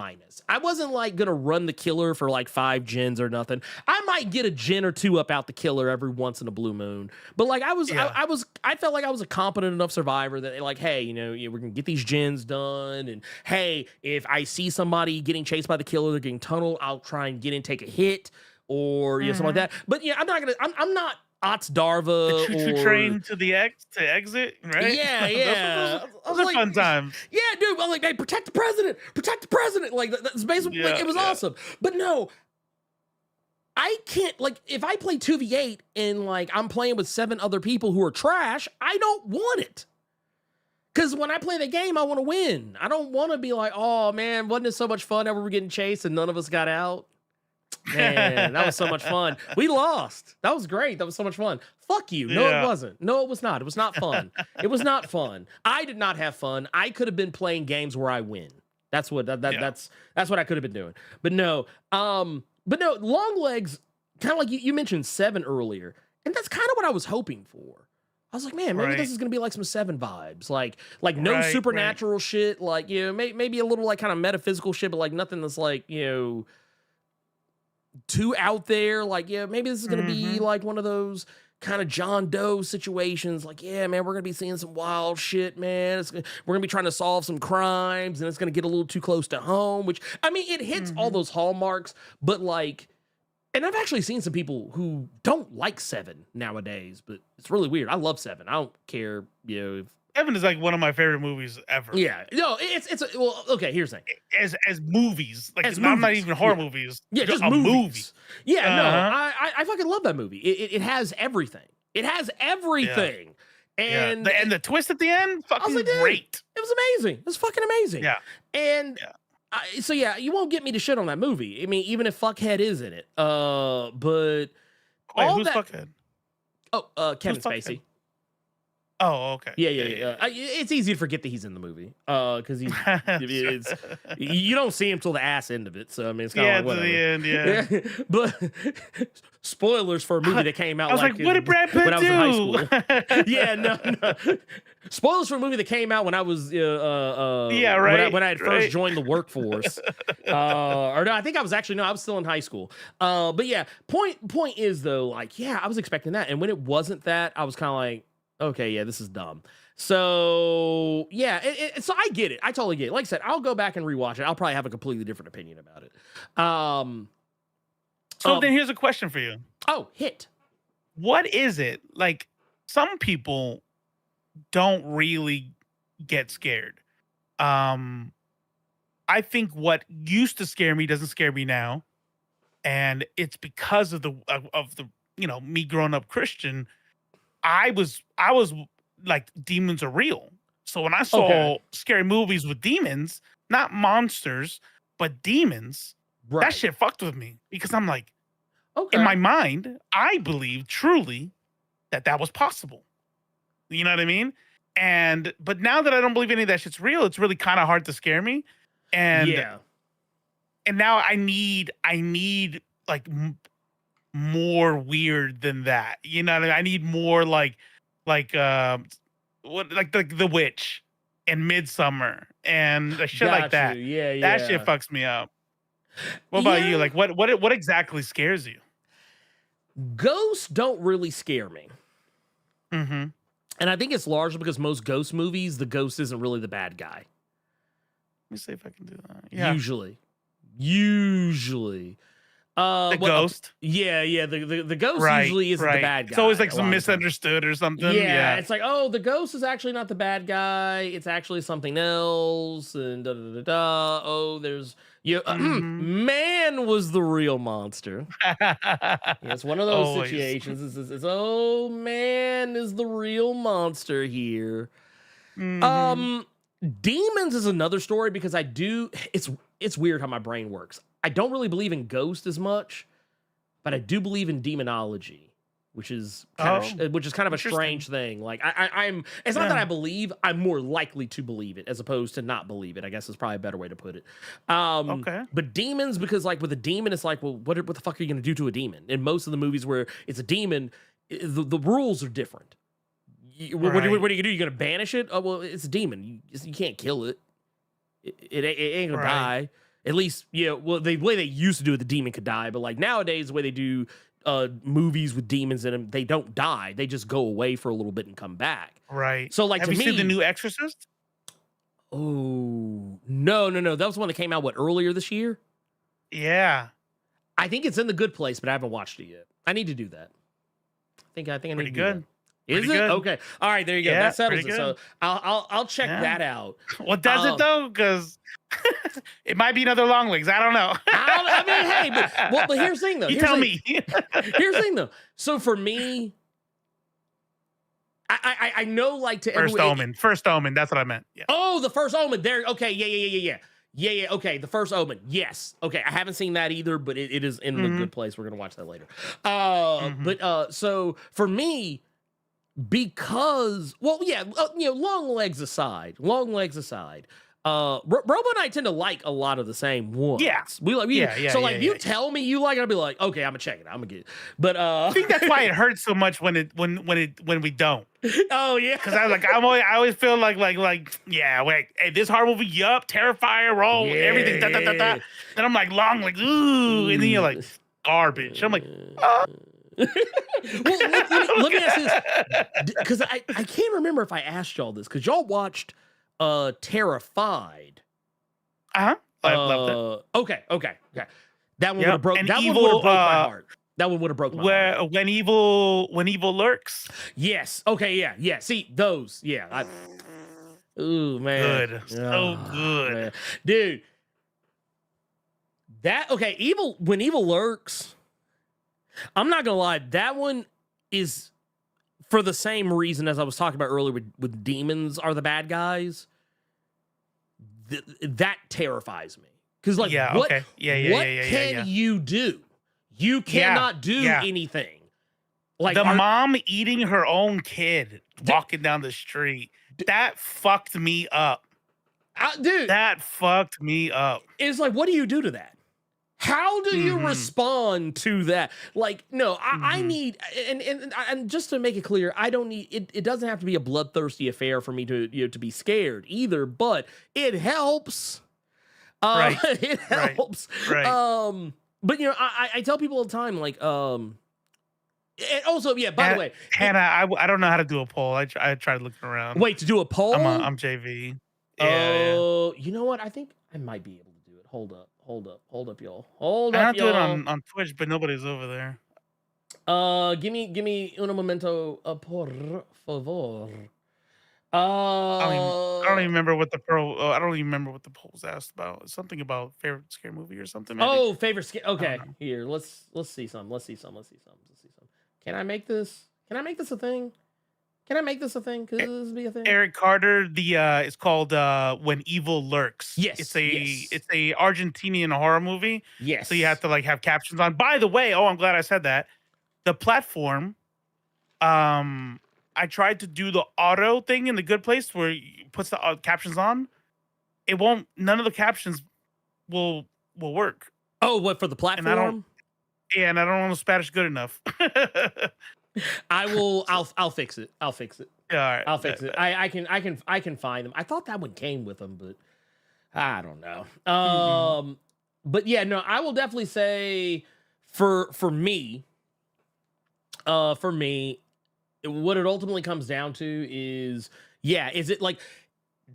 I wasn't like gonna run the killer for like 5 gens or nothing. I might get a gen or 2 up out the killer every once in a blue moon, but like I felt like I was a competent enough survivor that like, hey, we're gonna get these gens done, and hey, if I see somebody getting chased by the killer, they're getting tunneled, I'll try and get in, take a hit. Or something like that. But I'm not Ots Darva. The choo-choo train to the exit, right? Yeah. those are fun times. Yeah, dude. I'm like, hey, protect the president. Like that's basically like, it was awesome. But no, I can't, like, if I play 2v8 and like I'm playing with 7 other people who are trash, I don't want it. Because when I play the game, I want to win. I don't want to be like, oh man, wasn't it so much fun ever we're getting chased and none of us got out? Man, that was so much fun. We lost. That was great. That was so much fun. Fuck you. No, it wasn't. No, it was not. It was not fun. It was not fun. I did not have fun. I could have been playing games where I win. That's what that's what I could have been doing. But no, Longlegs, kind of like you mentioned 7 earlier, and that's kind of what I was hoping for. I was like, man, maybe this is gonna be like some 7 vibes, like no supernatural shit, like maybe a little like kind of metaphysical shit, but like nothing that's like too out there. Like, yeah, maybe this is gonna be like one of those kind of John Doe situations. Like, yeah, man, we're gonna be seeing some wild shit, man. We're gonna be trying to solve some crimes, and it's gonna get a little too close to home. Which, I mean, it hits all those hallmarks, but like, and I've actually seen some people who don't like Seven nowadays, but it's really weird. I love Seven. I don't care, you know. Seven is like one of my favorite movies ever. Yeah, no, it's well, okay. Here's the thing. As movies, like As I'm not movies, even horror yeah. movies. Yeah, just a movies. movie. Yeah, no, I fucking love that movie. It has everything. It has everything. Yeah. And And the twist at the end, fucking like, dude, great. It was amazing. It was fucking amazing. Yeah. And so yeah, you won't get me to shit on that movie. I mean, even if Fuckhead is in it. But Wait, all who's that. fuckhead? Oh, Kevin Who's Fuckhead? Spacey. Oh, okay. Yeah. It's easy to forget that he's in the movie. Because it's you don't see him till the ass end of it. So I mean, it's kind of like to whatever. the end, yeah. But spoilers for a movie that came out. I was like, what did Brad Pitt when I was in high do? school? Yeah, no. Spoilers for a movie that came out when I was yeah, right. when I had first joined the workforce. Or no, I think I was still in high school. But yeah, point is though, like, yeah, I was expecting that, and when it wasn't that, I was kind of like, okay, yeah, this is dumb. So yeah, so I get it. I totally get it. Like I said, I'll go back and rewatch it. I'll probably have a completely different opinion about it. So then here's a question for you. Oh, hit. What is it like? Some people don't really get scared. I think what used to scare me doesn't scare me now, and it's because of the me growing up Christian. I was like, demons are real. So when I saw scary movies with demons, not monsters, but demons, that shit fucked with me, because I'm like, in my mind, I believe truly that was possible. You know what I mean? But now that I don't believe any of that shit's real, it's really kind of hard to scare me. And now I need like more weird than that. You know what I mean? I need more like The Witch and Midsummer and shit like that. Yeah. That shit fucks me up. What about you? Like, what exactly scares you? Ghosts don't really scare me. Mm-hmm. And I think it's largely because most ghost movies, the ghost isn't really the bad guy. Let me see if I can do that. Yeah. Usually. The ghost. Yeah. The ghost usually isn't the bad guy. It's always like some misunderstood or something. Yeah. It's like, oh, the ghost is actually not the bad guy. It's actually something else. And da. Oh, there's man was the real monster. It's one of those situations. It's oh, man is the real monster here. Demons is another story, because it's weird how my brain works. I don't really believe in ghosts as much, but I do believe in demonology, which is kind of a strange thing. Like I'm it's not that I believe, I'm more likely to believe it as opposed to not believe it, I guess is probably a better way to put it. But demons, because like with a demon, it's like, well, what the fuck are you gonna do to a demon? In most of the movies where it's a demon, the rules are different. What are you gonna do? You're gonna banish it? Oh, well, it's a demon. You can't kill it. It ain't gonna die. At least, well, the way they used to do it, the demon could die. But like nowadays, the way they do movies with demons in them, they don't die. They just go away for a little bit and come back. Right. So like, have you seen the new Exorcist? Oh, no. That was the one that came out, earlier this year? Yeah. I think it's in the good place, but I haven't watched it yet. I need to do that. I think I need to do that. Is it? Okay. All right, there you go. Yeah, that settles it. So I'll check that out. Well, does it though? Because it might be another Longlegs. I don't know. I mean, hey, but here's the thing though. You tell me. Here's the thing though. So for me, I know, like, to First Omen. First Omen. That's what I meant. Yeah. Oh, the First Omen. There. Okay. Yeah. Okay. The First Omen. Yes. Okay. I haven't seen that either, but it is in the good place. We're gonna watch that later. But so for me, because, well, yeah, Longlegs aside, Robo and I tend to like a lot of the same ones. Yeah. You tell me you like it, I'll be like, okay, I'm gonna check it. I'm gonna get it. But I think that's why it hurts so much when we don't. Oh yeah. Because I always feel like wait, hey, this horror movie, yup, Terrifier, roll, everything, da. Then I'm like, Longlegs, ooh, and then you're like, garbage. I'm like, well, let me ask this, because I can't remember if I asked y'all this, because y'all watched Terrified. I loved it. Okay. That one would have broke. And That one Evil, would have broke my heart. That one would have broke my heart. When evil lurks. Yes. Okay. Yeah. See those. Yeah. Ooh man. Good. So good, man. Dude. When evil lurks. I'm not gonna lie. That one is for the same reason as I was talking about earlier with demons are the bad guys. That terrifies me. Because what can you do? You cannot do anything. Like the mom eating her own kid walking down the street. That fucked me up. Dude. That fucked me up. It's like, what do you do to that? How do you respond to that? Like, no, I need, and just to make it clear, I don't need, it doesn't have to be a bloodthirsty affair for me to be scared either, but it helps. Right. It helps. Right. But I tell people all the time, like, and also, by the way, Hannah, I don't know how to do a poll. I tried looking around. Wait, to do a poll? I'm JV. Oh, you know what? I think I might be able to do it. Hold up, y'all. I'll do it on Twitch, but nobody's over there. Give me un momento, por favor. I don't even remember what the I don't even remember what the polls asked about. Something about favorite scary movie or something. Maybe? Oh, favorite scary. Okay, here. Let's see some. Can I make this? A thing? Could this be a thing? Eric Carter. It's called When Evil Lurks. Yes. It's a Argentinian horror movie. Yes. So you have to have captions on. By the way, I'm glad I said that. The platform, I tried to do the auto thing in the good place where it puts the captions on. It won't. None of the captions will work. Oh, what, for the platform? And I don't know Spanish good enough. I'll fix it. Yeah, all right. I'll fix it. I can find them. I thought that one came with them, but I don't know. But yeah, no, I will definitely say for me, what it ultimately comes down to is it like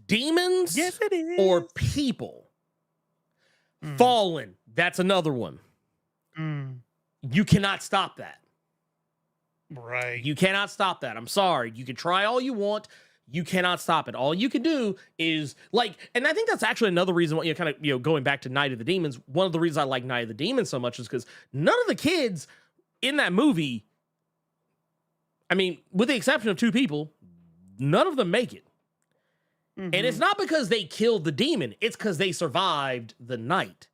demons? Yes, it is. Or people? Fallen. That's another one. You cannot stop that. Right. You cannot stop that. I'm sorry. You can try all you want. You cannot stop it. All you can do is and I think that's actually another reason why going back to Night of the Demons. One of the reasons I like Night of the Demons so much is because none of the kids in that movie, I mean, with the exception of 2 people, none of them make it. And it's not because they killed the demon. It's because they survived the night.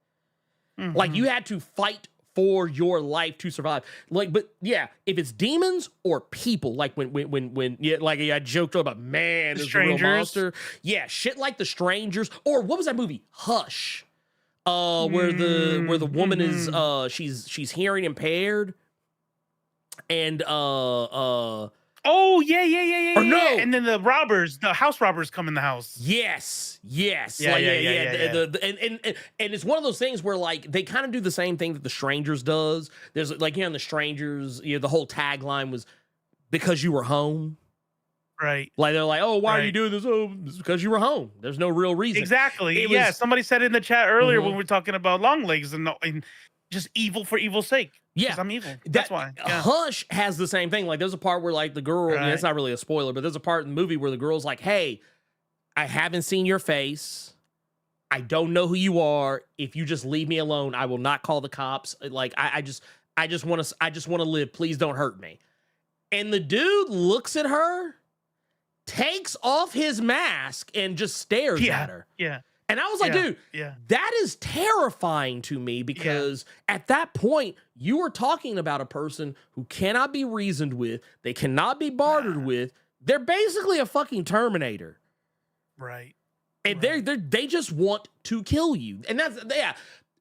Like, you had to fight for your life to survive. But yeah, if it's demons or people, like when I joked about, man, there's a real monster. Yeah, shit like The Strangers, or what was that movie? Hush. Where the woman is she's hearing impaired, and oh yeah. Or no. And then the house robbers come in the house. Yes. Yeah. And it's one of those things where they kind of do the same thing that The Strangers does. There's in The Strangers, the whole tagline was because you were home. Right. Like they're like, oh, why are you doing this? Oh, it's because you were home. There's no real reason. Exactly. Somebody said in the chat earlier when we were talking about Longlegs and just evil for evil's sake. Yeah, I'm evil. That's why. Yeah. Hush has the same thing. Like, there's a part where the girl, it's not really a spoiler, but there's a part in the movie where the girl's like, hey, I haven't seen your face. I don't know who you are. If you just leave me alone, I will not call the cops. Like, I just want to live. Please don't hurt me. And the dude looks at her, takes off his mask, and just stares at her. Yeah. And I was like, dude, that is terrifying to me because at that point, you are talking about a person who cannot be reasoned with. They cannot be bartered with. They're basically a fucking Terminator. Right. And they just want to kill you. And that's,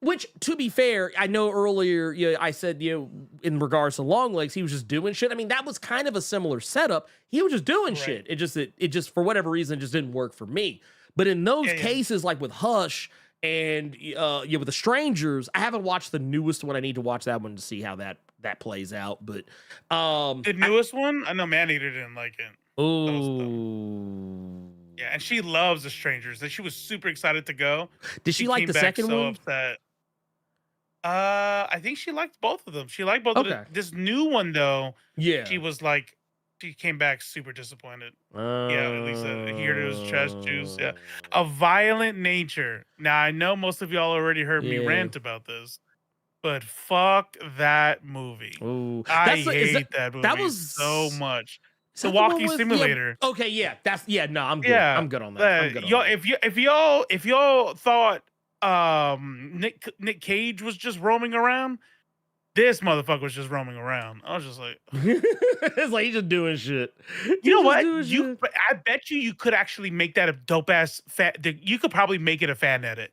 which, to be fair, I know earlier I said, in regards to Longlegs, he was just doing shit. I mean, that was kind of a similar setup. He was just doing shit. It just, for whatever reason, just didn't work for me. But in those cases, like with Hush, And yeah, with the strangers, I haven't watched the newest one. I need to watch that one to see how that plays out. But the newest one, I know Maneater didn't like it. Oh, yeah, and she loves the strangers. That she was super excited to go. Did she like the second one? Upset. I think she liked both of them. She liked both of them. This new one though, yeah, she was like, she came back super disappointed. Yeah, at least here it was trash juice. Yeah, A Violent Nature. Now I know most of y'all already heard me rant about this, but fuck that movie. Ooh. I hate that movie. That was so much. The walking simulator. Yeah, okay, yeah, that's no, I'm good. Yeah, I'm good on that. I'm good on that. If y'all thought Nick Cage was just roaming around, this motherfucker was just roaming around. I was just like, it's like he's just doing shit. You know what? I bet you could actually make that a dope ass you could probably make it a fan edit.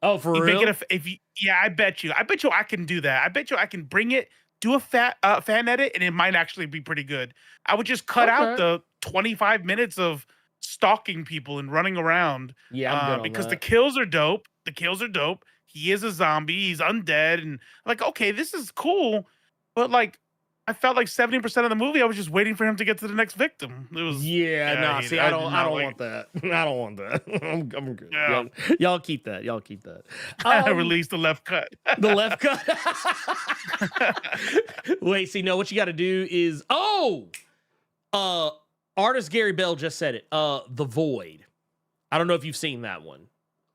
Oh, for real? Make it I bet you I can do that. I bet you I can bring it, do a fan edit, and it might actually be pretty good. I would just cut out the 25 minutes of stalking people and running around. Yeah, I'm good on because that. the kills are dope. He is a zombie. He's undead, and like, okay, this is cool, but like, I felt like 70% of the movie, I was just waiting for him to get to the next victim. It was see, I don't want that. I don't want that. I'm good. Yeah. Y'all keep that. Y'all keep that. I released the left cut. The left cut. Wait, see, no, what you got to do is artist Gary Bell just said it. The Void. I don't know if you've seen that one.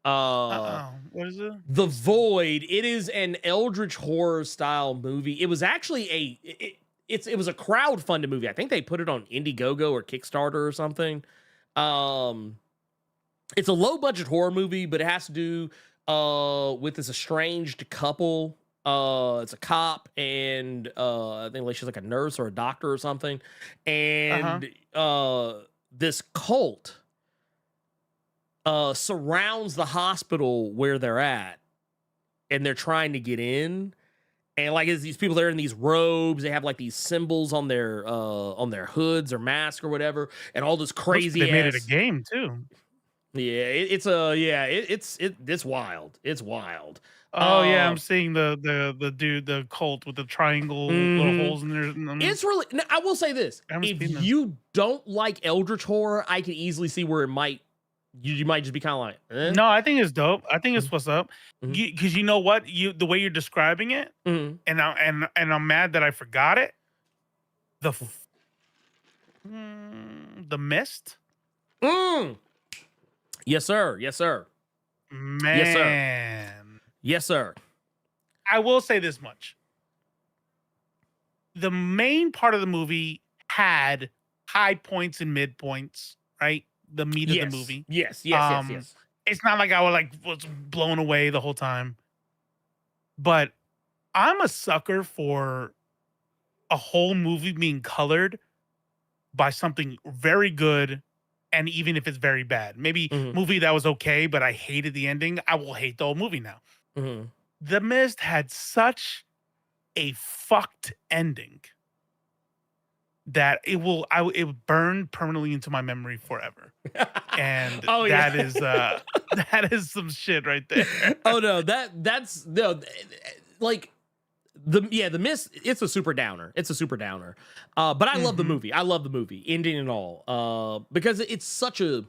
What is it? The Void. It is an eldritch horror style movie. It was actually it was a crowdfunded movie. I think they put it on Indiegogo or Kickstarter or something. It's a low budget horror movie, but it has to do with this estranged couple. It's a cop and I think like she's like a nurse or a doctor or something, and this cult surrounds the hospital where they're at, and they're trying to get in. And like, these people, they're in these robes. They have like these symbols on their hoods or masks or whatever, and all this crazy. They made it a game too. Yeah, it's wild. It's wild. Oh yeah, I'm seeing the dude, the cult with the triangle little holes in there. It's really. I will say this: if you don't like eldritch horror, I can easily see where it might. You might just be kind of like, eh? No, I think it's dope. I think it's what's up. Because you know what, the way you're describing it, and I'm mad that I forgot it. The Mist. Yes, sir. Yes, sir. Man. Yes, sir. Yes, sir. I will say this much: the main part of the movie had high points and mid points, right? The meat of the movie. Yes. It's not like I was blown away the whole time. But I'm a sucker for a whole movie being colored by something very good, and even if it's very bad. Maybe movie that was okay, but I hated the ending. I will hate the whole movie now. The Mist had such a fucked ending that it will burn permanently into my memory forever. And that is some shit right there. Oh no, that's no, like the Mist, it's a super downer. It's a super downer. But I love the movie. I love the movie, ending and all. Because it's such a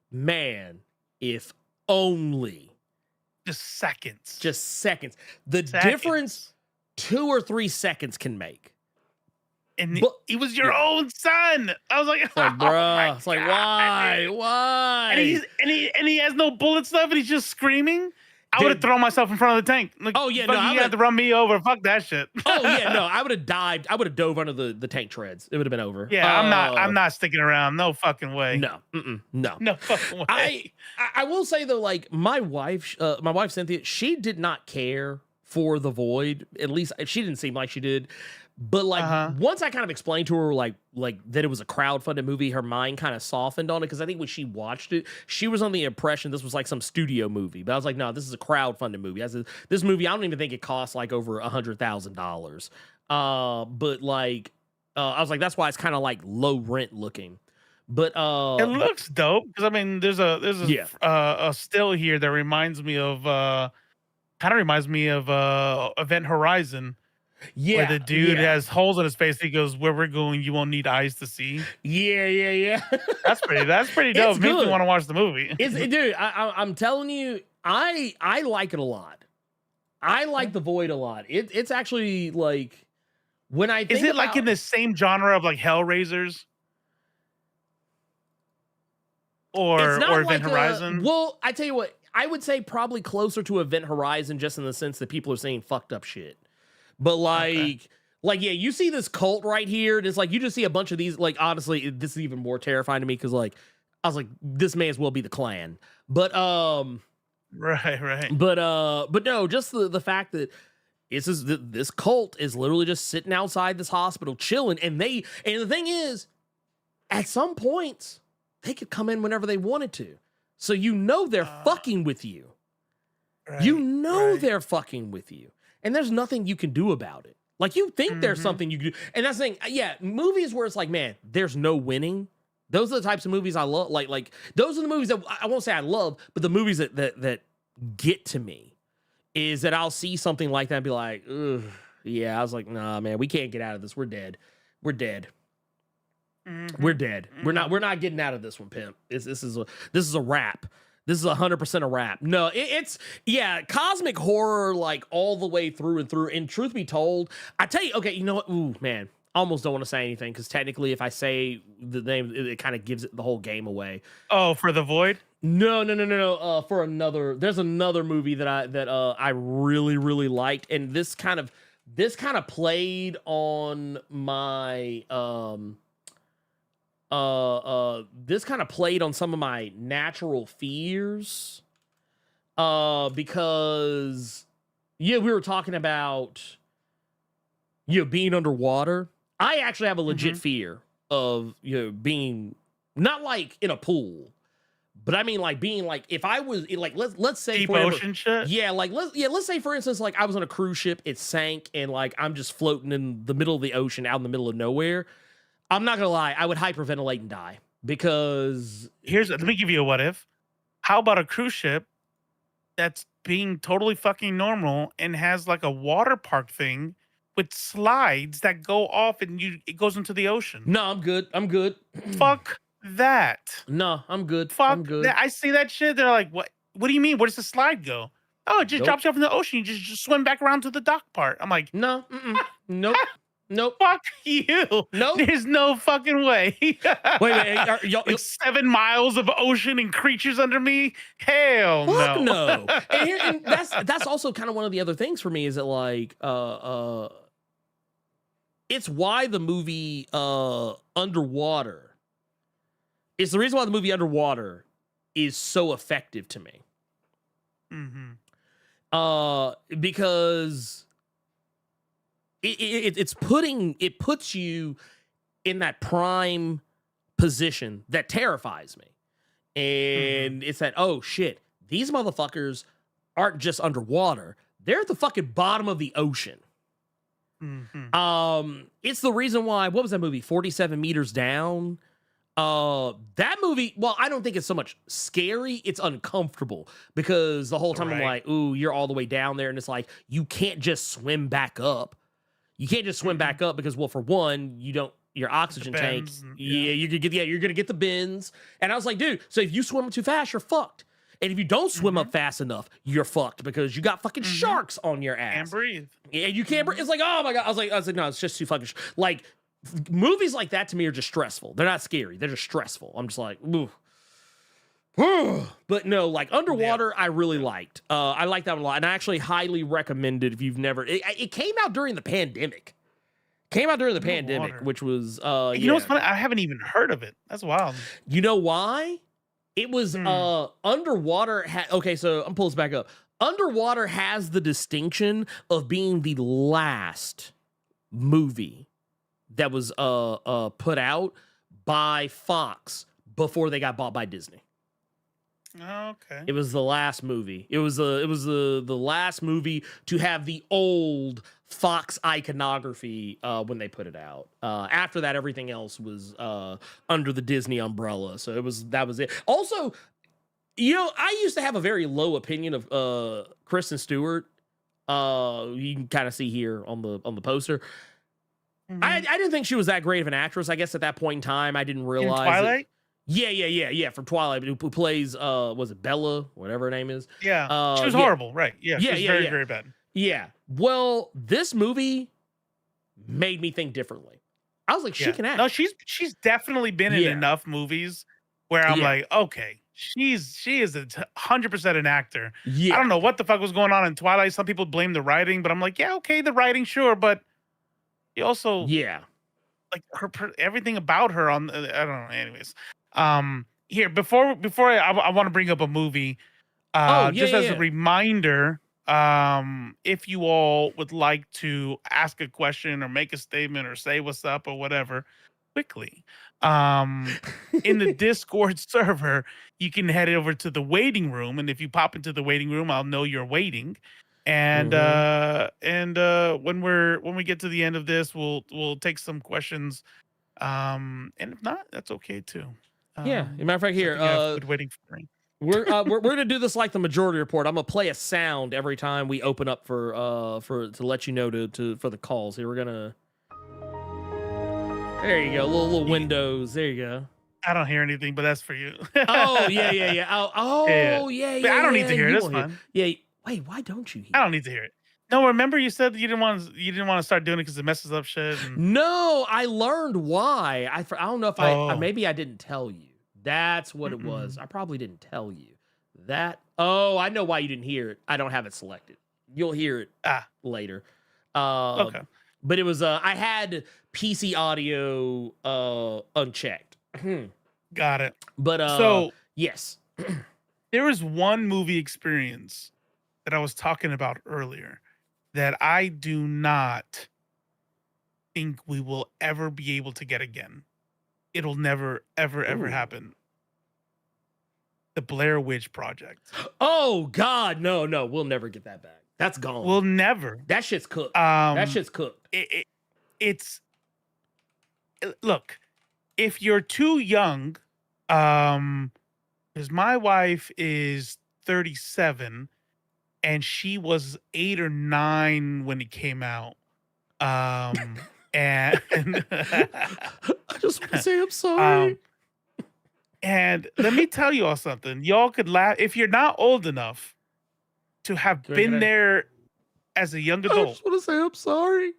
man, if only just seconds. The difference 2 or 3 seconds can make. And he was your own son. I was like, bruh. It's like, why? And he has no bullets left, and he's just screaming. I would have thrown myself in front of the tank. Like, you had to run me over. Fuck that shit. I would have dived. I would have dove under the tank treads. It would have been over. Yeah, I'm not sticking around. No fucking way. No. No fucking way. I will say though, like my wife Cynthia, she did not care for The Void. At least she didn't seem like she did. But like once I kind of explained to her like that it was a crowdfunded movie, her mind kind of softened on it, because I think when she watched it, she was on the impression this was like some studio movie. But I was like, no, this is a crowdfunded movie. This movie, I don't even think it cost like over $100,000. But like I was like, that's why it's kind of like low rent looking. But It looks dope because I mean, there's a still here that reminds me of Event Horizon. Where the dude has holes in his face. He goes, "Where we're going, you won't need eyes to see." Yeah. That's pretty dope. It's Makes me good. want to watch the movie. Dude, I'm telling you, I like it a lot. I like The Void a lot. It's actually like when I think Is it like in the same genre of like Hellraisers? Or Event Horizon? Well, I tell you what, I would say probably closer to Event Horizon, just in the sense that people are saying fucked up shit. But like yeah, you see this cult right here, and it's like you just see a bunch of these. Like honestly, this is even more terrifying to me because like I was like, this may as well be the Klan. But right. But no, just the fact that this cult is literally just sitting outside this hospital chilling, and the thing is, at some points they could come in whenever they wanted to, so they're fucking with you. Right, they're fucking with you. And there's nothing you can do about it. Like, you think there's something you can do. And that's the thing. Yeah, movies where it's like, man, there's no winning. Those are the types of movies I love. Like those are the movies that I won't say I love, but the movies that get to me is that I'll see something like that and be like, ugh, yeah. I was like, nah, man, we can't get out of this. We're dead. We're dead. We're dead. We're not getting out of this one, pimp. This is a wrap. This is 100% a wrap. No, it's cosmic horror like all the way through and through. And truth be told, I tell you, okay, you know what? Ooh, man, I almost don't want to say anything because technically, if I say the name, it kind of gives it the whole game away. Oh, for The Void? No. For there's another movie that I really really liked, and this kind of played on my this kind of played on some of my natural fears because we were talking about being underwater. I actually have a legit fear of being not like in a pool, but I mean like being like if I was like let's say deep ocean shit. Yeah, like let's say for instance like I was on a cruise ship, it sank, and like I'm just floating in the middle of the ocean out in the middle of nowhere. I'm not gonna lie, I would hyperventilate and die because let me give you a what if. How about a cruise ship that's being totally fucking normal and has like a water park thing with slides that go off and it goes into the ocean? No, I'm good. Fuck that. No, I'm good. Fuck I'm good. that. I see that shit. They're like, what do you mean? Where does the slide go? Oh, it just drops you off in the ocean. You just swim back around to the dock part. I'm like, no, nope. Nope. Fuck you. Nope. There's no fucking way. Wait. Y'all, like 7 miles of ocean and creatures under me? Hell fuck no. And that's also kind of one of the other things for me is that like it's why the movie Underwater. It's the reason why the movie Underwater is so effective to me. Because it puts you in that prime position that terrifies me. And it's that, oh shit, these motherfuckers aren't just underwater, they're at the fucking bottom of the ocean. It's the reason why, what was that movie, 47 Meters Down? That movie, well, I don't think it's so much scary, it's uncomfortable because the whole time I'm like, ooh, you're all the way down there, and it's like you can't just swim back up. You can't just swim back up because, well, for one, your oxygen tank. Yeah, you're gonna get the bends. And I was like, dude, so if you swim too fast, you're fucked. And if you don't swim up fast enough, you're fucked because you got fucking sharks on your ass. Can't breathe. Yeah, you can't breathe. It's like, oh my god. I was like, no, it's just too fucking like movies like that to me are just stressful. They're not scary. They're just stressful. I'm just like, ooh. But no, like Underwater, I really liked. I liked that one a lot, and I actually highly recommend it if you've never. It came out during the pandemic. Which was you know what's funny? I haven't even heard of it. That's wild. You know why? It was Underwater. Okay, so I'm pulling this back up. Underwater has the distinction of being the last movie that was put out by Fox before they got bought by Disney. Okay. It was the last movie. It was the last movie to have the old Fox iconography when they put it out. After that, everything else was under the Disney umbrella. So that was it. Also, I used to have a very low opinion of Kristen Stewart. You can kind of see here on the poster. Mm-hmm. I didn't think she was that great of an actress. I guess at that point in time, I didn't realize. In Twilight? Yeah, from Twilight, who plays was it Bella, whatever her name is? Yeah, she was horrible, right? Yeah, she was very, very bad. Yeah. Well, this movie made me think differently. I was like, she can act. No, she's definitely been in enough movies where I'm like, okay, she is 100% an actor. Yeah. I don't know what the fuck was going on in Twilight. Some people blame the writing, but I'm like, yeah, okay, the writing, sure, but you also like everything about her on I don't know. Anyways, here before I want to bring up a movie. Just as a reminder, if you all would like to ask a question or make a statement or say what's up or whatever, quickly, in the Discord server, you can head over to the waiting room, and if you pop into the waiting room, I'll know you're waiting. And when we get to the end of this, we'll take some questions. And if not, that's okay too. As a matter of fact, here, waiting for me. we're gonna do this like the Majority Report. I'm gonna play a sound every time we open up for to let you know for the calls. Here, we're gonna. There you go, little windows. There you go. I don't hear anything, but that's for you. Oh yeah. Yeah. But I don't need to hear it. That's fine. Yeah. Wait, why don't you hear? I don't need to hear it. No, remember you said you didn't want to start doing it because it messes up shit. No, I learned why. I don't know if maybe I didn't tell you. That's what it was. I probably didn't tell you that. Oh, I know why you didn't hear it. I don't have it selected. You'll hear it later. Okay. But it was I had PC audio unchecked. Got it. But so yes, there was one movie experience that I was talking about earlier that I do not think we will ever be able to get again. It'll never, ever happen. The Blair Witch Project. Oh God, no, we'll never get that back. That's gone. We'll never. That shit's cooked. That shit's cooked. Look, if you're too young, because my wife is 37 and she was 8 or 9 when it came out. And I just want to say I'm sorry. And let me tell you all something. Y'all could laugh if you're not old enough to have been there as a young adult. I just want to say I'm sorry.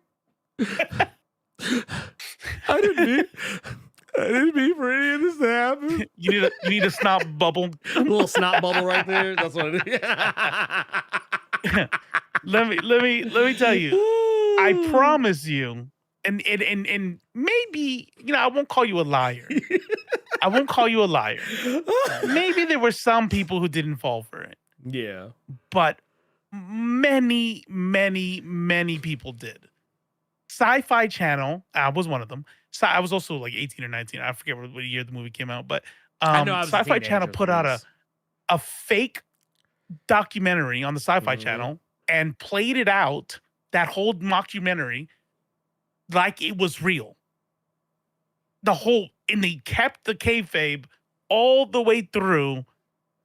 I didn't mean for any of this to happen. You need a snot bubble. A little snot bubble right there. That's what it is. let me tell you. I promise you, and maybe, I won't call you a liar. I won't call you a liar. Maybe there were some people who didn't fall for it. Yeah. But many, many, many people did. Sci-Fi Channel, I was one of them. So I was also like 18 or 19. I forget what year the movie came out, but Sci-Fi Channel put out a fake documentary on the Sci-Fi Channel and played it out, that whole mockumentary, like it was real. And they kept the kayfabe all the way through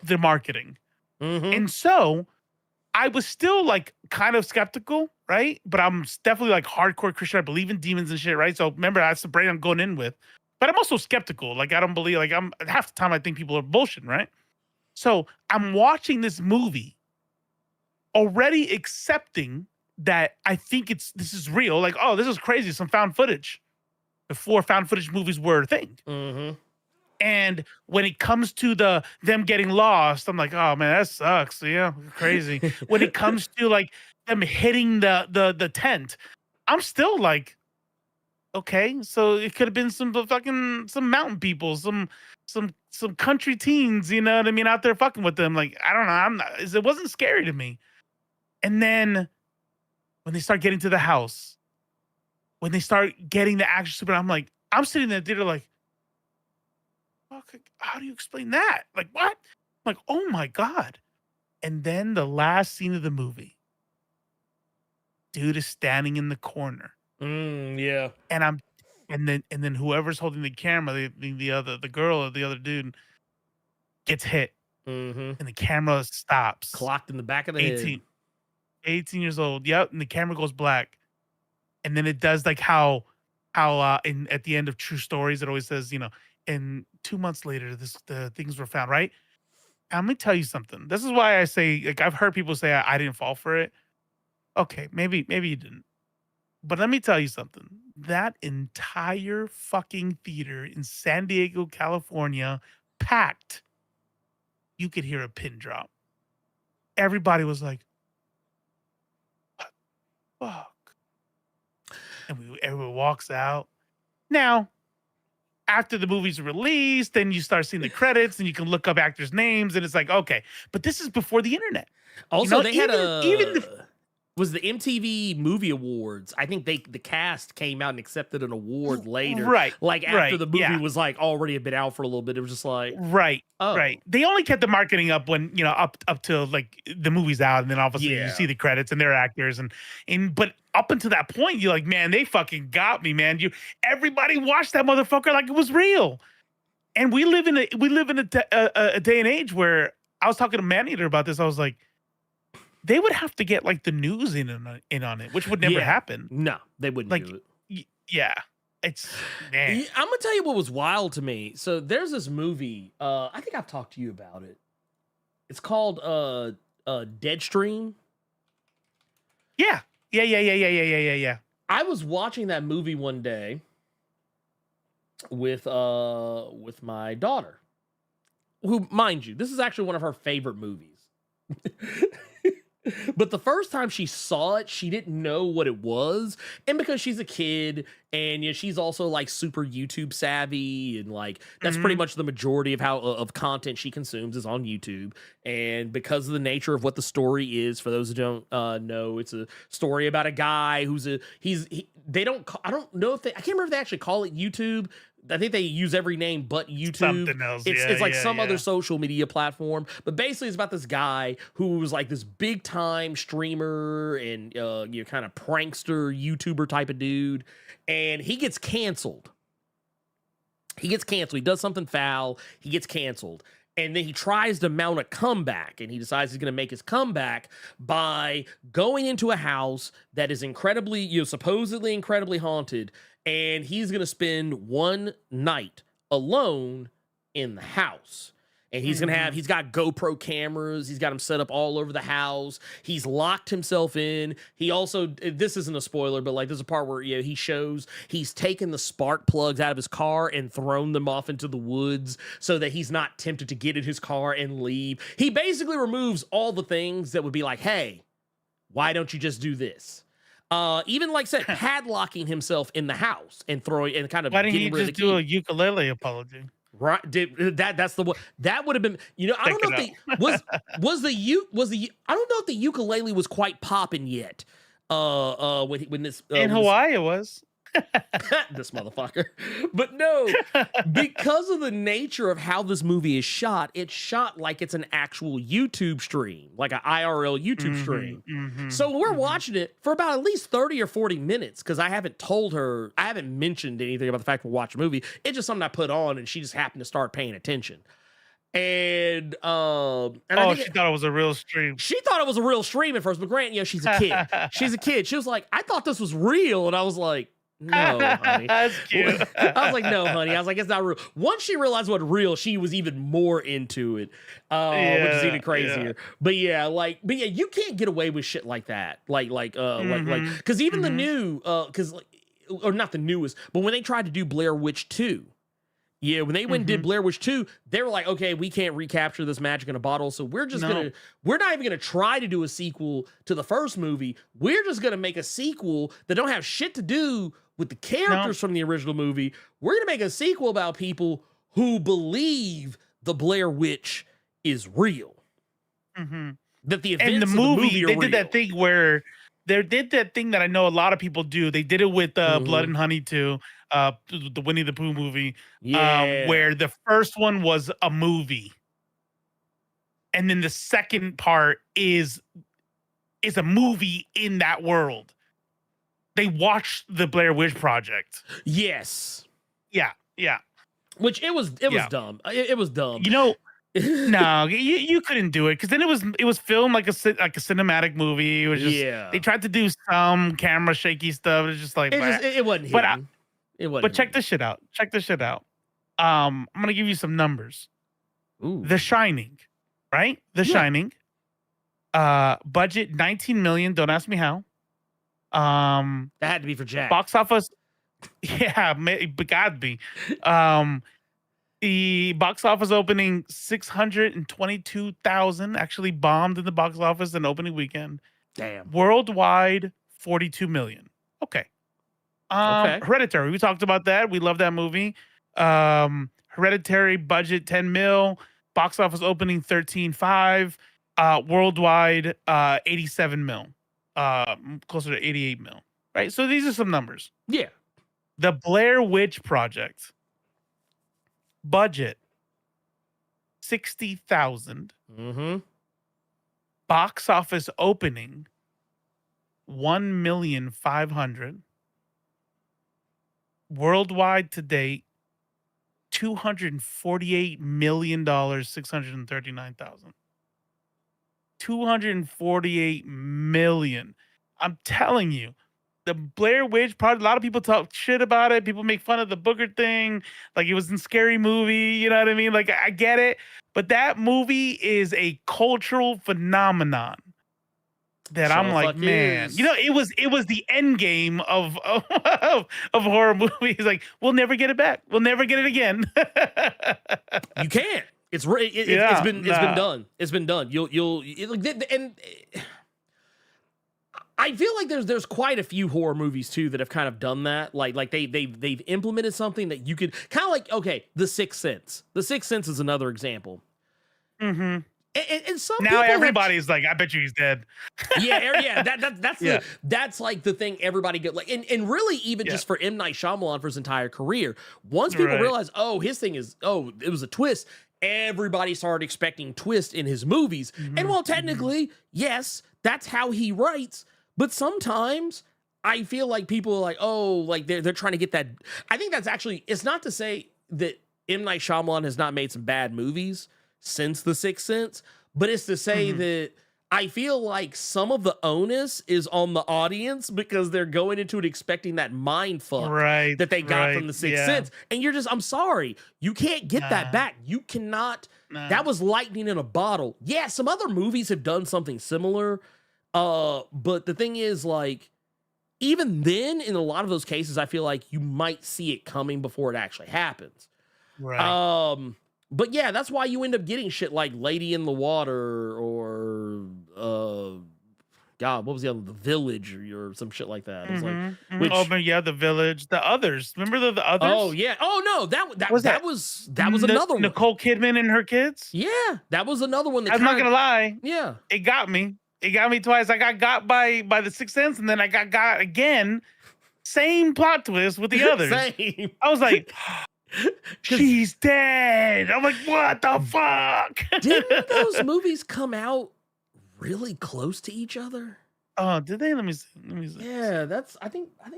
the marketing. And so I was still like kind of skeptical, right? But I'm definitely like hardcore Christian. I believe in demons and shit, right? So remember, that's the brain I'm going in with. But I'm also skeptical. Like I don't believe, like I'm half the time I think people are bullshitting, right? So I'm watching this movie already accepting that I think this is real. Like, oh, this is crazy. Some found footage before found footage movies were a thing. And when it comes to them getting lost, I'm like, oh man, that sucks. Yeah, crazy. When it comes to like them hitting the tent, I'm still like, okay, so it could have been some mountain people, some country teens, you know what I mean, out there fucking with them. Like, I don't know, it wasn't scary to me. And then when they start getting to the house, when they start getting the action super, I'm sitting there like, how do you explain that? Like, what? like, oh my God. And then the last scene of the movie, dude is standing in the corner. Yeah. And then whoever's holding the camera, the girl or the other dude gets hit. Mm-hmm. And the camera stops. Clocked in the back of the head. 18 years old. Yep. And the camera goes black. And then it does like how at the end of True Stories, it always says, and 2 months later, the things were found, right? And let me tell you something. This is why I say, like, I've heard people say I didn't fall for it. Okay, maybe you didn't. But let me tell you something. That entire fucking theater in San Diego, California, packed. You could hear a pin drop. Everybody was like, what the fuck? And everyone walks out. Now, after the movie's released, then you start seeing the credits and you can look up actors' names, and it's like, okay. But this is before the internet. Also, they had was the MTV Movie Awards. I think the cast came out and accepted an award later. Right. Like after the movie yeah. was like already been out for a little bit. It was just like right. Oh. Right. They only kept the marketing up when, up till like the movie's out, and then obviously you see the credits and their actors but up until that point, you're like, man, they fucking got me, man. Everybody watched that motherfucker like it was real. And we live in a day and age where I was talking to Maneater about this. I was like, they would have to get like the news in on it, which would never happen. No, they wouldn't do it. Yeah. It's man. I'm gonna tell you what was wild to me. So there's this movie. I think I've talked to you about it. It's called Deadstream. Yeah. Yeah. I was watching that movie one day with my daughter, who, mind you, this is actually one of her favorite movies. But the first time she saw it, she didn't know what it was. And because she's a kid and she's also like super YouTube savvy, and like that's pretty much the majority of content she consumes is on YouTube. And because of the nature of what the story is, for those who don't know, it's a story about a guy I don't know if I can't remember if they actually call it YouTube. I think they use every name but YouTube. Something else. It's like some other social media platform. But basically, it's about this guy who was like this big time streamer and kind of prankster YouTuber type of dude, and he gets canceled. He does something foul. He gets canceled. And then he tries to mount a comeback, and he decides he's going to make his comeback by going into a house that is supposedly incredibly haunted, and he's going to spend one night alone in the house. And he's he's got GoPro cameras. He's got them set up all over the house. He's locked himself in. He also, this isn't a spoiler, but like there's a part where he shows he's taken the spark plugs out of his car and thrown them off into the woods so that he's not tempted to get in his car and leave. He basically removes all the things that would be like, hey, why don't you just do this? Even like said, padlocking himself in the house and throwing and kind of. Why didn't he just do a ukulele apology? Right, that's the one that would have been. I don't know if I don't know if the ukulele was quite popping yet. When this in Hawaii it was. This motherfucker. But no, because of the nature of how this movie is shot, it's shot like it's an actual YouTube stream, like an IRL YouTube stream. So we're watching it for about at least 30 or 40 minutes because I haven't mentioned anything about the fact we're watching a movie. It's just something I put on and she just happened to start paying attention. And she thought it was a real stream. She thought it was a real stream at first, but Grant, she's a kid. She's a kid. She was like, I thought this was real. And I was like, no, honey. That's cute. I was like, no, honey. I was like, it's not real. Once she realized what real, she was even more into it, which is even crazier. But you can't get away with shit like that. Because even the new, or not the newest, but when they tried to do Blair Witch 2, when they went and did Blair Witch 2, they were like, okay, we can't recapture this magic in a bottle, so we're not even gonna try to do a sequel to the first movie. We're just gonna make a sequel that don't have shit to do with the characters from the original movie. We're gonna make a sequel about people who believe the Blair Witch is real. That the events of the movie are they real. did that thing where they did that thing that I know a lot of people do. They did it with Blood and Honey too, the Winnie the Pooh movie, where the first one was a movie. and then the second part is a movie in that world. They watched the Blair Witch Project. Yes. Yeah. Which it was dumb. It was dumb. You know, no, you couldn't do it because then it was filmed like a cinematic movie. It was just they tried to do some camera shaky stuff. It's just like it wasn't hidden. But check this shit out. I'm gonna give you some numbers. Ooh. The Shining, right? The Shining. Budget $19 million. Don't ask me how. That had to be for Jack. Box office. Yeah, but God be. The box office opening 622,000 actually bombed in the box office in opening weekend. Damn. Worldwide, 42 million. Okay. Hereditary. We talked about that. We love that movie. Hereditary budget 10 mil. Box office opening 13.5. Worldwide 87 mil. Closer to 88 mil. Right. So these are some numbers. Yeah. The Blair Witch Project. Budget 60,000. Mm-hmm. Box office opening 1,500,000. Worldwide to date $248 million, 639,000. 248 million. I'm telling you. The Blair Witch Project, a lot of people talk shit about it. People make fun of the Booker thing. Like it was in Scary Movie. You know what I mean? Like I get it. But that movie is a cultural phenomenon that I'm like, man, you know, it was the end game of horror movies. Like, we'll never get it back. We'll never get it again. You can't. It's been done. It's been done. And I feel like there's quite a few horror movies too that have kind of done that. Like they've implemented something that you could kind of like, okay, The Sixth Sense. The Sixth Sense is another example. Mm-hmm. And some now everybody's like, I bet you he's dead. Yeah. That's like the thing everybody get like, and really even just for M. Night Shyamalan for his entire career. Once people realize, his thing is, it was a twist. Everybody started expecting twist in his movies. Mm-hmm. And while technically, yes, that's how he writes. But sometimes I feel like people are like, they're trying to get that. I think that's actually, it's not to say that M. Night Shyamalan has not made some bad movies since The Sixth Sense, but it's to say that I feel like some of the onus is on the audience because they're going into it expecting that mind fuck that they got from The Sixth Sense. And you're just, I'm sorry, you can't get that back. You cannot. That was lightning in a bottle. Yeah, some other movies have done something similar. But the thing is, like, even then, in a lot of those cases, I feel like you might see it coming before it actually happens. Right. But yeah, that's why you end up getting shit like Lady in the Water or God, what was the other? The Village or some shit like that. It's like, The Village, the Others. Remember the Others? Oh yeah. Oh no, that was another one. Nicole Kidman and her kids. Yeah, that was another one. I'm not gonna lie. Yeah, it got me. It got me twice. I got by The Sixth Sense, and then I got again. Same plot twist with the others. Same. I was like, she's dead. I'm like, what the fuck? Didn't those movies come out really close to each other? Oh, did they? Let me see. Yeah, I think. I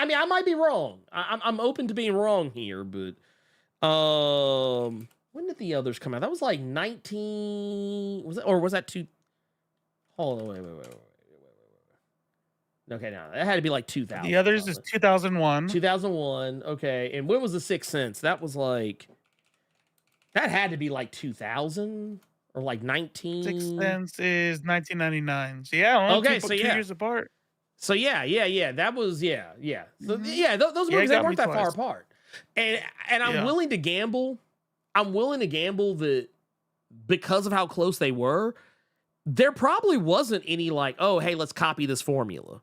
mean, I might be wrong. I'm open to being wrong here, but when did the others come out? That was like 19. Was that two? Hold on, wait. Okay, now that had to be like 2000. The Others is 2001. 2001. Okay, and when was The Sixth Sense? That was like, that had to be like 2000 or like 19. Sixth Sense is 1999. So yeah, okay, so 2 years apart. So yeah. That was So, those movies they weren't that far apart. And I'm willing to gamble. I'm willing to gamble that because of how close they were, there probably wasn't any like, oh, hey, let's copy this formula.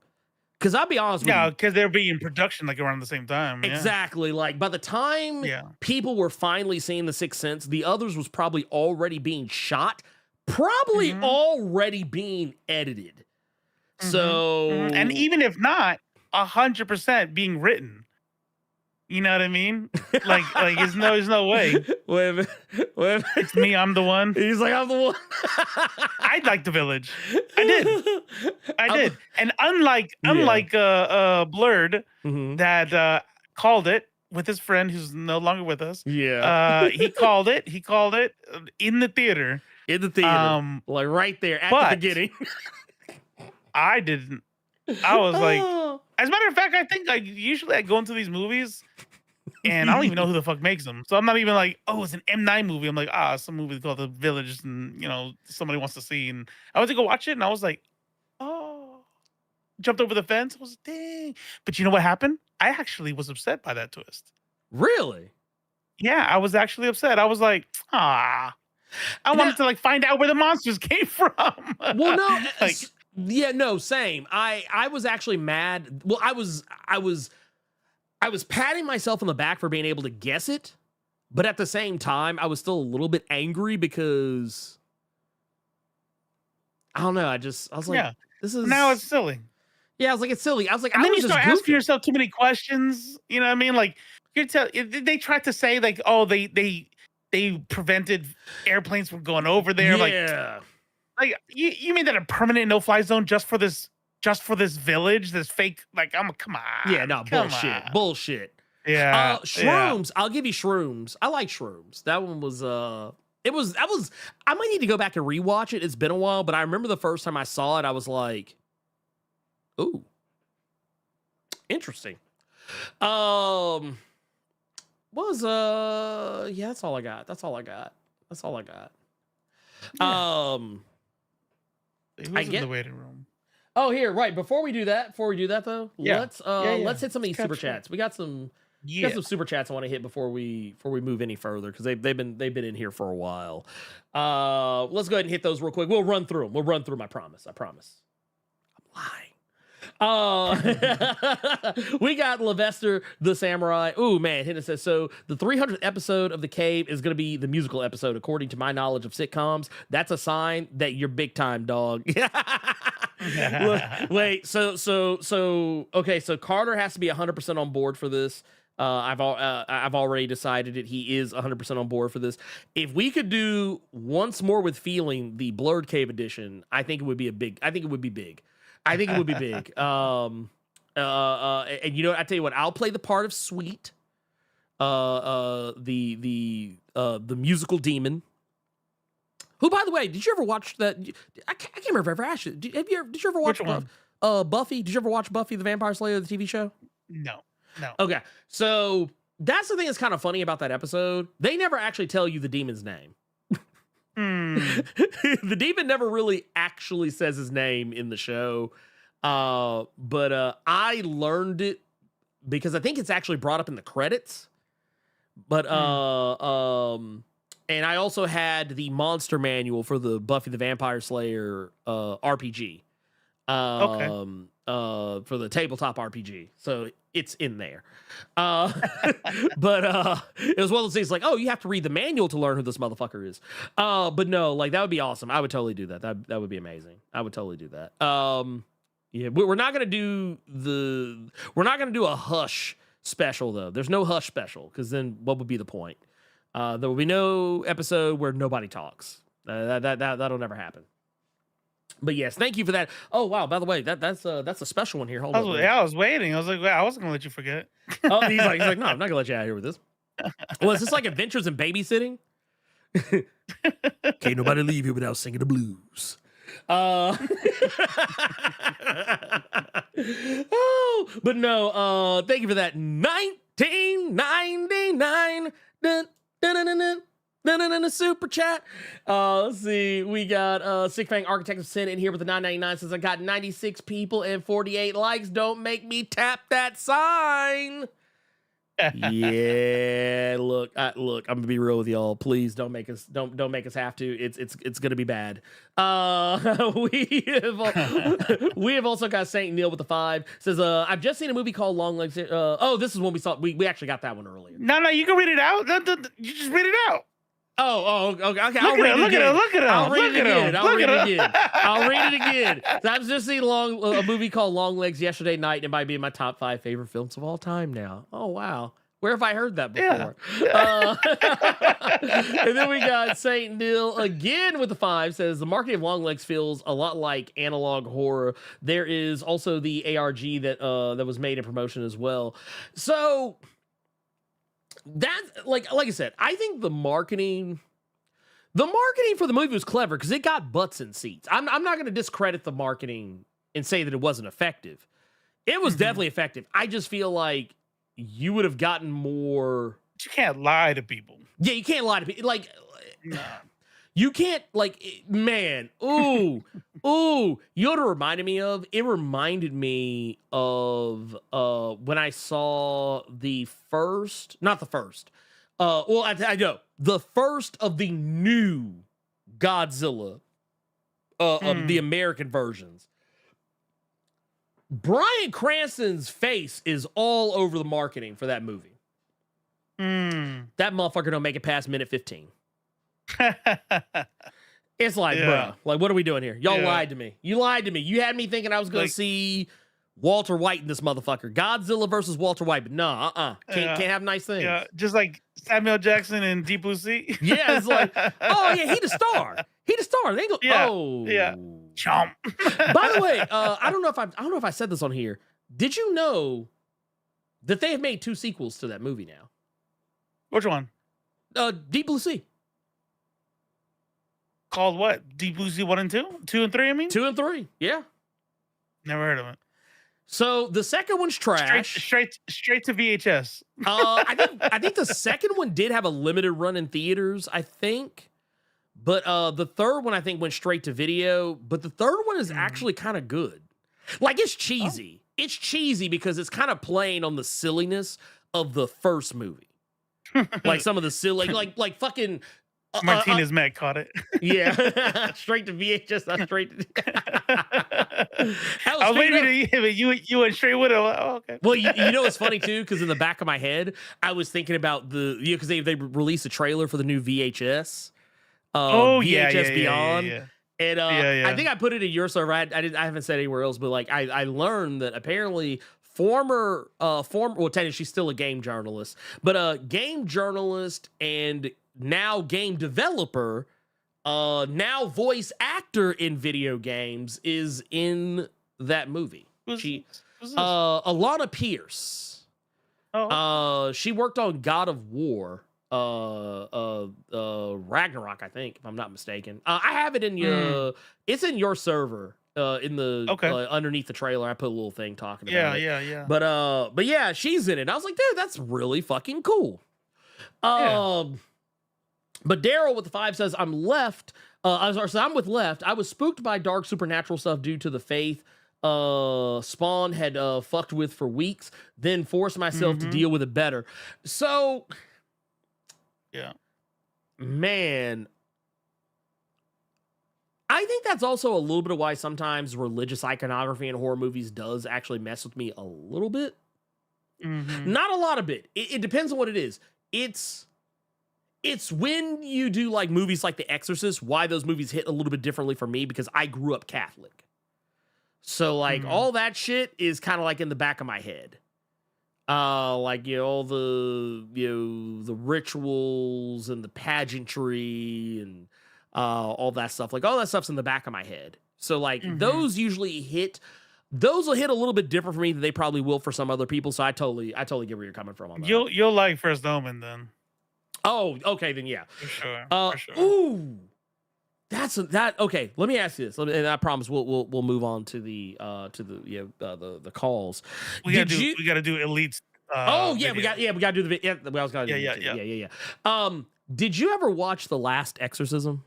Because I'll be honest with you. Yeah, because they're being in production like around the same time. Exactly. Like by the time people were finally seeing The Sixth Sense, the Others was probably already being shot, probably already being edited. So, and even if not, 100% being written. You know what I mean? Like there's no way. Wait a minute. Wait a minute. It's me. I'm the one. He's like, I'm the one. I like the village. I did. And unlike Blerd that called it with his friend who's no longer with us. Yeah. He called it in the theater. In the theater. Like right there at the beginning. I didn't. I was like, as a matter of fact, I think usually I go into these movies and I don't even know who the fuck makes them. So I'm not even like, oh, it's an M9 movie. I'm like, some movie called The Village and, somebody wants to see. And I went to go watch it and I was like, oh, jumped over the fence. I was like, dang. But you know what happened? I actually was upset by that twist. Really? Yeah, I was actually upset. I was like, I wanted to find out where the monsters came from. Well, no, yeah, no, same. I was actually mad. Well, I was patting myself on the back for being able to guess it, but at the same time, I was still a little bit angry because I don't know. I was like, this is now it's silly. Yeah, I was like, it's silly. I was like, and then you start asking yourself too many questions. You know what I mean? Like they tried to say they prevented airplanes from going over there. Yeah. Like you mean that a permanent no-fly zone just for this village, this fake, come on. Yeah, no, bullshit. Yeah. Shrooms. Yeah. I'll give you shrooms. I like shrooms. That one was I might need to go back and rewatch it. It's been a while, but I remember the first time I saw it, I was like, ooh. Interesting. Yeah, that's all I got. Yeah. Who's in the waiting room? Oh, here, right. Before we do that though, let's hit some of these super Capture. chats. We got some super chats I want to hit before we move any further because they've been in here for a while. Let's go ahead and hit those real quick. We'll run through them. I promise. I'm lying. We got Levester the Samurai. Ooh, man, Hidden says, so the 300th episode of The Cave is going to be the musical episode, according to my knowledge of sitcoms. That's a sign that you're big time, dog. Look, wait, okay, so Carter has to be 100% on board for this. I've already decided that he is 100% on board for this. If we could do Once More with Feeling, the Blerd Cave edition, I think it would be big. And you know, I tell you what, I'll play the part of Sweet, the musical demon. Who, by the way, did you ever watch that? I can't remember if I ever asked you. Did you ever watch Buffy? Did you ever watch Buffy the Vampire Slayer, the TV show? No. Okay, so that's the thing that's kind of funny about that episode. They never actually tell you the demon's name. The demon never really actually says his name in the show, but I learned it because I think it's actually brought up in the credits. But and I also had the monster manual for the Buffy the Vampire Slayer RPG, for the tabletop RPG, so it's in there. But it was one of those things like, oh, you have to read the manual to learn who this motherfucker is. But no, like that would be awesome. I would totally do that. That would be amazing. I would totally do that. Yeah, we're not gonna do a Hush special though. There's no Hush special because then what would be the point? There will be no episode where nobody talks. That'll never happen. But yes, thank you for that. Oh wow! By the way, that's a special one here. Hold on. I was waiting. I was like, I wasn't gonna let you forget. Oh, he's like, no, I'm not gonna let you out of here with this. Well, is this like Adventures in Babysitting? Can't nobody leave here without singing the blues. Oh, but no. Thank you for that. 1999. Super chat. Let's see. We got Sick Fang Architect of Sin in here with the 999. Says I got 96 people and 48 likes. Don't make me tap that sign. Yeah, look, I'm gonna be real with y'all. Please don't make us have to. It's gonna be bad. We have also got Saint Neil with the 5. Says I've just seen a movie called Longlegs. This is one we saw. We actually got that one earlier. No, you can read it out. You just read it out. Oh, okay. I'll read it again. Look at him. I'll read it again. So I've just seen a movie called Longlegs yesterday night, and it might be in my top 5 favorite films of all time now. Oh wow, Where have I heard that Yeah. before? And then we got Saint Neil again with the 5, says the marketing of Longlegs feels a lot like analog horror. There is also the ARG that was made in promotion as well. So that, like I said, I think the marketing for the movie was clever because it got butts in seats. I'm not going to discredit the marketing and say that it wasn't effective. It was definitely effective. I just feel like you would have gotten more. But you can't lie to people. Yeah, you can't lie to people. Like, Nah. you can't, like, man. Ooh, ooh. You know what it reminded me of? It reminded me of when I saw the first, not the first. Well, I know the first of the new Godzilla, of the American versions. Bryan Cranston's face is all over the marketing for that movie. That motherfucker don't make it past minute 15. It's like, bro, like, what are we doing here? Y'all lied to me. You lied to me. You had me thinking I was going to see Walter White in this motherfucker. Godzilla versus Walter White, but no, can't have nice things. Yeah, just like Samuel Jackson in Deep Blue Sea. Yeah, it's like, oh yeah, he the star. He the star. They go, yeah. Chomp. By the way, I don't know if I said this on here. Did you know that they have made 2 sequels to that movie now? Which one? Deep Blue Sea. Called what? Deep Blue Sea 1 and 2? 2 and 3, I mean? 2 and 3. Yeah. Never heard of it. So the second one's trash. Straight to VHS. I think the second one did have a limited run in theaters, I think. But the third one, I think, went straight to video. But the third one is actually kind of good. Like, it's cheesy. It's cheesy because it's kind of playing on the silliness of the first movie. Like some of the silly, like fucking Martinez Mac caught it. Yeah, straight to VHS, not straight to. I was waiting to you went straight with it. Oh, okay. Well, you know what's funny too, because in the back of my head, I was thinking about because they released a trailer for the new VHS. VHS Beyond. Yeah. And I think I put it in your server. I haven't said anywhere else, but like I learned that apparently former well, technically she's still a game journalist, but a game journalist and now game developer, now voice actor in video games is in that movie. Who's Alana Pierce. She worked on God of War. Ragnarok, I think, if I'm not mistaken. I have it in your it's in your server in the underneath the trailer. I put a little thing talking about it. Yeah. But yeah, she's in it. I was like, dude, that's really fucking cool. But Daryl with the 5 says, I'm with Left. I was spooked by dark supernatural stuff due to the faith Spawn had fucked with for weeks, then forced myself to deal with it better. So yeah, man, I think that's also a little bit of why sometimes religious iconography in horror movies does actually mess with me a little bit. Not a lot of it. It depends on what it is. It's when you do like movies like The Exorcist, why those movies hit a little bit differently for me, because I grew up Catholic. So like all that shit is kind of like in the back of my head. Like, you know, all the rituals and the pageantry and all that stuff. Like all that stuff's in the back of my head. So like those usually hit. Those will hit a little bit different for me than they probably will for some other people. So I totally get where you're coming from on that. You'll like First Omen then. Oh, okay, then yeah. For sure. Ooh. Okay, let me ask you this. And I promise we'll move on to the calls. We gotta do Elite's we gotta do the video. Yeah. Did you ever watch The Last Exorcism?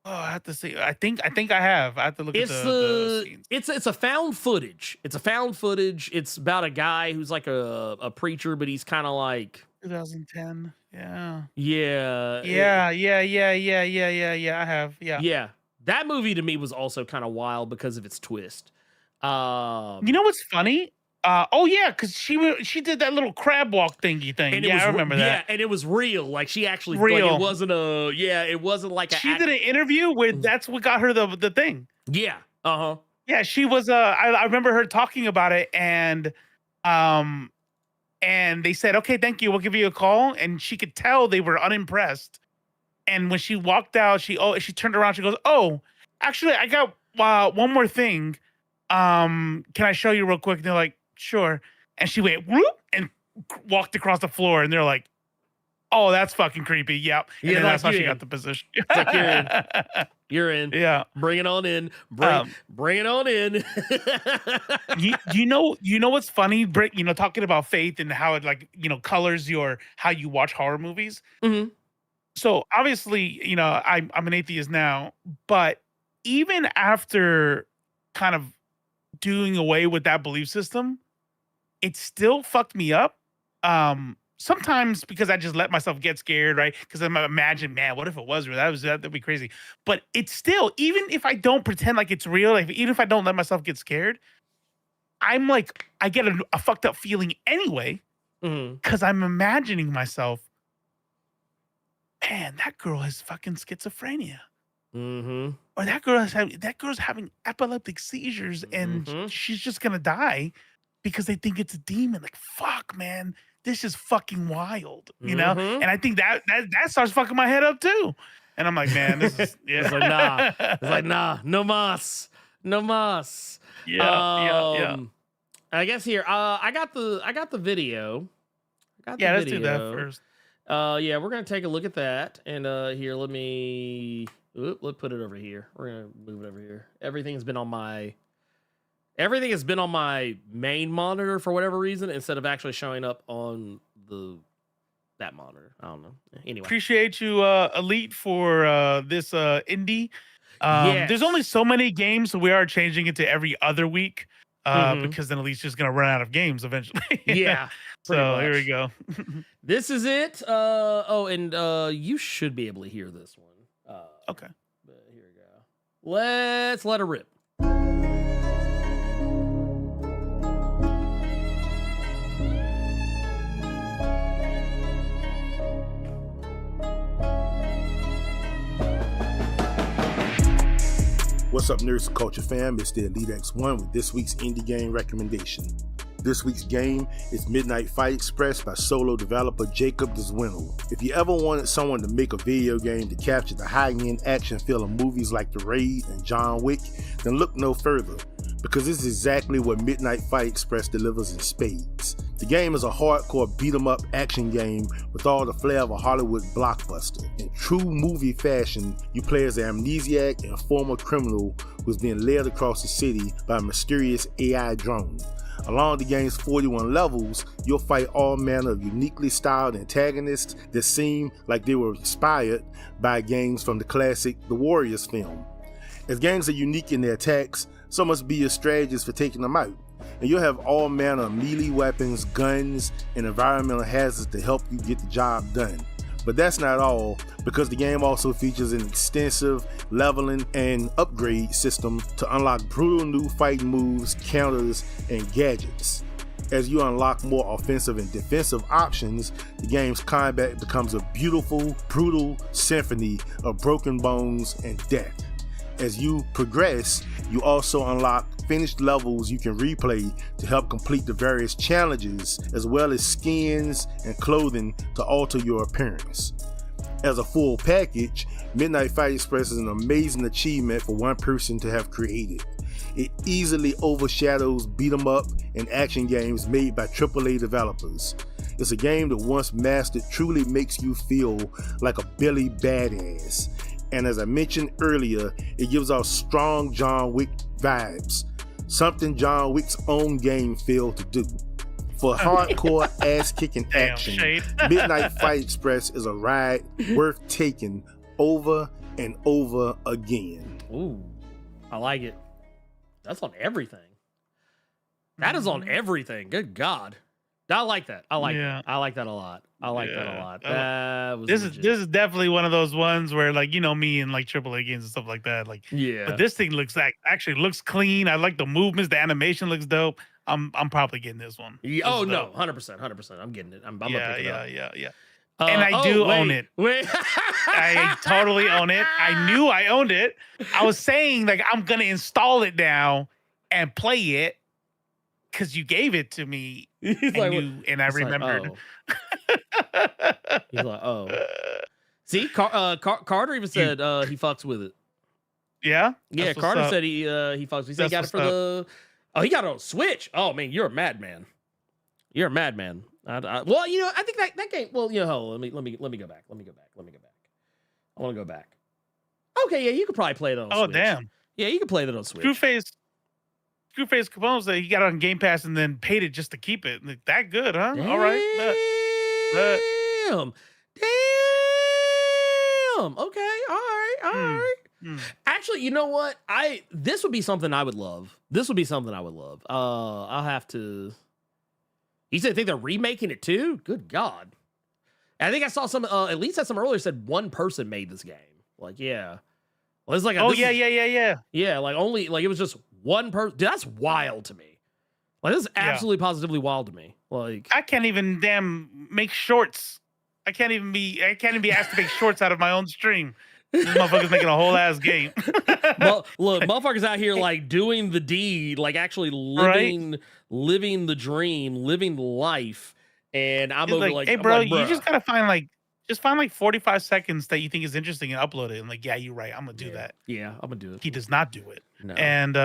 Oh, I have to see. I think I have. I have to look at the scenes. It's a found footage. It's about a guy who's like a preacher, but he's kind of like 2010. Yeah. Yeah. I have. Yeah. Yeah. That movie to me was also kind of wild because of its twist. You know what's funny? Because she did that little crab walk thingy thing. Yeah, I remember that. Yeah, and it was real. Like she actually real. Like, it wasn't like she did an interview where that's what got her the thing. Yeah. Yeah, she was I remember her talking about it, and And they said, okay, thank you. We'll give you a call. And she could tell they were unimpressed. And when she walked out, she turned around. She goes, oh, actually, I got one more thing. Can I show you real quick? And they're like, sure. And she went whoop and walked across the floor. And they're like, oh, that's fucking creepy. Yep. And Yeah, then that's how she in. got the position. It's like you're in. You're in. Yeah. Bring it on in. Bring it on in. you know what's funny, Britt? You know, talking about faith and how it like, you know, colors how you watch horror movies. Mm-hmm. So obviously, you know, I'm an atheist now, but even after kind of doing away with that belief system, it still fucked me up. Sometimes because I just let myself get scared, right? Because I'm imagine, man, what if it was real? That'd be crazy. But it's still, even if I don't pretend like it's real, like even if I don't let myself get scared, I'm like, I get a fucked up feeling anyway, because I'm imagining myself, man, that girl has fucking schizophrenia. Or that girl's having epileptic seizures and she's just gonna die because they think it's a demon. Like, fuck, man. This is fucking wild, you know? And I think that starts fucking my head up too. And I'm like, man, this is, yeah. It's like, nah, no mas. Yeah. I guess here, I got the video. Let's do that first. Yeah, we're gonna take a look at that. And here, let's put it over here. We're gonna move it over here. Everything has been on my main monitor for whatever reason, instead of actually showing up on that monitor. I don't know. Anyway, Appreciate you, Elite, for this indie. Yes. There's only so many games, so we are changing it to every other week. Because then Elite's just gonna run out of games eventually. Yeah. So here we go. This is it. You should be able to hear this one. Okay. But here we go. Let's let her rip. What's up, Nerds and Culture fam? It's the Elite X1 with this week's indie game recommendation. This week's game is Midnight Fight Express by solo developer Jacob Deswintle. If you ever wanted someone to make a video game to capture the high-end action feel of movies like The Raid and John Wick, then look no further, because this is exactly what Midnight Fight Express delivers in spades. The game is a hardcore beat-em-up action game with all the flair of a Hollywood blockbuster. In true movie fashion, you play as an amnesiac and former criminal who's being led across the city by a mysterious AI drone. Along the game's 41 levels, you'll fight all manner of uniquely styled antagonists that seem like they were inspired by games from the classic The Warriors film. As gangs are unique in their attacks, so must be your strategies for taking them out. And you'll have all manner of melee weapons, guns, and environmental hazards to help you get the job done. But that's not all, because the game also features an extensive leveling and upgrade system to unlock brutal new fighting moves, counters, and gadgets. As you unlock more offensive and defensive options, the game's combat becomes a beautiful, brutal symphony of broken bones and death. As you progress, you also unlock finished levels you can replay to help complete the various challenges, as well as skins and clothing to alter your appearance. As a full package, Midnight Fight Express is an amazing achievement for one person to have created. It easily overshadows beat-em-up and action games made by AAA developers. It's a game that once mastered truly makes you feel like a Billy badass. And as I mentioned earlier, it gives off strong John Wick vibes, something John Wick's own game failed to do. For hardcore ass-kicking action, Midnight Fight Express is a ride worth taking over and over again. Ooh, I like it. That's on everything. That is on everything. Good God. I like that. I like that. I like that a lot. I like that a lot. This is definitely one of those ones where, like, you know me and like AAA games and stuff like that. Like, yeah. But this thing actually looks clean. I like the movements. The animation looks dope. I'm probably getting this one. Yeah, no, 100%. I'm getting it. I'm gonna pick it up. Yeah. And I do own it. Wait. I totally own it. I knew I owned it. I was saying, like, I'm gonna install it now and play it, because you gave it to me. He's I like, knew, and I it's like, remembered. He's like, oh. See, Carter even said he fucks with it. Yeah? Yeah, That's what's Carter up. said he fucks. He said he got it That's for the. Oh, he got it on Switch. Oh man, you're a madman. You're a madman. Well, you know, I think that game. Well, you know, hold on, let me go back. Let me go back. I want to go back. Okay, yeah, you could probably play that on Switch. Oh damn. Yeah, you can play that on Switch. Screwface Capone said he got it on Game Pass and then paid it just to keep it. Like, that good, huh? Damn. All right. Damn. Okay. All right. Actually, you know what? This would be something I would love. I'll have to. You said think they're remaking it too? Good God. I think I saw some. At least had some earlier said one person made this game. Like, yeah. Well, it's like Yeah. Yeah, like only like it was just one person. Dude, that's wild to me. Like, this is absolutely positively wild to me. Like, I can't even damn make shorts. I can't even be asked to make shorts out of my own stream. This motherfucker's making a whole ass game. well, look, motherfuckers out here like doing the deed, like actually living the dream, living the life. And I'm over like, hey, I'm bro, like, you bruh. just gotta find like 45 seconds that you think is interesting and upload it. And like, yeah, you're right. I'm gonna do that. Yeah, I'm gonna do it. He does not do it. No. And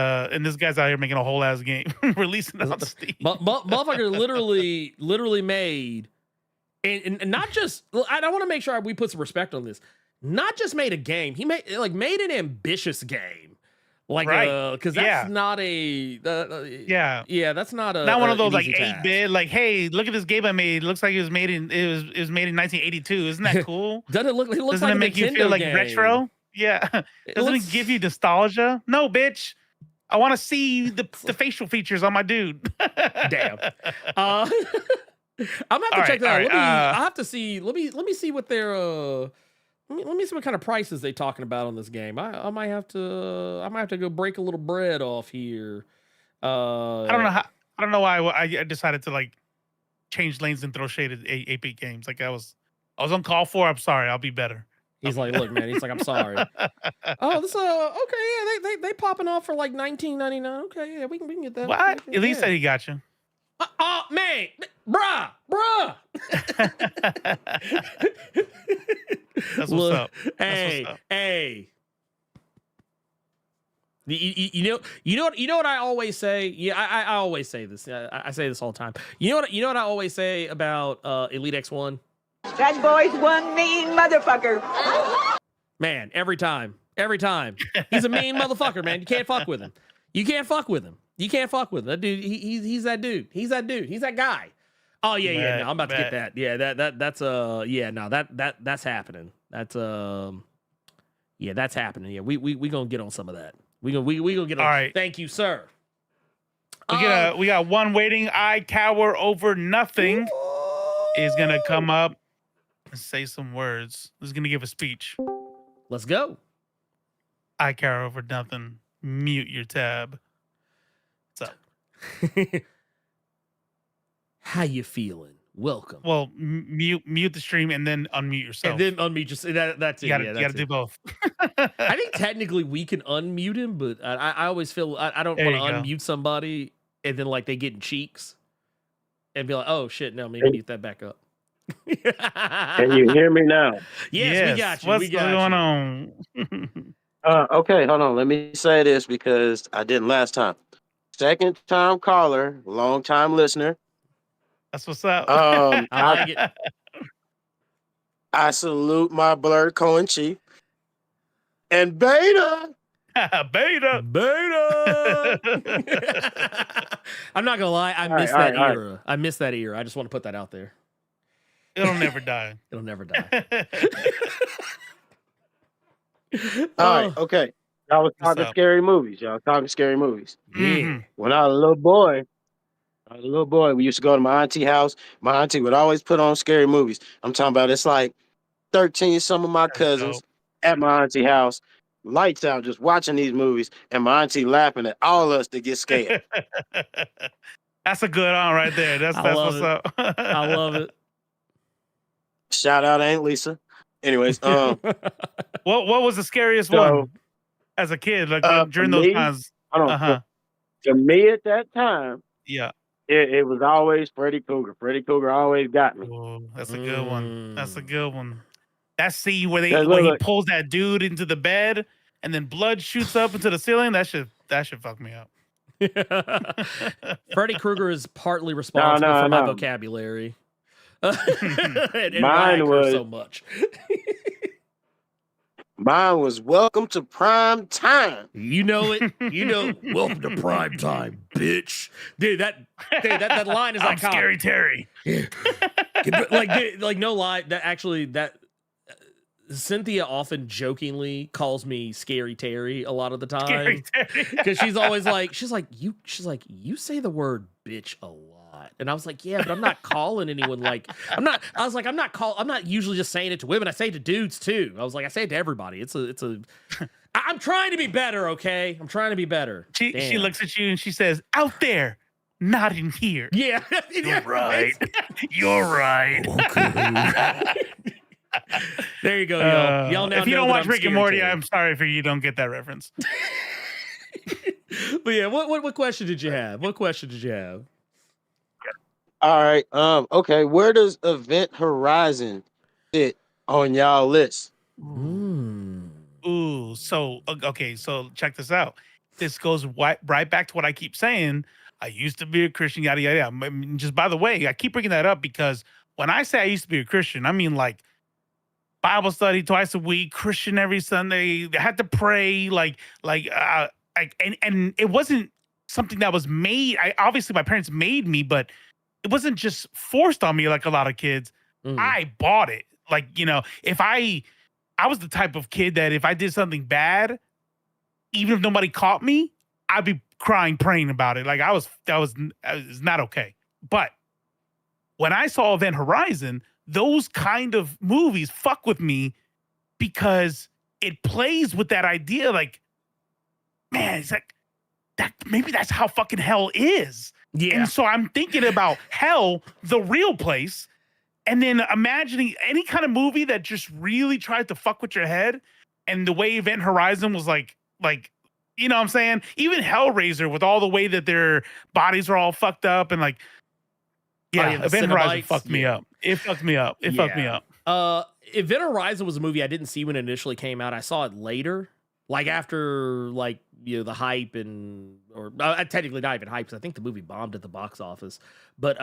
this guy's out here making a whole ass game, releasing it on Steam. Motherfucker literally made, and not just. I want to make sure we put some respect on this. Not just made a game. He made an ambitious game. Like, because that's not a that's not one of those like easy task. 8-bit. Like, hey, look at this game I made. It looks like it was made in 1982. Isn't that cool? Doesn't it looks Doesn't like it make you feel like game. retro? Yeah. Doesn't it give you nostalgia? No, bitch. I want to see the facial features on my dude. Damn. I'm gonna have to check that out. I have to see. Let me see what their Let me see what kind of prices they talking about on this game. I might have to go break a little bread off here. I don't know why I decided to like change lanes and throw shade at 8-bit games. Like I was on call for. I'm sorry. I'll be better. He's like, look, man. He's like, I'm sorry. Oh, this okay. Yeah, they popping off for like $19.99. Okay, yeah, we can get that. What? At least said he got you. Oh man, bruh. That's what's up. Hey. You know what I always say? Yeah, I always say this. I say this all the time. You know what I always say about Elite X1? That boy's one mean motherfucker. Man, every time. He's a mean motherfucker, man. You can't fuck with him. That dude, he's that dude. He's that guy. Oh yeah. No, I'm about to get that. Yeah, that's happening. That's happening. Yeah, we gonna get on some of that. We gonna get on. All right. Thank you, sir. We got one waiting. I cower over nothing. Is gonna come up and say some words. Is gonna give a speech. Let's go. I cower over nothing. Mute your tab. What's up? How you feeling? Welcome. Well, mute the stream and then unmute yourself. And then unmute yourself. That's it. You gotta do both. I think technically we can unmute him, but I always feel I don't want to unmute somebody and then like they get in cheeks and be like, oh shit, no, maybe mute that back up. Can you hear me now? Yes, we got you. What's going on? Okay, hold on. Let me say this because I didn't last time. Second time caller, long time listener. That's what's up. I like it. I salute my Blerd Cohen chief and Beta. Beta. I'm not gonna lie, I miss that era. I miss that era. I just want to put that out there. It'll never die. It'll never die. All right, okay. Y'all was talking scary movies. Mm-hmm. When I was a little boy, we used to go to my auntie house. My auntie would always put on scary movies. I'm talking about it's like 13 some of my cousins at my auntie house, lights out, just watching these movies, and my auntie laughing at all of us to get scared. That's a good one right there. That's what's up. I love it. Shout out Aunt Lisa. Anyways, what was the scariest one as a kid? Like during those times. To me at that time, yeah, it was always Freddy Krueger. Freddy Krueger always got me. Oh, that's a good one. That's a good one. That scene where he Look. pulls that dude into the bed and then blood shoots up into the ceiling. That should fuck me up. Freddy Krueger is partly responsible for my vocabulary. and why I curse so much. Mine was welcome to prime time. You know it. You know, welcome to prime time, bitch. Dude, that line is like Scary Terry. like no lie. That Cynthia often jokingly calls me Scary Terry a lot of the time because she's like you say the word bitch a lot, and I was like, yeah, but I'm not calling anyone I'm not usually just saying it to women. I say it to dudes too. I was like, I say it to everybody. I'm trying to be better, okay? I'm trying to be better. She looks at you and she says, out there, not in here. Yeah. You're right. You're right. Okay. There you go, y'all. Y'all now if you know don't that watch I'm Rick and Scary Morty, Terry. I'm sorry if you don't get that reference. But yeah, what question did you have? What question did you have? All right. Okay. Where does Event Horizon sit on y'all list? Ooh. So okay. So check this out. This goes right back to what I keep saying. I used to be a Christian. Yada yada. Yada. I mean, just by the way, I keep bringing that up because when I say I used to be a Christian, I mean like Bible study twice a week, Christian every Sunday. I had to pray, and it wasn't something that was made. Obviously my parents made me, but it wasn't just forced on me like a lot of kids. I bought it. Like, you know, if I was the type of kid that if I did something bad, even if nobody caught me, I'd be crying, praying about it. Like that was not okay. But when I saw Event Horizon, those kind of movies fuck with me because it plays with that idea. Like, man, it's like that. Maybe that's how fucking hell is. Yeah. And so I'm thinking about hell, the real place, and then imagining any kind of movie that just really tried to fuck with your head. And the way Event Horizon was like, you know what I'm saying? Even Hellraiser with all the way that their bodies are all fucked up and like, yeah, Event Horizon fucked me up. It fucked me up. It fucked me up. Event Horizon was a movie I didn't see when it initially came out. I saw it later, like after the hype or technically not even hype because I think the movie bombed at the box office. But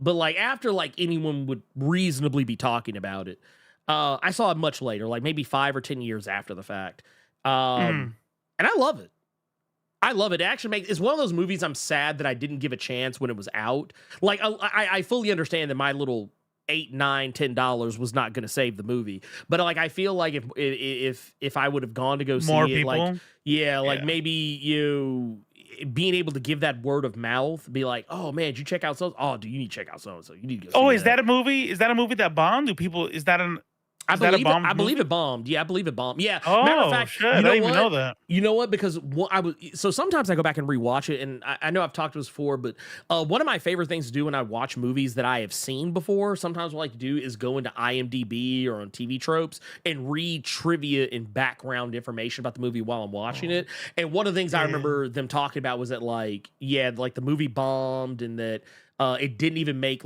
like after like anyone would reasonably be talking about it, I saw it much later, like maybe 5 or 10 years after the fact. And I love it. I love it. It actually it's one of those movies I'm sad that I didn't give a chance when it was out. Like I fully understand that my little $8, $9, $10 was not going to save the movie, but like I feel like if I would have gone to go see More it, people? like maybe you being able to give that word of mouth, be like, oh man, did you check out so? Oh, do you need to check out so and so? You need to go. Oh, see is that a movie? Is that a movie that bombed? Is that an? I believe it bombed. Yeah, I believe it bombed. Yeah. Oh, matter of fact, shit. I didn't even know that. You know what? Because so sometimes I go back and rewatch it, and I know I've talked to this before, but one of my favorite things to do when I watch movies that I have seen before, sometimes what I like to do is go into IMDb or on TV Tropes and read trivia and background information about the movie while I'm watching it. And one of the things I remember them talking about was that the movie bombed and that it didn't even make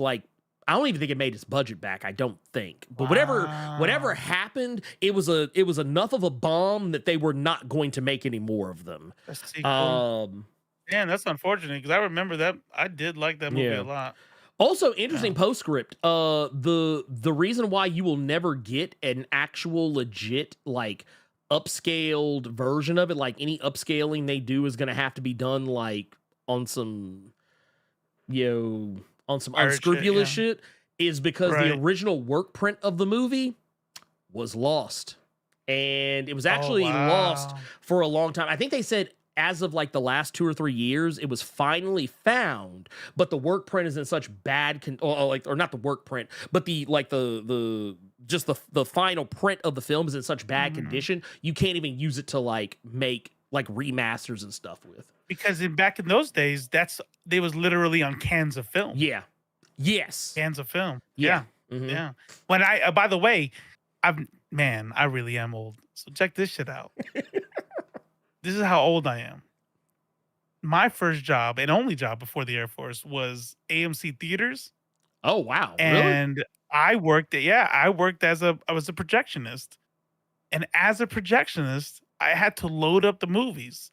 I don't even think it made its budget back. I don't think, but whatever happened, it was enough of a bomb that they were not going to make any more of them. That's cool. Man, that's unfortunate because I remember that. I did like that movie a lot. Also, interesting postscript. The reason why you will never get an actual legit upscaled version of it, like any upscaling they do is going to have to be done on some unscrupulous shit, is because the original work print of the movie was lost. And it was actually lost for a long time. I think they said as of the last 2 or 3 years, it was finally found, but the work print is in such bad or not the work print, but the final print of the film is in such bad condition, you can't even use it to make remasters and stuff with. Because back in those days, they was literally on cans of film. Yeah. Yes. Cans of film. Yeah. Yeah. Mm-hmm. Yeah. When by the way, I really am old. So check this shit out. This is how old I am. my first job and only job before the Air Force was AMC Theaters. Oh wow, really? And I worked I was a projectionist. And as a projectionist, I had to load up the movies.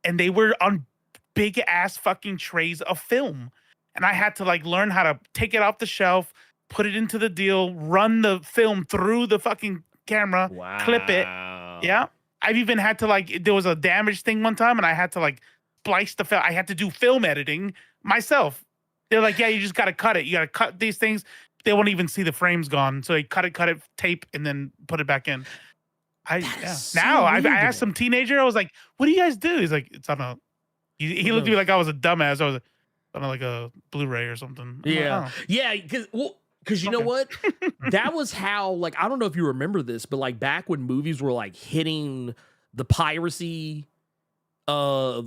And they were on big ass fucking trays of film. And I had to like learn how to take it off the shelf, put it into the deal, run the film through the fucking camera, clip it. Yeah. I've even had to like, there was a damage thing one time and I had to like splice the film. I had to do film editing myself. They're like, yeah, you just got to cut it. You got to cut these things. They won't even see the frames gone. So they cut it, tape, and then put it back in. Now I asked some teenager, I was like, what do you guys do? He's like, it's on a, he looked at me like I was a dumbass. I was on like a Blu-ray or something. Yeah. Yeah. Because you know what? That was how, like, I don't know if you remember this, but like back when movies were like hitting the piracy, or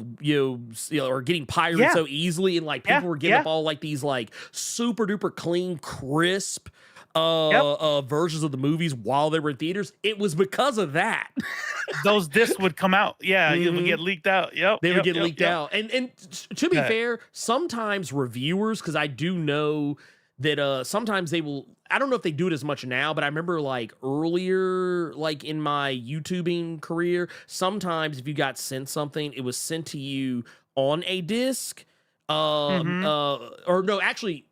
getting pirated so easily, and like people were getting up all like these like super duper clean, crisp versions of the movies while they were in theaters. It was because of that. Those discs would come out. Yeah, it would get leaked out. They would get leaked out. And to be fair, sometimes reviewers, because I do know that sometimes they will, I don't know if they do it as much now, but I remember like earlier, like in my YouTubing career, sometimes if you got sent something, it was sent to you on a disc. Or no, actually,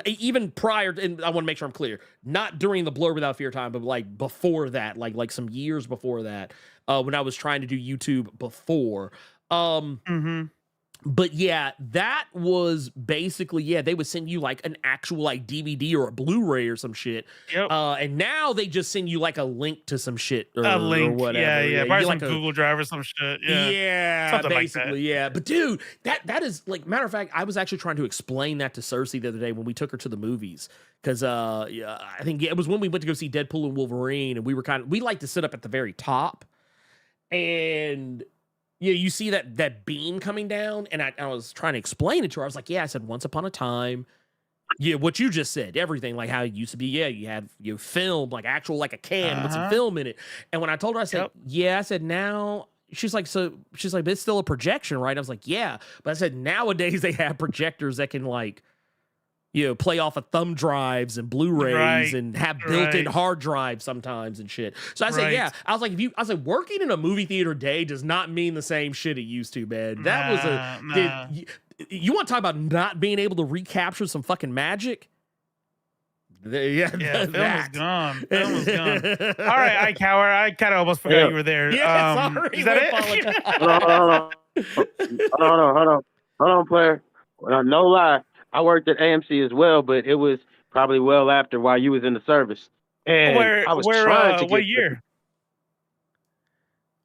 even prior, and I want to make sure I'm clear, not during the Blur Without Fear time, but like before that, like some years before that, when I was trying to do YouTube before. But yeah, that was basically, they would send you like an actual like DVD or a Blu-ray or some shit. And now they just send you like a link to some shit or, a link, or whatever. Yeah. Probably like some Google Drive or some shit. Yeah, something basically, like that. yeah. But dude, that is like, matter of fact, I was actually trying to explain that to Cersei the other day when we took her to the movies. Because I think it was when we went to go see Deadpool and Wolverine, and we like to sit up at the very top. And you see that beam coming down, and I was trying to explain it to her. I was like, I said, once upon a time, what you just said, everything, like how it used to be, you had film, like actual, like a can with some film in it. And when I told her, I said, I said, now, she's like, but it's still a projection, right? I was like, yeah. But I said, nowadays they have projectors that can like, play off of thumb drives and Blu-rays and have built-in hard drives sometimes and shit. So I said, I was like, working in a movie theater day does not mean the same shit it used to, man. That you want to talk about not being able to recapture some fucking magic? Film is gone. Film is gone. All right, Ikehour, I kind of almost forgot you were there. Sorry. Is that it? Hold on, player. No lie. I worked at AMC as well, but it was probably well after while you was in the service. And I was trying to get what year?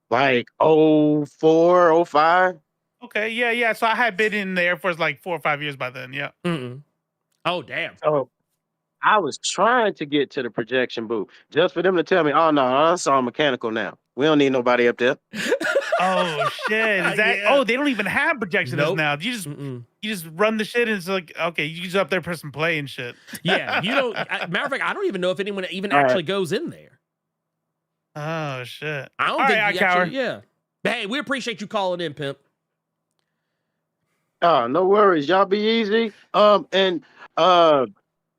Like 04, 05. Okay, yeah. So I had been in the Air Force like 4 or 5 years by then. Yeah. Oh, damn. So I was trying to get to the projection booth just for them to tell me, oh no, I saw mechanical now. We don't need nobody up there. Oh shit! Is that? Oh, they don't even have projectionists now. You just run the shit, and it's like, okay, you just up there press and play and shit. Yeah, you don't. Matter of fact, I don't even know if anyone even actually goes in there. Oh shit! I don't think. Actually, Hey, we appreciate you calling in, pimp. Oh, no worries. Y'all be easy. And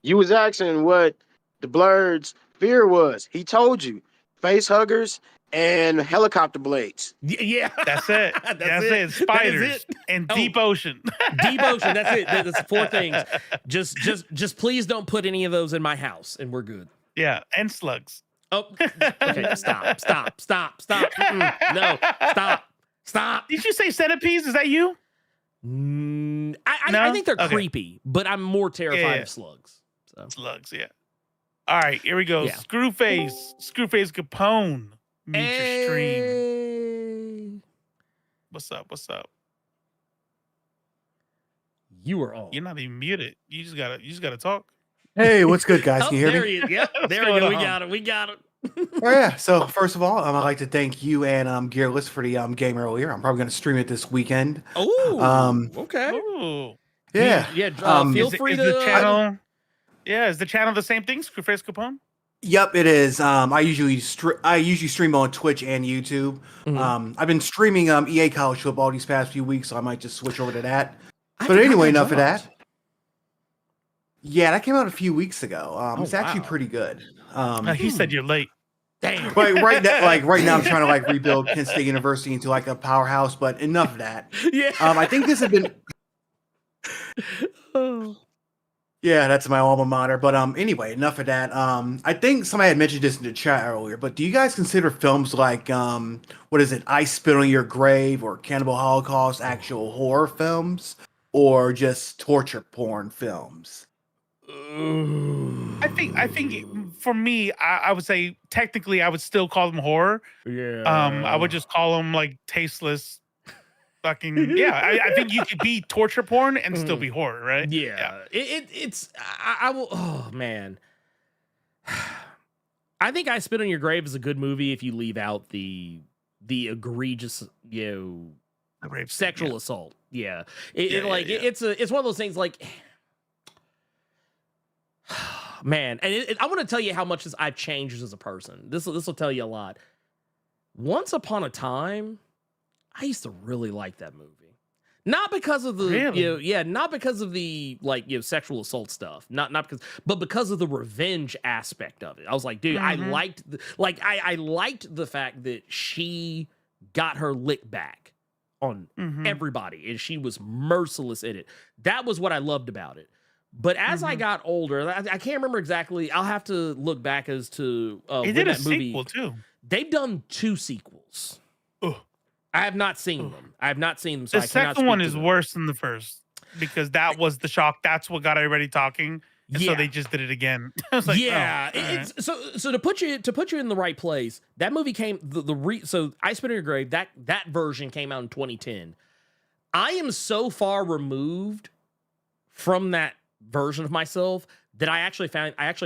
you was asking what the Blerd's fear was. He told you face huggers and helicopter blades. Yeah, that's it. That's it. Spiders and deep ocean. Deep ocean. That's it. That's 4 things. Just please don't put any of those in my house, and we're good. Yeah, and slugs. Oh, okay. Stop. No, stop. Did you say centipedes? Is that you? I think they're creepy, but I'm more terrified of slugs. So. Slugs, yeah. All right, here we go. Screwface Capone. Meet your stream. What's up? You are on. You're not even muted. You just gotta talk. Hey, what's good, guys? Can you hear there me? He is. Yep, there we go. We got it. Oh yeah. So first of all, I'd like to thank you and Gearless for the game earlier. I'm probably going to stream it this weekend. Oh. Okay. Ooh. Yeah. Feel free to. The channel. Yeah, is the channel the same thing? Screwface Capone? Yep, it is. I usually stream on Twitch and YouTube. I've been streaming EA College Football these past few weeks, so I might just switch over to that. But anyway, enough of that. Yeah, that came out a few weeks ago. It's actually pretty good. He said you're late. Damn. Right now, I'm trying to rebuild Kent State University into a powerhouse. But enough of that. Yeah. I think this has been. Yeah, that's my alma mater. But anyway, enough of that. I think somebody had mentioned this in the chat earlier. But do you guys consider films like what is it, I Spit on Your Grave or Cannibal Holocaust actual horror films, or just torture porn films? I think for me, I would say technically I would still call them horror. Yeah. I would just call them like tasteless. Fucking yeah. I think you could be torture porn and still be horror, right? Yeah. It's I will. Oh man. I think I Spit on Your Grave is a good movie if you leave out the egregious sexual assault. Yeah. It's one of those things like. Man, and I want to tell you how much I've changed as a person. This will tell you a lot. Once upon a time, I used to really like that movie, not because of the not because of the sexual assault stuff, but because of the revenge aspect of it. I was like, dude, I liked I liked the fact that she got her lick back on everybody, and she was merciless in it. That was what I loved about it. But as I got older, I can't remember exactly. I'll have to look back as to they did a sequel too. They've done 2 sequels. Ugh. I have not seen them. I have not seen them. So the second one is worse than the first because that was the shock. That's what got everybody talking. And so they just did it again. I was like, it's so to put you in the right place. That movie came so I Spit on Your Grave. That version came out in 2010. I am so far removed from that version of myself that I actually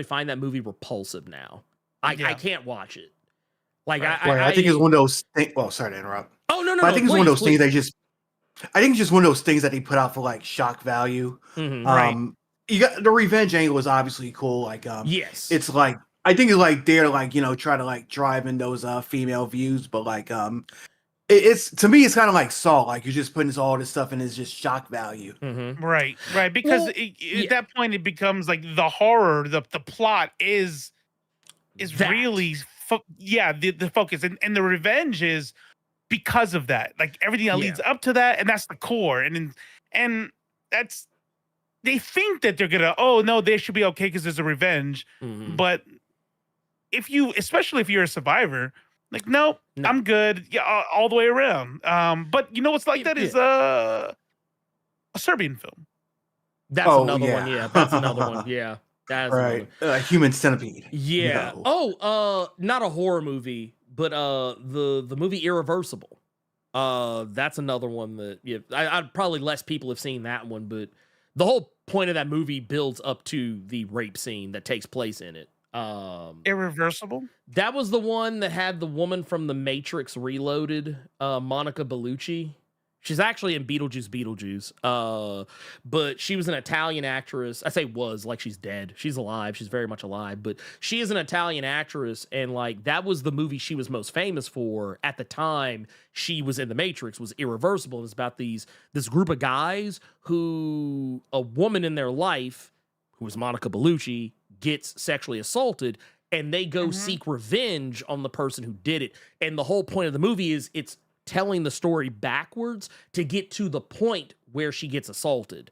find that movie repulsive now. I can't watch it. Like I think it's one of those things. Well, sorry to interrupt. Oh no, I think it's one of those things they just. I think it's just one of those things that they put out for shock value. Right. You got the revenge angle is obviously cool. Yes, it's I think it's there to try to drive in those female views, but it's to me it's kind of like Saw. You're just putting all this stuff in as just shock value. Right. Because at that point it becomes like the horror, the plot is really the focus, and the revenge is because of that. Like everything that leads up to that, and that's the core. And that's they think that they're gonna they should be okay because there's a revenge, but especially if you're a survivor. Nope, no. I'm good. Yeah, all the way around. But you know what's like that is a Serbian film. That's another one. Yeah, that's another one. Yeah, that's right. Human Centipede. Yeah. No. Not a horror movie, but the movie Irreversible. That's another one that I'd probably less people have seen that one, but the whole point of that movie builds up to the rape scene that takes place in it. Irreversible. That was the one that had the woman from The Matrix Reloaded, Monica Bellucci. She's actually in Beetlejuice. But she was an Italian actress. I say was, like she's dead. She's alive. She's very much alive. But she is an Italian actress, and that was the movie she was most famous for at the time she was in The Matrix, was Irreversible. It was about this group of guys who a woman in their life, who was Monica Bellucci, gets sexually assaulted, and they go seek revenge on the person who did it. And the whole point of the movie is it's telling the story backwards to get to the point where she gets assaulted.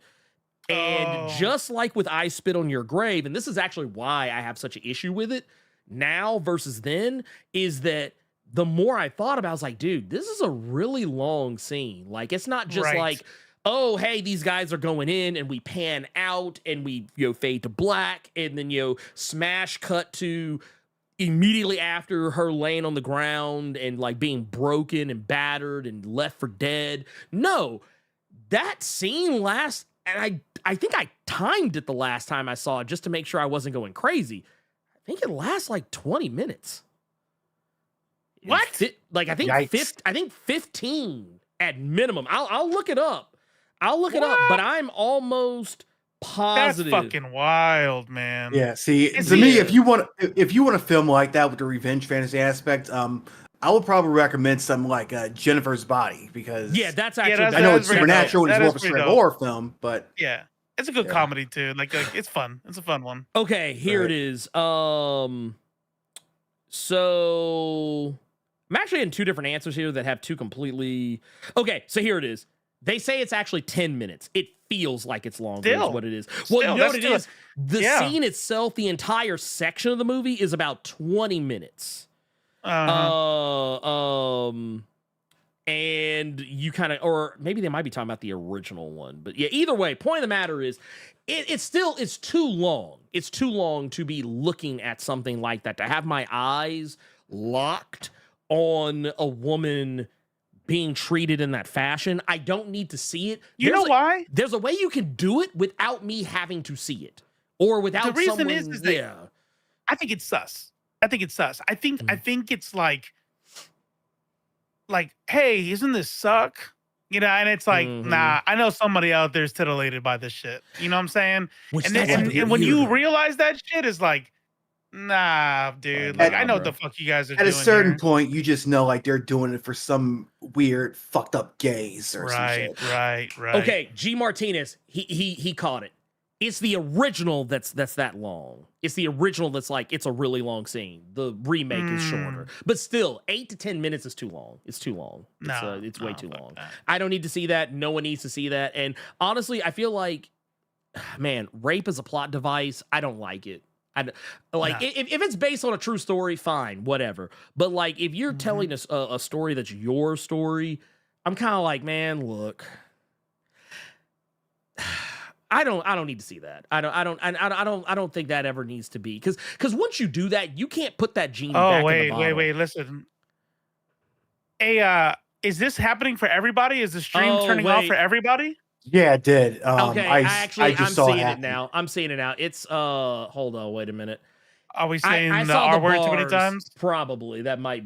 And just like with I Spit on Your Grave, and this is actually why I have such an issue with it now versus then, is that the more I thought about it, I was like, dude, this is a really long scene. It's not just oh, hey, these guys are going in, and we pan out, and we fade to black, and then smash cut to immediately after her laying on the ground and being broken and battered and left for dead. No, that scene lasts, and I think I timed it the last time I saw it just to make sure I wasn't going crazy. I think it lasts 20 minutes. What? I think 15 at minimum. I'll look it up. But I'm almost positive. That's fucking wild, man. Yeah, see, to me, if you want a film like that with the revenge fantasy aspect, I would probably recommend something like Jennifer's Body, because that's actually I know it's supernatural and it's more of a straight dope. horror film, but yeah, it's a good comedy too. Like it's fun. It's a fun one. Okay, here it is. So I'm actually in 2 different answers here that have 2 completely. Okay, so here it is. They say it's actually 10 minutes. It feels like it's longer, is what it is. Well, you know what it is? The scene itself, the entire section of the movie is about 20 minutes. And you kind of, or maybe they might be talking about the original one, but yeah, either way, point of the matter is it's too long. It's too long to be looking at something like that, to have my eyes locked on a woman being treated in that fashion. I don't need to see it. You know why? There's a way you can do it without me having to see it, or without the reason someone, is that I think it's sus. I think it's like, hey, isn't this suck? You know, and it's like, nah, I know somebody out there's titillated by this shit. You know what I'm saying? And when you realize that shit is like, nah, dude. Like, I know what the fuck you guys are doing. At a certain point, you just know, like, they're doing it for some weird, fucked up gays or some shit. Right. Okay, G. Martinez, he caught it. It's the original that's that long. It's the original that's like, it's a really long scene. The remake is shorter, but still, 8 to 10 minutes is too long. It's too long. It's way too long. I don't need to see that. No one needs to see that. And honestly, I feel like, man, rape is a plot device. I don't like it. If it's based on a true story, fine, whatever. But like, if you're telling us a story that's your story, I'm kind of like, man, look, I don't need to see that. I don't think that ever needs to be, because once you do that, you can't put that genie back in the bottle. Wait, listen. Hey, is this happening for everybody? Is the stream turning off for everybody? Yeah, it did. Okay, I just saw seeing it now. I'm seeing it now. It's hold on, wait a minute. Are we saying the R word too many times? Probably. That might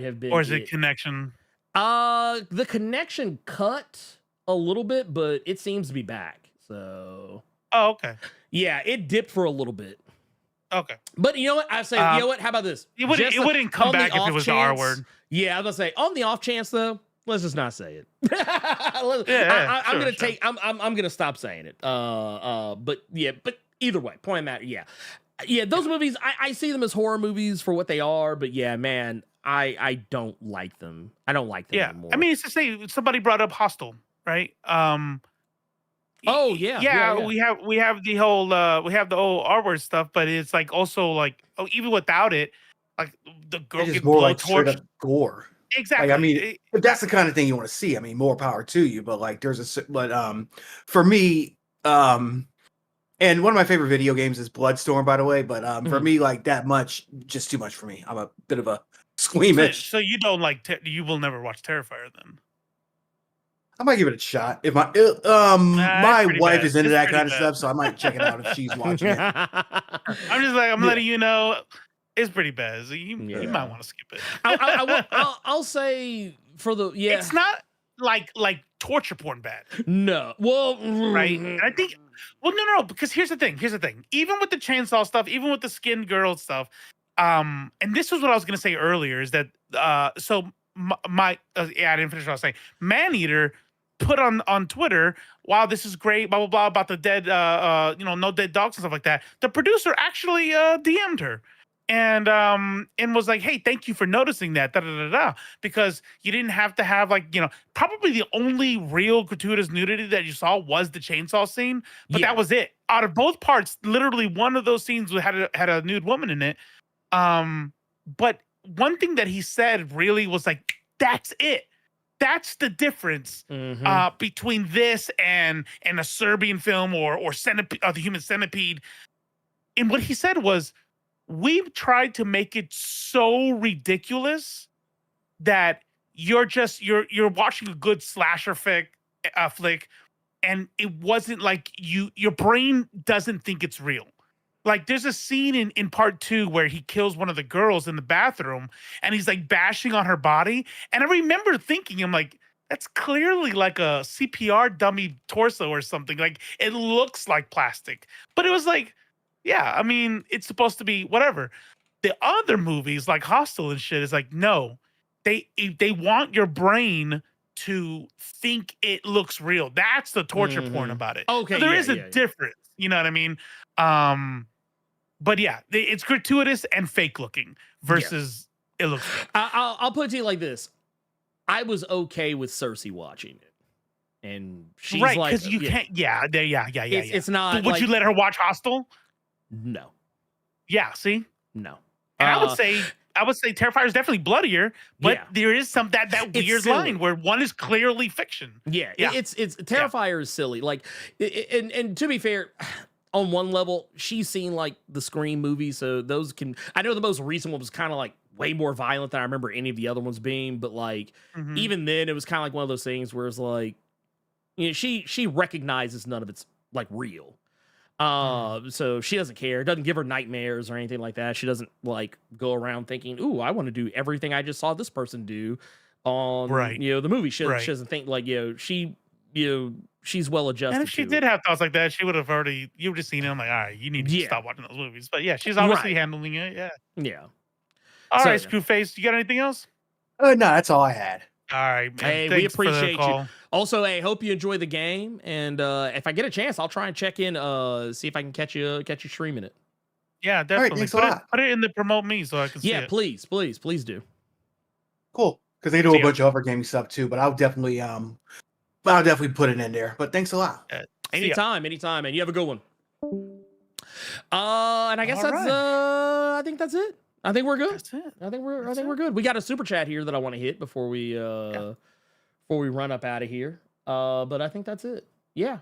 have been. Or is it connection? The connection cut a little bit, but it seems to be back. So. Oh, okay. Yeah, it dipped for a little bit. Okay. but you know what? I say, you know what? How about this? It wouldn't come back if it was the R word. Yeah, I was gonna say, on the off chance though, let's just not say it. I'm gonna stop saying it. But either way, point matter. Yeah, those movies, I see them as horror movies for what they are, but yeah, man, I don't like them. I don't like them anymore. I mean, it's to say somebody brought up Hostel, right? Oh yeah. We have the whole R word stuff, but it's like also like even without it, like the girl gets more like blowtorched. straight up gore. Exactly. Like, I mean, if that's the kind of thing you want to see, I mean, more power to you. But like, for me, and one of my favorite video games is Bloodstorm, by the way. But for me, like that much, just too much for me. I'm a bit of a squeamish. So you don't like? You will never watch Terrifier then? I might give it a shot. If my my wife is into that kind of stuff, so I might check it out if she's watching it. I'm just like, I'm letting you know, it's pretty bad. So you might want to skip it. I'll say for the it's not like torture porn bad. No, well, right. And I think, no, because here's the thing. Even with the chainsaw stuff, even with the skin girl stuff, and this was what I was gonna say earlier is that so I didn't finish what I was saying. Maneater put on Twitter, wow, this is great, blah blah blah, about the dead no dead dogs and stuff like that. The producer actually DM'd her and was like, hey, thank you for noticing that, because you didn't have to have probably the only real gratuitous nudity that you saw was the chainsaw scene, but that was it. Out of both parts, literally one of those scenes had a nude woman in it. But one thing that he said really was like, that's it. That's the difference between this and a Serbian film or Centipede, the Human Centipede. And what he said was, we've tried to make it so ridiculous that you're watching a good slasher flick, and it wasn't like your brain doesn't think it's real. Like there's a scene in part 2 where he kills one of the girls in the bathroom and he's like bashing on her body. And I remember thinking, I'm like, that's clearly like a CPR dummy torso or something. Like it looks like plastic, but it was like, yeah, I mean, it's supposed to be whatever. The other movies like Hostel and shit is like, no, they want your brain to think it looks real. That's the torture porn about it. Okay, So there is a difference. You know what I mean? But yeah, it's gratuitous and fake looking versus it looks real. I'll put it to you like this. I was okay with Cersei watching it. And she's right, like, because you can't. It's not. But would you let her watch Hostel? No. Yeah. See. No. And I would say Terrifier is definitely bloodier, but there is some that weird line where one is clearly fiction. Yeah. It's Terrifier is silly. Like, and to be fair, on one level, she's seen like the Scream movies, so those can. I know the most recent one was kind of like way more violent than I remember any of the other ones being, but like even then, it was kind of like one of those things where it's like, you know, she recognizes none of it's like real. So she doesn't care. It doesn't give her nightmares or anything like that. She doesn't like go around thinking, "Ooh, I want to do everything I just saw this person do on the movie." She doesn't think like she's well adjusted. And if she did have thoughts like that, she would have already. You would have seen it. I'm like, all right, you need to stop watching those movies. But yeah, she's obviously handling it. Yeah. Yeah. All right, Screwface. You got anything else? No, that's all I had. All right, man. Hey, we appreciate you. Also, hey, hope you enjoy the game. And if I get a chance, I'll try and check in, see if I can catch you streaming it. Yeah, definitely. Right, put it in the promote me so I can see it. Yeah, please do. Cool. Because they do a bunch of other gaming stuff too, but I'll definitely put it in there. But thanks a lot. Anytime, and you have a good one. And I guess I think that's it. I think we're good. That's it. I think we're good. We got a super chat here that I want to hit before we run up out of here. But I think that's it. Yeah.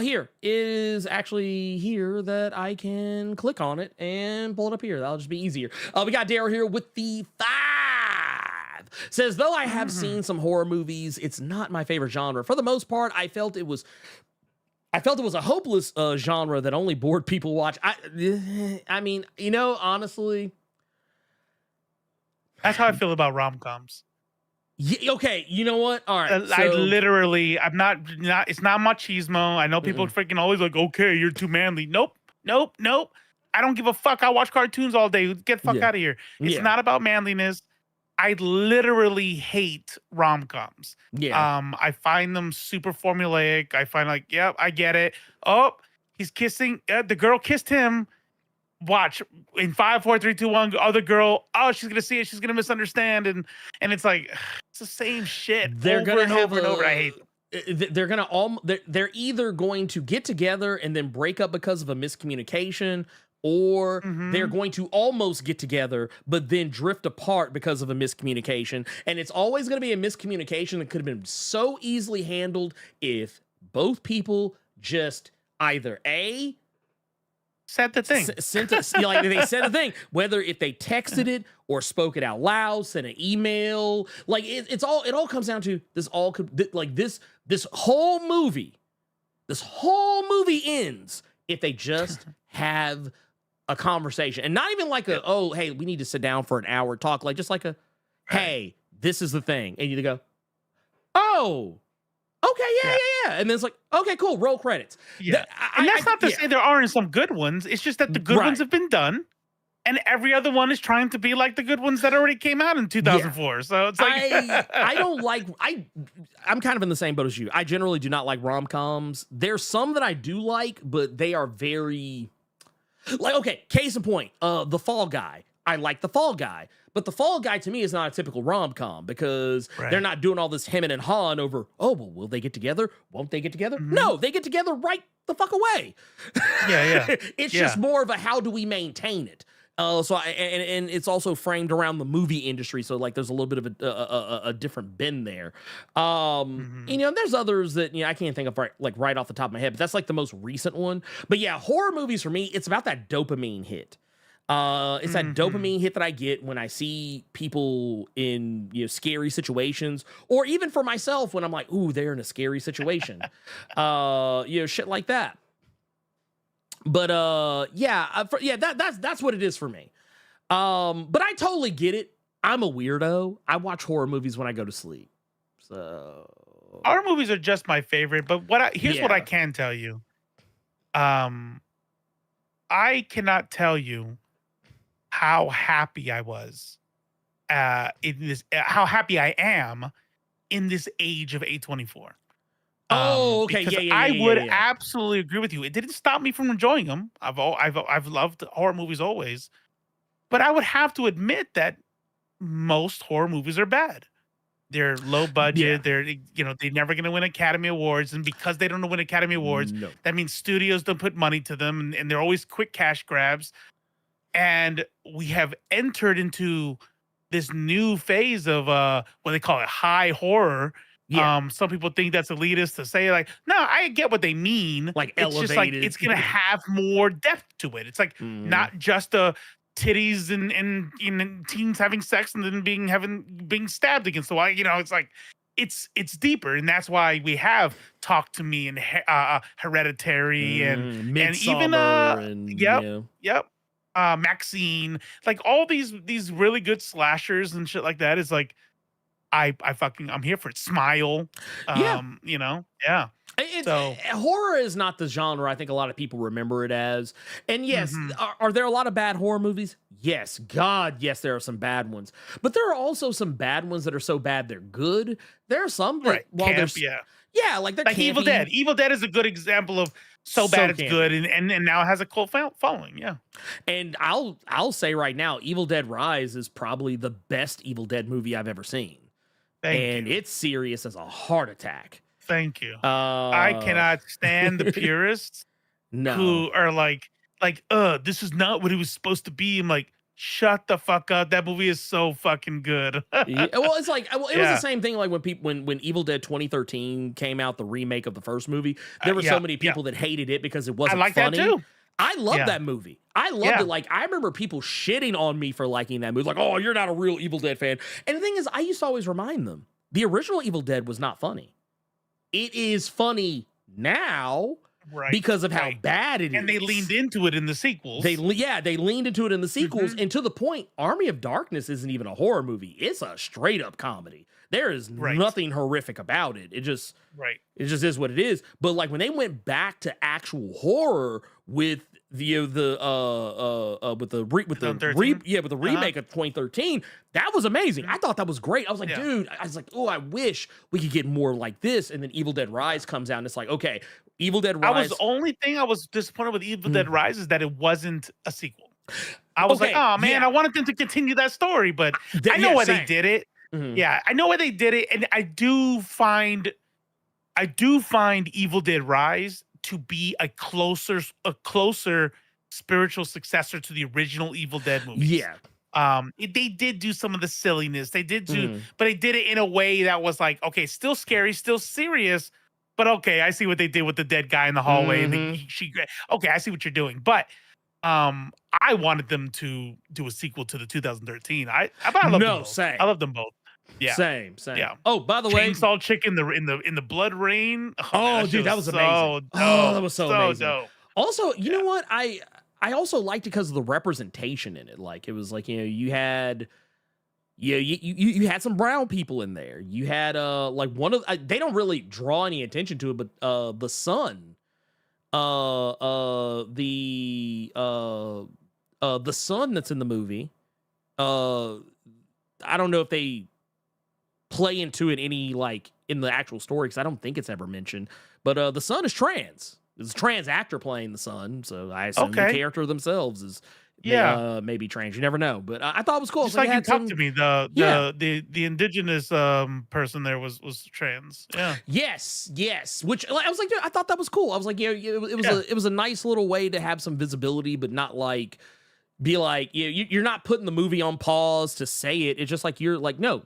Here is actually here that I can click on it and pull it up here. That'll just be easier. We got Daryl here with the 5. Says, though I have seen some horror movies, it's not my favorite genre. For the most part, I felt it was a hopeless genre that only bored people watch. I mean, you know, honestly, that's how I feel about rom-coms. Yeah, okay, you know what? All right, I'm not. It's not machismo. I know people freaking always like, okay, you're too manly. Nope. I don't give a fuck. I watch cartoons all day. Get the fuck out of here. It's not about manliness. I literally hate rom-coms. Yeah. I find them super formulaic. I find like, yep, I get it. Oh, he's kissing. The girl kissed him. Watch in 5, 4, 3, 2, 1. Other girl. Oh, she's gonna see it. She's gonna misunderstand, and it's like it's the same shit. They're gonna over and over. I hate them. They're gonna they're either going to get together and then break up because of a miscommunication, or they're going to almost get together but then drift apart because of a miscommunication. And it's always going to be a miscommunication that could have been so easily handled if both people just either said the thing, like they said the thing, whether if they texted it or spoke it out loud, sent an email, like it all comes down to this. This whole movie ends if they just have a conversation, and not even like hey, we need to sit down for an hour talk, like just like hey, this is the thing, and you go, oh, okay, yeah, and then it's like, okay, cool, roll credits. Yeah, and that's not to say there aren't some good ones. It's just that the good ones have been done, and every other one is trying to be like the good ones that already came out in 2004. So it's like I don't like. I'm kind of in the same boat as you. I generally do not like rom-coms. There's some that I do like, but they are very like, okay, case in point, The Fall Guy. I like The Fall Guy. But The Fall Guy to me is not a typical rom-com because they're not doing all this hemming and hawing over, oh, well, will they get together? Won't they get together? No, they get together right the fuck away. Yeah. It's just more of a how do we maintain it? And it's also framed around the movie industry, so like there's a little bit of a different bend there. You know, there's others that I can't think of right off the top of my head, but that's like the most recent one. But yeah, horror movies for me, it's about that dopamine hit. It's that dopamine hit that I get when I see people in scary situations, or even for myself when I'm like, ooh, they're in a scary situation. Shit like that. But that's what it is for me. But I totally get it. I'm a weirdo. I watch horror movies when I go to sleep. So horror movies are just my favorite. But here's what I can tell you. I cannot tell you how happy I was in this. How happy I am in this age of A24. Oh, okay. Because Yeah. I would absolutely agree with you. It didn't stop me from enjoying them. I've loved horror movies always, but I would have to admit that most horror movies are bad. They're low budget. They're they're never going to win Academy Awards, and because they don't win Academy Awards, that means studios don't put money to them, and they're always quick cash grabs. And we have entered into this new phase of what they call it high horror. Yeah. Some people think that's elitist to say, like, no, I get what they mean. Like it's elevated. just like it's gonna have more depth to it. It's like not just a titties and teens having sex and then being stabbed against the wall. It's like it's deeper, and that's why we have Talk to Me and Hereditary and even Maxine, like all these really good slashers and shit like that is like I'm here for it. Smile. Horror is not the genre I think a lot of people remember it as. And yes, are there a lot of bad horror movies? Yes. God, yes, there are some bad ones. But there are also some bad ones that are so bad they're good. There are some that like they're like Evil Dead. Evil Dead is a good example of so bad it's good and now it has a cult following. Yeah. And I'll say right now, Evil Dead Rise is probably the best Evil Dead movie I've ever seen. Thank you. It's serious as a heart attack. Thank you. I cannot stand the purists who are like, this is not what it was supposed to be. I'm like, shut the fuck up. That movie is so fucking good. Yeah, well, it's like, it was the same thing. Like when Evil Dead 2013 came out, the remake of the first movie, there were so many people that hated it because it wasn't funny. That too. I love that movie. I loved it. Like, I remember people shitting on me for liking that movie. Like, oh, you're not a real Evil Dead fan. And the thing is, I used to always remind them, the original Evil Dead was not funny. It is funny now because of how bad it is. And they leaned into it in the sequels. They leaned into it in the sequels. And to the point, Army of Darkness isn't even a horror movie. It's a straight up comedy. There is nothing horrific about it. It just is what it is. But like when they went back to actual horror with the remake of 2013, that was amazing. I thought that was great. I was like, dude, oh, I wish we could get more like this. And then Evil Dead Rise comes out, and it's like, okay, Evil Dead Rise. The only thing I was disappointed with Evil Dead Rise is that it wasn't a sequel. I was like, oh man, I wanted them to continue that story, but I know why they did it. Yeah, I know why they did it, and I do find Evil Dead Rise to be a closer spiritual successor to the original Evil Dead movies. Yeah. They did do some of the silliness. They did do, but they did it in a way that was like, okay, still scary, still serious, but okay, I see what they did with the dead guy in the hallway. And okay, I see what you're doing. But I wanted them to do a sequel to the 2013. I love them both. Same. I love them both. Yeah. Same. Yeah. Oh, by the way, Chainsaw Chick in the blood rain. Oh, dude, that was amazing. That was so amazing. Dope. Also, you know what? I also liked it because of the representation in it. Like, it was like, you had you had some brown people in there. You had like one of they don't really draw any attention to it, but the son, the son that's in the movie, I don't know if they play into it any like in the actual story, because I don't think it's ever mentioned, but the son is trans. There's a trans actor playing the son, so I assume the character themselves is maybe trans. You never know, but I thought it was cool. Just like you talked to me, the indigenous person there was trans. Yeah. Yes. Which I was like, dude, I thought that was cool. I was like, it was a nice little way to have some visibility, but not like be like, you're not putting the movie on pause to say it. It's just like you're like, no,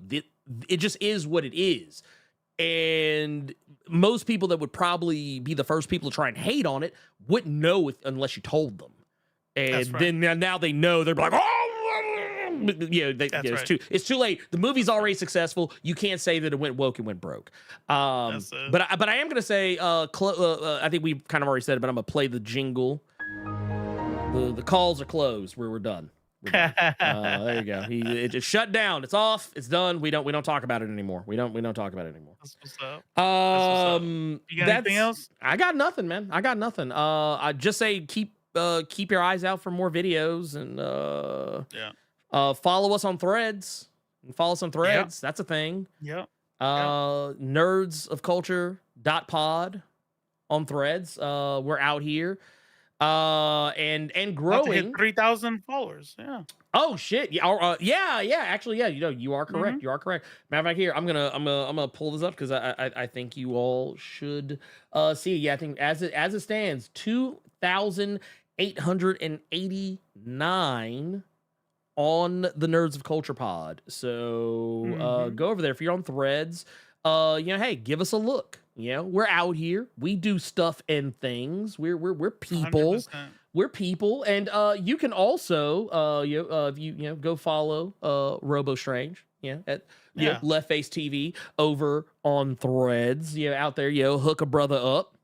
it just is what it is. And most people that would probably be the first people to try and hate on it wouldn't know unless you told them. And then now they know, they're like, oh, it's too late. The movie's already successful. You can't say that it went woke and went broke. But I am gonna say, I think we've kind of already said it, but I'm gonna play the jingle. The calls are closed. We're done. We're done. There you go. It just shut down. It's off. It's done. We don't talk about it anymore. We don't talk about it anymore. That's what's up. That's what's up. You got anything else? I got nothing, man. I got nothing. I just say keep your eyes out for more videos and follow us on Threads. Follow us on Threads. That's a thing. Yeah. nerdsofculture.pod on Threads. We're out here. And growing. 3,000 followers. Yeah. Oh shit. Yeah. Yeah. Actually, yeah. You are correct. Mm-hmm. You are correct. Matter of fact, here I'm gonna pull this up because I think you all should see it. Yeah. I think as it stands, 2,889 on the Nerds of Culture pod. So go over there if you're on Threads. Hey, give us a look. We're out here. We do stuff and things. We're people. 100%. We're people, and you can also if you go follow Robo Strange, at Left Face TV over on Threads. Out there, hook a brother up.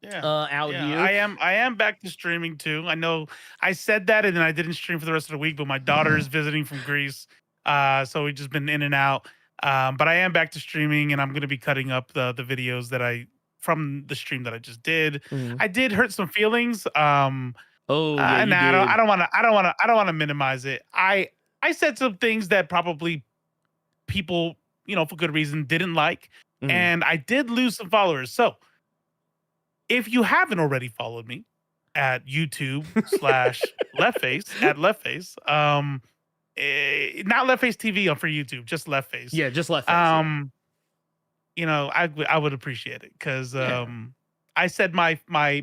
Yeah. Out here. I am back to streaming too. I know I said that and then I didn't stream for the rest of the week, but my daughter is visiting from Greece. So we've just been in and out. But I am back to streaming and I'm going to be cutting up the videos that from the stream that I just did. I did hurt some feelings. I don't want to minimize it. I said some things that probably people, for good reason didn't like. And I did lose some followers. So if you haven't already followed me at YouTube /LeftFace at LeftFace, not LeftFace TV for YouTube, just LeftFace. Yeah, just LeftFace. I would appreciate it because I said my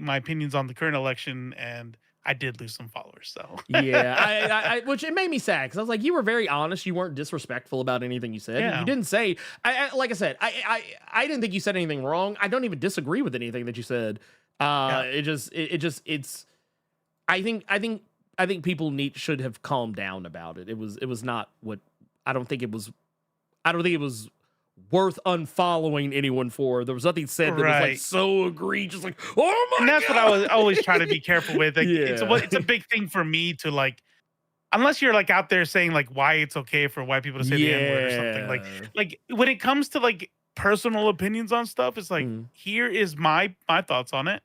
opinions on the current election and I did lose some followers. So yeah, which it made me sad because I was like, you were very honest. You weren't disrespectful about anything you said. Yeah. You didn't say. Like I said, I didn't think you said anything wrong. I don't even disagree with anything that you said. It's. I think people should have calmed down about it. It was not what I don't think it was worth unfollowing anyone for. There was nothing said that was like so egregious, like, oh my and that's God. what I was always trying to be careful with. Like, it's a big thing for me to like, unless you're like out there saying like why it's okay for white people to say the N-word or something. Like when it comes to like personal opinions on stuff, it's like here is my thoughts on it.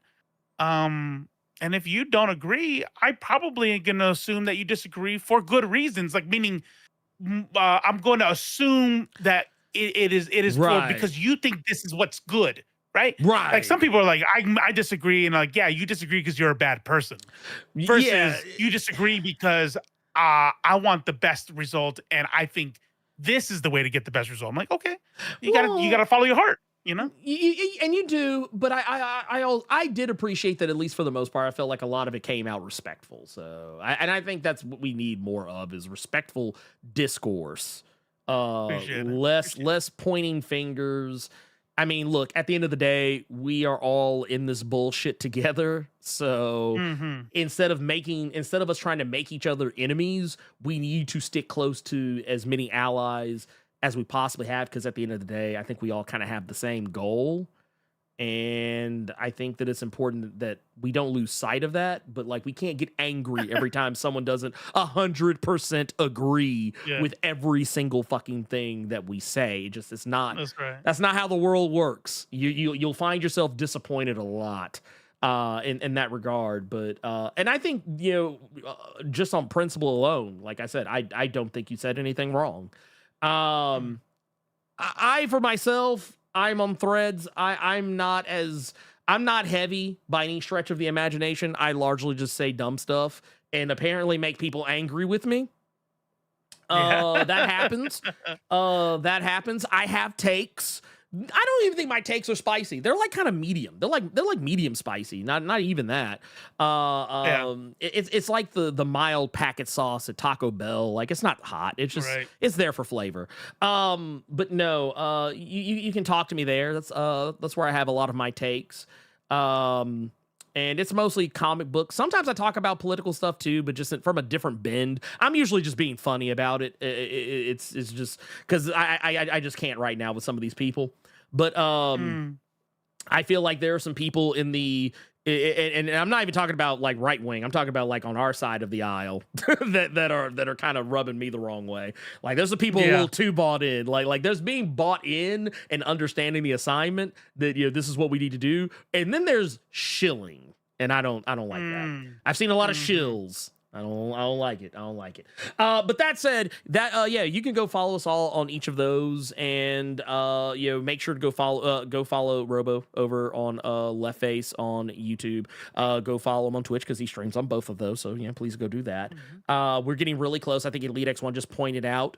And if you don't agree, I probably ain't gonna assume that you disagree for good reasons. Like meaning, I'm going to assume that it is good because you think this is what's good, right? Right. Like some people are like, I disagree, and like, yeah, you disagree because you're a bad person. Versus you disagree because I want the best result, and I think this is the way to get the best result. I'm like, okay, you gotta follow your heart. And you do, but I did appreciate that at least for the most part. I felt like a lot of it came out respectful. So, I think that's what we need more of is respectful discourse. Less pointing fingers. I mean, look, at the end of the day, we are all in this bullshit together. So instead of us trying to make each other enemies, we need to stick close to as many allies as we possibly have, because at the end of the day, I think we all kind of have the same goal. And I think that it's important that we don't lose sight of that, but like we can't get angry every time someone doesn't 100% agree with every single fucking thing that we say. It's not, that's not how the world works. You'll find yourself disappointed a lot in that regard. But, and I think, just on principle alone, like I said, I don't think you said anything wrong. I for myself, I'm on Threads. I'm not heavy by any stretch of the imagination. I largely just say dumb stuff and apparently make people angry with me. That happens. That happens. I have takes. I don't even think my takes are spicy. They're like kind of medium. They're like medium spicy. Not even that. It's like the mild packet sauce at Taco Bell. Like it's not hot. It's just it's there for flavor. But no. You can talk to me there. That's where I have a lot of my takes. And it's mostly comic books. Sometimes I talk about political stuff too, but just from a different bend. I'm usually just being funny about it. It's just because I just can't right now with some of these people. But I feel like there are some people in the And I'm not even talking about like right wing. I'm talking about like on our side of the aisle that are kind of rubbing me the wrong way. Like there's the people a little too bought in. Like there's being bought in and understanding the assignment that this is what we need to do. And then there's shilling, and I don't like that. I've seen a lot of shills. I don't like it. I don't like it. But that said, you can go follow us all on each of those, and make sure to go follow Robo over on Left Face on YouTube. Go follow him on Twitch because he streams on both of those. So please go do that. We're getting really close. I think Elite X1 just pointed out.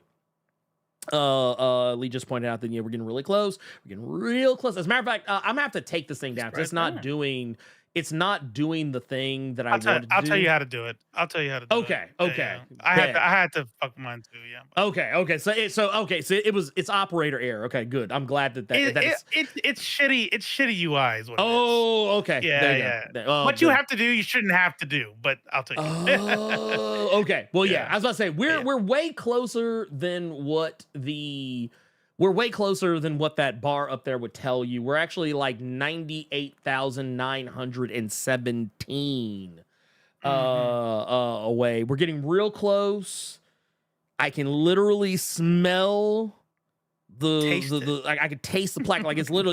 Lee just pointed out that we're getting really close. We're getting real close. As a matter of fact, I'm gonna have to take this thing down. It's not doing the thing that I wanted to do. I'll tell you how to do it. I'll tell you how to do it. Okay. I had to fuck mine too. Yeah. Okay. So it's operator error. Okay, good. I'm glad that it's shitty. It's shitty UI is what. Okay. Yeah. What you have to do, you shouldn't have to do. But I'll tell you. Okay. Well, I was about to say we're way closer than what We're way closer than what that bar up there would tell you. We're actually like 98,917 away. We're getting real close. I can literally smell I could taste the plaque. Like it's right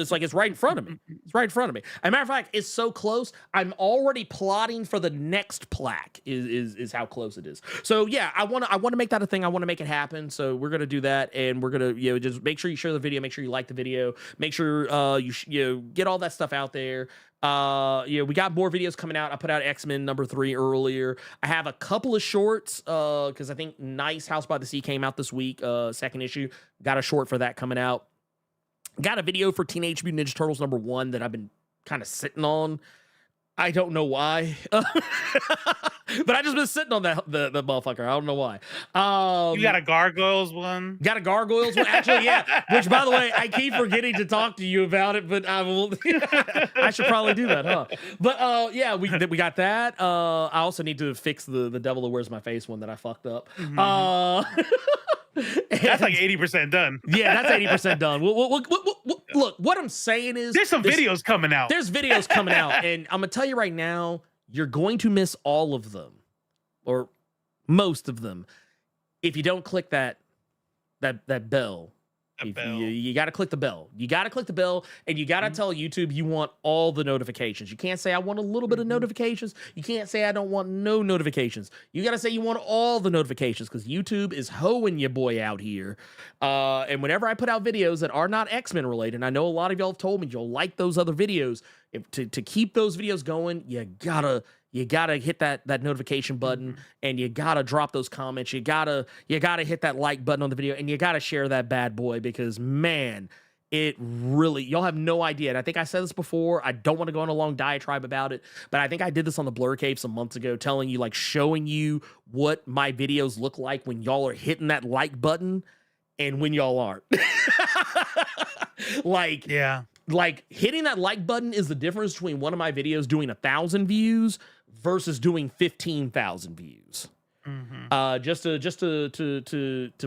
in front of me. It's right in front of me. As a matter of fact, it's so close. I'm already plotting for the next plaque. Is how close it is. So yeah, I want to make that a thing. I want to make it happen. So we're gonna do that, and we're gonna just make sure you share the video. Make sure you like the video. Make sure you get all that stuff out there. We got more videos coming out. I put out X-Men #3 earlier. I have a couple of shorts because I think Nice House by the Sea came out this week, second issue. Got a short for that coming out. Got a video for Teenage Mutant Ninja Turtles #1 that I've been kind of sitting on. I don't know why. But I just been sitting on the motherfucker. I don't know why. You got a Gargoyles one? Got a Gargoyles one? Actually, yeah. Which, by the way, I keep forgetting to talk to you about it, but I will. I should probably do that, huh? But we got that. I also need to fix the Devil That Wears My Face one that I fucked up. That's like 80% done. Yeah, that's 80% done. Look, what I'm saying is there's some videos coming out. There's videos coming out, and I'm gonna tell you right now, you're going to miss all of them, or most of them, if you don't click that bell. You got to click the bell. You got to click the bell, and you got to tell YouTube you want all the notifications. You can't say I want a little bit of notifications. You can't say I don't want no notifications. You got to say you want all the notifications because YouTube is hoeing your boy out here. And whenever I put out videos that are not X-Men related, and I know a lot of y'all have told me you'll like those other videos. To keep those videos going, you gotta hit that notification button, and you gotta drop those comments. You gotta hit that like button on the video, and you gotta share that bad boy because man, it really, y'all have no idea. And I think I said this before. I don't want to go on a long diatribe about it, but I think I did this on the Blerd Cave some months ago, telling you, like, showing you what my videos look like when y'all are hitting that like button and when y'all aren't. Like hitting that like button is the difference between one of my videos doing 1,000 views versus doing 15,000 views. Just to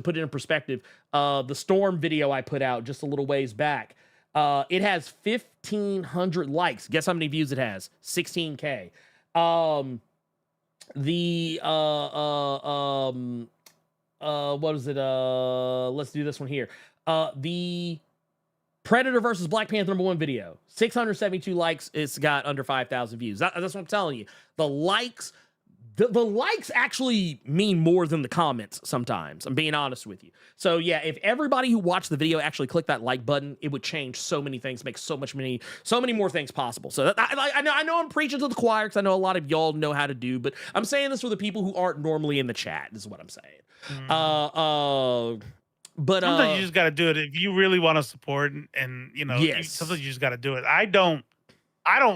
put it in perspective, the Storm video I put out just a little ways back, it has 1,500 likes. Guess how many views it has? 16K. What is it? Let's do this one here. The Predator versus Black Panther #1 video, 672 likes. It's got under 5,000 views. That's what I'm telling you. The likes, the likes actually mean more than the comments sometimes. I'm being honest with you. So yeah, if everybody who watched the video actually clicked that like button, it would change so many things, make so many more things possible. So I know I'm preaching to the choir because I know a lot of y'all know how to do, but I'm saying this for the people who aren't normally in the chat. This is what I'm saying. But sometimes you just got to do it if you really want to support, and sometimes you just got to do it. I don't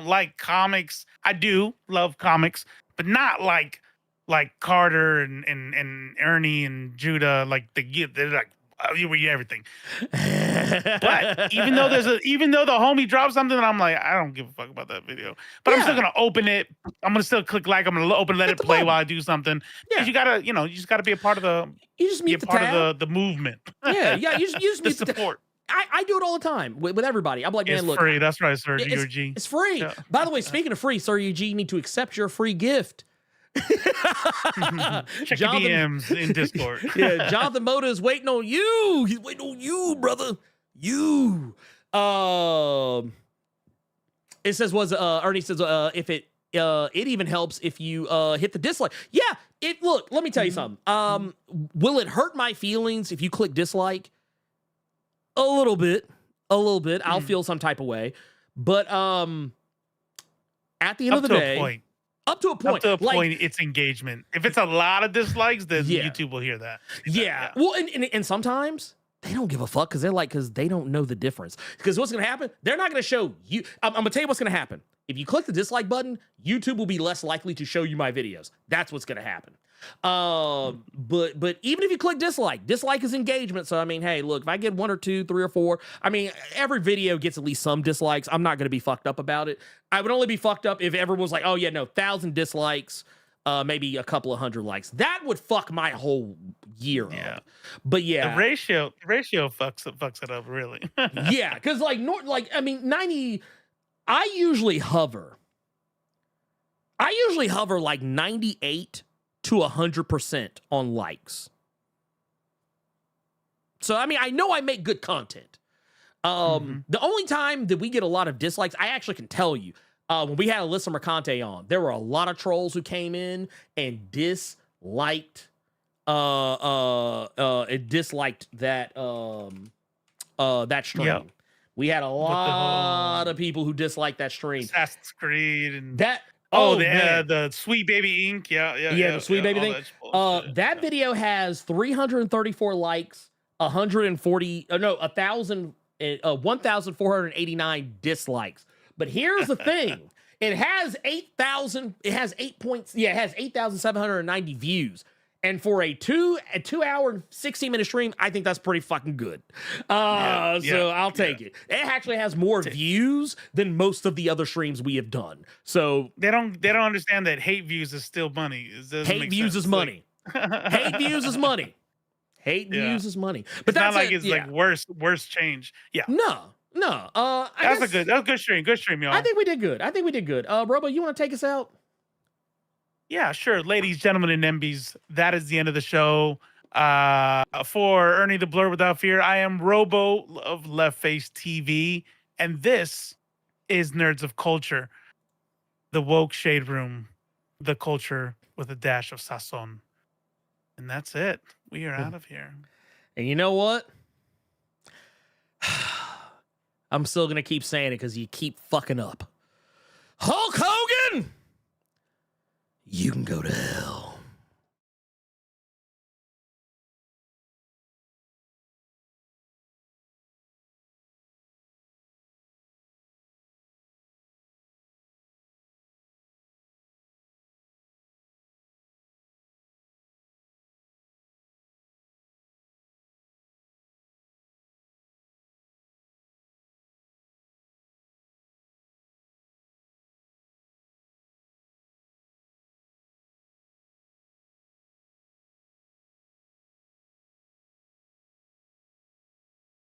like comics. I do love comics, but not like Carter and Ernie and Judah. Like they're like, you read everything. But even though the homie drops something, I'm like, I don't give a fuck about that video. But I'm still gonna open it. I'm gonna still click like. I'm gonna open, let it play while I do something. Yeah, you just gotta be a part of the. You just mute the movement. Yeah, you just mute the support. I do it all the time with everybody. I'm like, man, It's look, free. That's right, Sir it's, UG. it's free. Yeah. By the way, speaking of free, Sir UG, you need to accept your free gift. Check your DMs in Discord. Yeah, Jonathan Moda is waiting on you. He's waiting on you, brother. You. It says Ernie says if it even helps if you hit the dislike. Yeah. Look, let me tell you something. Will it hurt my feelings if you click dislike? A little bit. I'll feel some type of way. But at the end of the day, up to a point, it's engagement. If it's a lot of dislikes, then YouTube will hear that. Yeah. Well, and sometimes they don't give a fuck because they don't know the difference. Because what's going to happen? They're not going to show you. I'm going to tell you what's going to happen. If you click the dislike button, YouTube will be less likely to show you my videos. That's what's going to happen. But even if you click dislike is engagement. So, I mean, hey, look, if I get 1 or 2, 3 or 4, I mean, every video gets at least some dislikes. I'm not going to be fucked up about it. I would only be fucked up if everyone was like, oh yeah, no, 1,000 dislikes, maybe a couple of 100 likes. That would fuck my whole year up. But yeah, the ratio fucks it up really. Yeah, because I mean, 90. I usually hover like 98 to 100% on likes. So, I mean, I know I make good content. The only time that we get a lot of dislikes, I actually can tell you, when we had Alyssa Mercante on, there were a lot of trolls who came in and disliked that that stream. Yep. We had a lot of people who disliked that stream. Assassin's Creed and that. The Sweet Baby Ink. Yeah. The Sweet Baby thing. That video has 334 likes, 1,489 dislikes. But here's the thing. It has 8,000. It has 8,790 views. And for a 2 hour and 16-minute stream, I think that's pretty fucking good. So I'll take it. It actually has more views than most of the other streams we have done. So they don't understand that hate views is still money. Hate views is money. Hate views is money. Hate views is money. But it's not like it's like worse change. Yeah. No. That's a good stream. Good stream, y'all. I think we did good. Robo, you want to take us out? Yeah, sure. Ladies, gentlemen, and MBs, that is the end of the show. For Ernie the Blerd Without Fear, I am Robo of Left Face TV, and this is Nerds of Culture, the woke shade room, the culture with a dash of sazon. And that's it. We are out of here. And you know what? I'm still going to keep saying it because you keep fucking up. Hulk